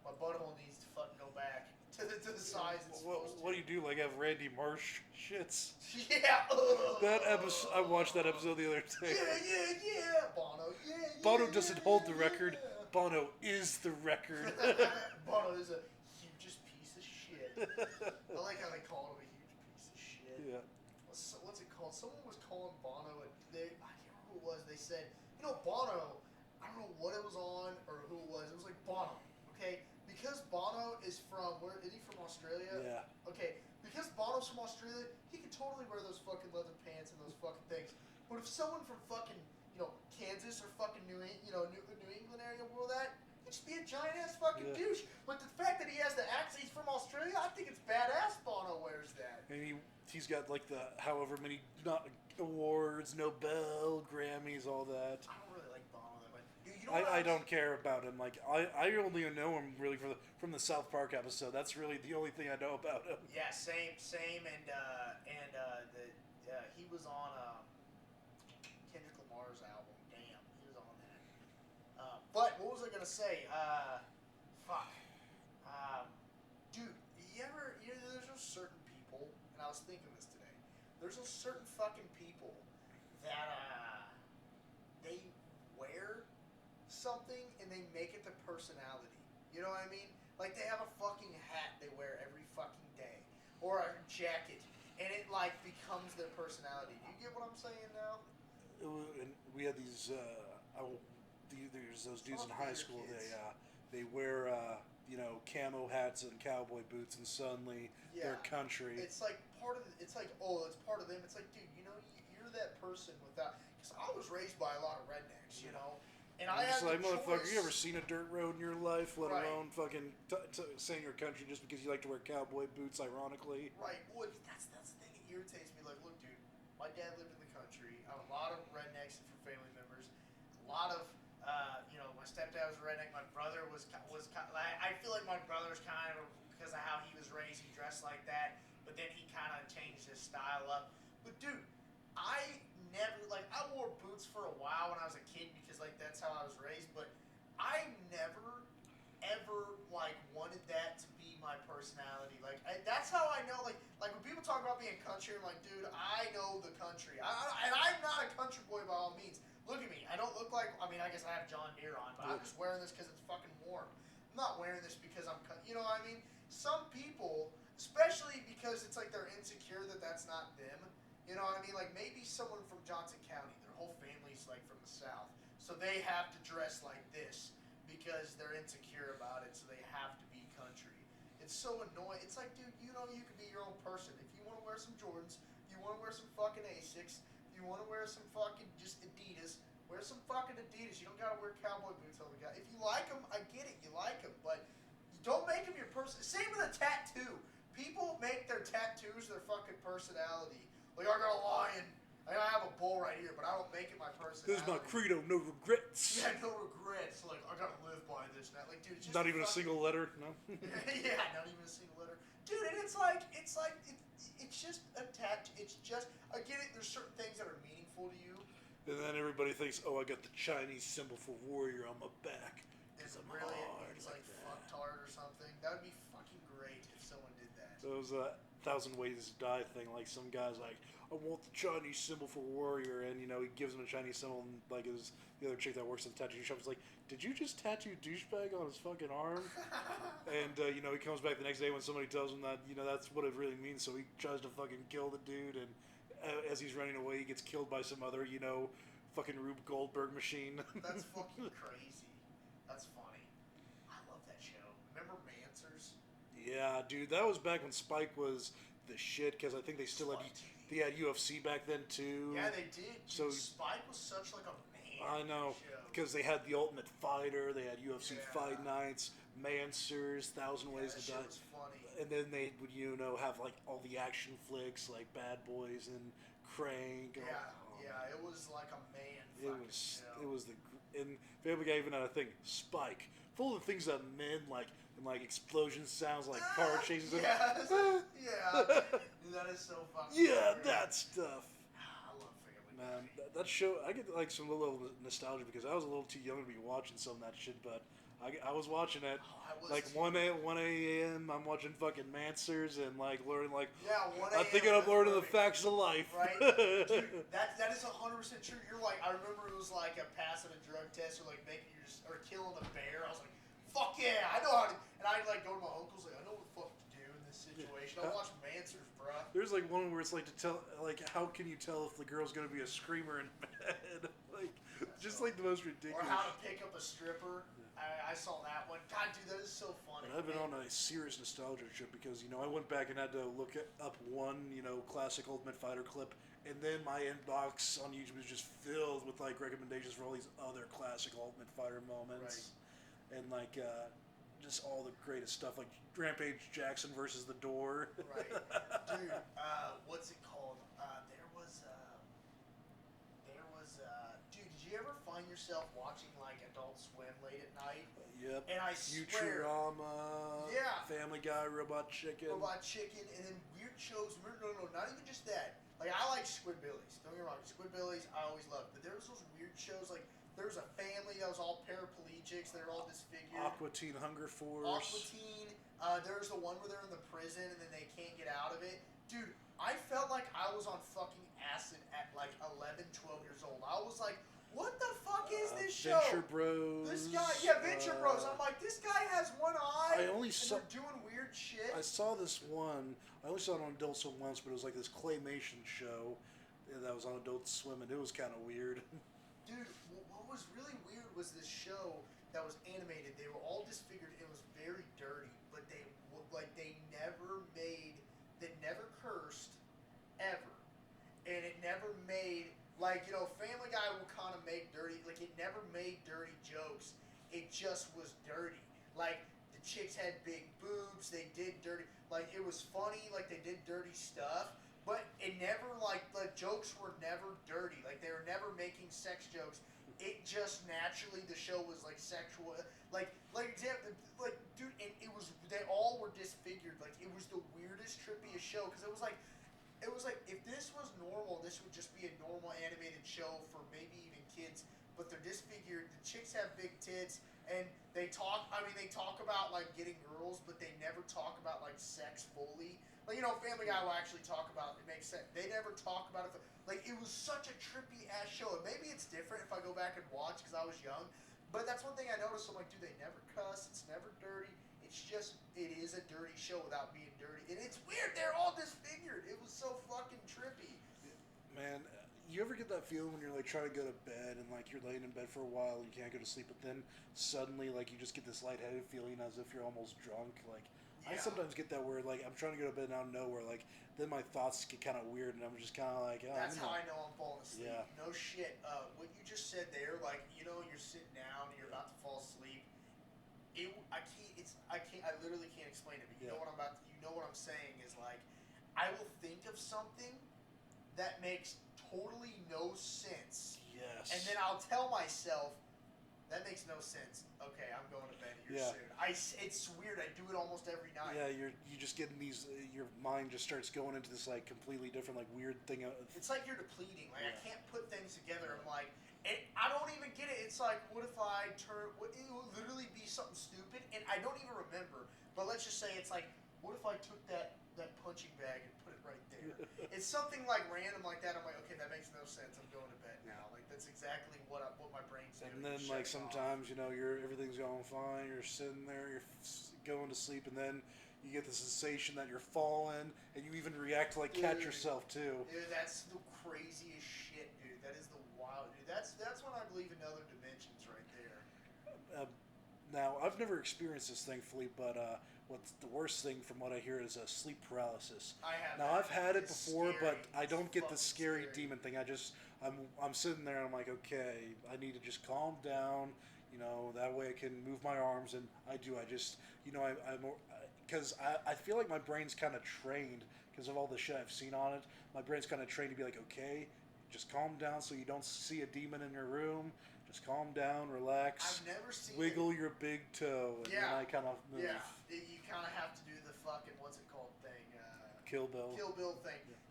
My butthole needs to fucking go back to the size it's supposed to. What do you do? Like have Randy Marsh shits? Yeah. That episode. I watched that episode the other day. Yeah. Bono. Yeah. Bono doesn't hold the record. Bono is the record. Bono is a hugest piece of shit. I like how they call him a huge piece of shit. Yeah. What's it called? Someone was calling Bono I can't remember who it was. They said, Bono, I don't know what it was on or who it was. It was like Bono, okay? Because Bono is from, where is he from, Australia? Yeah. Okay, because Bono's from Australia, he could totally wear those fucking leather pants and those fucking things. But if someone from fucking, Kansas or fucking New England area wore that, he'd just be a giant ass fucking douche. But the fact that he has the accent, he's from Australia, I think it's badass Bono wears that. And he's got like the however many awards, Nobel, Grammys, all that. I don't really like Bono that much. Dude, I don't care about him. Like I only know him really from the South Park episode. That's really the only thing I know about him. Yeah, same, and he was on Kendrick Lamar's album. Damn, he was on that. But what was I gonna say? Dude, there's just certain people, and I was thinking this today. There's those certain fucking people that they wear something and they make it their personality. You know what I mean? Like they have a fucking hat they wear every fucking day, or a jacket, and it like becomes their personality. Do you get what I'm saying now? And we had these. There's those dudes in high school. Kids. They wear camo hats and cowboy boots, and suddenly they're country. It's like part of. It's like it's part of them. It's like, dude, you're that person without. Because I was raised by a lot of rednecks, you know. And I just had like, the motherfucker, choice. you ever seen a dirt road in your life, let Right. alone fucking saying your country just because you like to wear cowboy boots, ironically? Right. Well, that's the thing that irritates me. Like, look, dude, my dad lived in the country. I have a lot of rednecks for family members. A lot of, my stepdad was a redneck. My brother was I feel like my brother's kind of, because of how he was raised, he dressed like that. But then he kind of changed his style up. But, dude, I wore boots for a while when I was a kid because, like, that's how I was raised. But I never, ever, wanted that to be my personality. That's how I know, like when people talk about being country, I'm like, dude, I know the country. And I'm not a country boy by all means. Look at me. I don't look like, I guess I have John Deere on, but I'm just wearing this because it's fucking warm. I'm not wearing this because you know what I mean? Some people, especially because it's like they're insecure that that's not them. You know what I mean? Like maybe someone from Johnson County, their whole family's like from the South. So they have to dress like this because they're insecure about it, so they have to be country. It's so annoying. It's like, dude, you can be your own person. If you want to wear some Jordans, if you want to wear some fucking Asics, if you want to wear some fucking just Adidas, wear some fucking Adidas. You don't gotta wear cowboy boots all the time. If you like them, I get it, you like them, but don't make them your person. Same with a tattoo. People make their tattoos their fucking personality. Like, I got a lion. I have a bull right here, but I don't make it my personality. This is my credo, no regrets. Yeah, no regrets. Like, I gotta live by this now. Like, dude, it's just Not even a single letter, no? yeah, not even a single letter. Dude, and it's just a tattoo. It's just, I get it, there's certain things that are meaningful to you. And then everybody thinks, oh, I got the Chinese symbol for warrior on my back. Is it I'm really? hard It's like that. fucktard or something. That would be fucking great if someone did that. So it was a 1,000 Ways to Die thing. Like some guy's like, I want the Chinese symbol for warrior, and he gives him a Chinese symbol, and like the other chick that works at the tattoo shop is like, did you just tattoo douchebag on his fucking arm? And he comes back the next day when somebody tells him that that's what it really means. So he tries to fucking kill the dude, and as he's running away, he gets killed by some other fucking Rube Goldberg machine. That's fucking crazy. That's funny. I love that show. Remember Mansers? Yeah, dude, that was back when Spike was the shit, because I think they still they had UFC back then too. Yeah, they did. Dude, So Spike was such like a man. I know, show. because they had the Ultimate Fighter, they had UFC Yeah. Fight Nights, Mansers, 1,000 Ways that to shit Die, was funny. and then they would have like all the action flicks like Bad Boys and Crank. Yeah, yeah, it was like a man. It was and Family Guy even had a thing, Spike, full of things that men like, and like explosion sounds, like car chases. Yeah, yeah. That is so fucking. Yeah, great. that stuff. I love Family Man, Guy. that show, I get like some little nostalgia because I was a little too young to be watching some of that shit, but I was watching it. Oh, I was Like too. 1 a.m. I'm watching fucking Mansers and like learning like, Yeah, 1 I'm a.m., thinking I'm that's learning the perfect. facts of life. Right? Dude, that is 100% true. You're like, I remember it was like a passing a drug test or like or killing a bear. I was like, fuck yeah, I know how to. And I'd like go to my uncle's like, I know what the fuck to do in this situation. I watch Mansers, bruh. There's like one where it's like to tell, like, how can you tell if the girl's gonna be a screamer in bed? Like, just like the most ridiculous. Or how to pick up a stripper. I saw that one. God, dude, that is so funny. And I've been on a serious nostalgia trip because I went back and had to look up one classic Ultimate Fighter clip, and then my inbox on YouTube was just filled with like recommendations for all these other classic Ultimate Fighter moments, and like just all the greatest stuff like Rampage Jackson versus the Door. Right, dude. What's it called? Dude, did you ever find yourself watching like Adult Swim late at night? Yep. And I swear, Futurama. Yeah. Family Guy, Robot Chicken. Robot Chicken, and then weird shows. No, not even just that. Like, I like Squidbillies. Don't get me wrong. Squidbillies, I always loved. But there was those weird shows, like, there was a family that was all paraplegics. They were all disfigured. Aqua Teen Hunger Force. Aqua Teen. There's the one where they're in the prison and then they can't get out of it. Dude, I felt like I was on fucking acid at like 11, 12 years old. I was like, what the fuck is this show? Venture Bros. This guy, yeah, Venture Bros. I'm like, this guy has one eye. I only and saw. they're doing weird shit. I saw this one. I only saw it on Adult Swim once, but it was like this claymation show that was on Adult Swim, and it was kind of weird. Dude, what was really weird was this show that was animated. They were all disfigured. It was very dirty, but they never cursed ever, and it never made Family Guy will kind of make dirty. Like it never made dirty jokes. It just was dirty. Like the chicks had big boobs. They did dirty. Like it was funny. Like they did dirty stuff. But it never, the jokes were never dirty. Like, they were never making sex jokes. It just naturally, the show was, sexual. Dude, and they all were disfigured. Like, it was the weirdest, trippiest show. Because it was like, if this was normal, this would just be a normal animated show for maybe even kids. But they're disfigured. The chicks have big tits. And they talk about, getting girls, but they never talk about, sex fully. Family Guy will actually talk about it. It makes sense. They never talk about it. It was such a trippy-ass show. And maybe it's different if I go back and watch because I was young. But that's one thing I noticed. I'm like, dude, they never cuss. It's never dirty. It's just, it is a dirty show without being dirty. And it's weird. They're all disfigured. It was so fucking trippy. Man, you ever get that feeling when you're, trying to go to bed and, you're laying in bed for a while and you can't go to sleep, but then suddenly, you just get this lightheaded feeling as if you're almost drunk? I sometimes get that where, I'm trying to go to bed and out of nowhere, then my thoughts get kind of weird and I'm just kind of like, oh. That's how I know I'm falling asleep. Yeah. No shit. What you just said there, you're sitting down and you're about to fall asleep. I literally can't explain it, but you know what I'm saying is, I will think of something that makes totally no sense. Yes. And then I'll tell myself, that makes no sense. Okay, I'm going to bed here soon. It's weird. I do it almost every night. Yeah, you just getting these. Your mind just starts going into this completely different weird thing. It's like you're depleting. I can't put things together. I'm like, I don't even get it. It's like, what if I turn? It will literally be something stupid, and I don't even remember. But let's just say it's like, what if I took that punching bag and put it right there? It's something random like that. I'm like, okay, that makes no sense. I'm going to bed now. That's exactly what my brain's doing. And then sometimes everything's going fine. You're sitting there, you're going to sleep, and then you get the sensation that you're falling, and you even react to catch yourself too. Dude, that's the craziest shit, dude. That is the wild, dude. That's when I believe in other dimensions right there. Now I've never experienced this, thankfully, but what's the worst thing from what I hear is sleep paralysis. I have. Now I've had it before, scary. but I don't get the scary scary demon thing. I'm sitting there and I'm like, okay, I need to just calm down. That way I can move my arms, and I do. I just, because I feel like my brain's kind of trained because of all the shit I've seen on it. My brain's kind of trained to be like, okay, just calm down so you don't see a demon in your room. Just calm down, relax. I've never seen wiggle your big toe, and then I kind of move. Yeah, you kind of have to do the fucking what's it called thing. Kill Bill. Kill Bill thing, dude.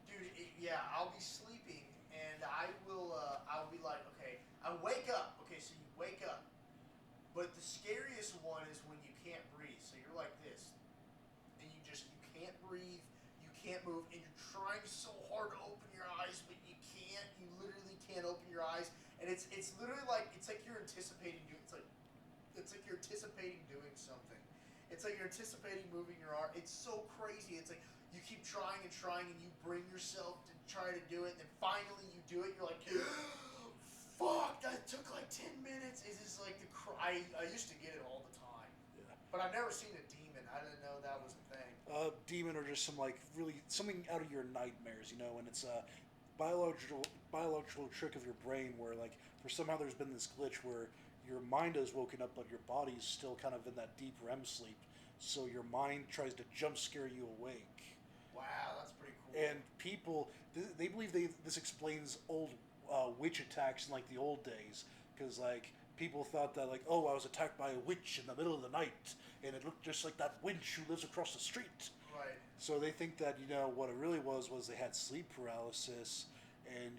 I'll be sleeping and I will. I'll be like, okay, I wake up. Okay, so you wake up, but the scariest one is when you can't breathe. So you're like this, and you can't breathe, you can't move, and you're trying so hard to open your eyes, but you can't. You literally can't open your eyes. And it's literally it's like you're anticipating it's like you're anticipating doing something. It's like you're anticipating moving your arm. It's so crazy. It's like you keep trying and trying, and you bring yourself to try to do it, and then finally you do it. You're like, fuck, that took 10 minutes. It's just like I used to get it all the time. Yeah. But I've never seen a demon. I didn't know that was a thing. Demon are just some really something out of your nightmares, and it's a biological trick of your brain where for somehow there's been this glitch where your mind has woken up but your body's still kind of in that deep REM sleep, so your mind tries to jump scare you awake. Wow, that's pretty cool. And people they believe this explains old witch attacks in the old days, because people thought that oh, I was attacked by a witch in the middle of the night and it looked just like that witch who lives across the street. Right. So they think that what it really was they had sleep paralysis, and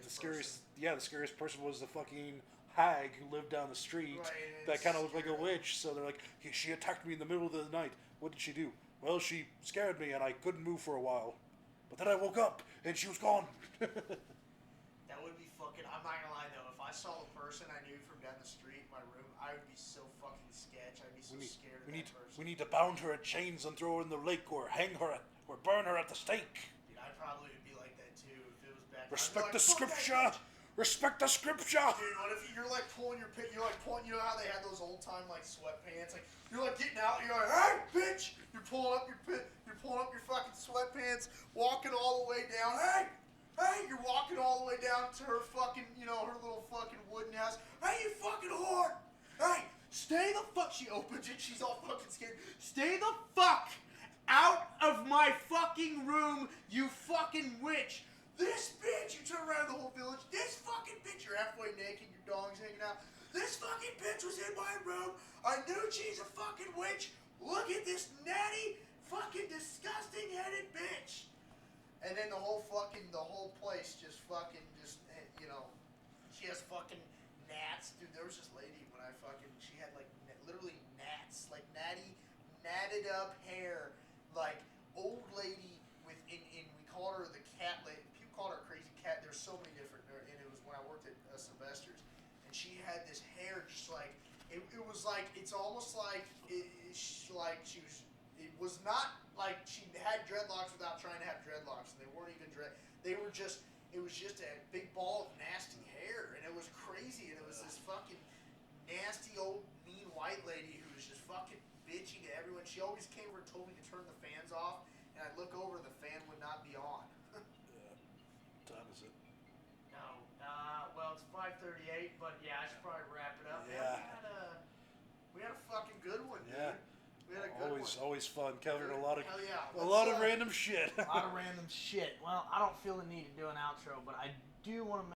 the scariest person was the fucking hag who lived down the street, right, that kind of looked like a witch. So they're like, she attacked me in the middle of the night. What did she do? Well, she scared me and I couldn't move for a while. But then I woke up and she was gone. That would be fucking. I'm not gonna lie though. If I saw a person I knew from down the street in my room, I would be so fucking sketch. I'd be so scared of that person. We need to bound her at chains and throw her in the lake or hang her or burn her at the stake. Dude, I probably would be like that too if it was back. Respect I'd be the like, "Fuck that scripture. bitch." Respect the scripture. Dude, what if you're like pulling your pit? You're like pulling. You know how they had those old time like sweatpants? Like you're like getting out. You're like, hey, bitch! You're pulling up your pit. You're pulling up your fucking sweatpants, walking all the way down. Hey, hey! You're walking all the way down to her fucking, you know, her little fucking wooden house. Hey, you fucking whore! Hey, stay the fuck. She opens it. She's all fucking scared. Stay the fuck out of my fucking room, you fucking witch! This bitch, you turn around the whole village, this fucking bitch, you're halfway naked, your dog's hanging out. This fucking bitch was in my room. I knew she's a fucking witch. Look at this natty, fucking disgusting headed bitch. And then the whole place just fucking, you know, she has fucking gnats. Dude, there was this lady when she had like literally gnats, like natted up hair, like old lady with, we called her the cat lady. Called her crazy cat. There's so many different, and it was when I worked at Sylvester's, and she had this hair just like it was like it's almost like it was not like she had dreadlocks without trying to have dreadlocks, and they weren't even it was just a big ball of nasty hair, and it was crazy, and it was this fucking nasty old mean white lady who was just fucking bitchy to everyone. She always came over and told me to turn the fans off, and I'd look over and the fan would not be on. Time is it? No. Well, it's 5:38, but yeah, I should probably wrap it up. Yeah. Man, we had a fucking good one, dude. Yeah. We had a good one. Always fun. Covered a lot of Hell yeah. random shit. A lot of random shit. Well, I don't feel the need to do an outro, but I do want to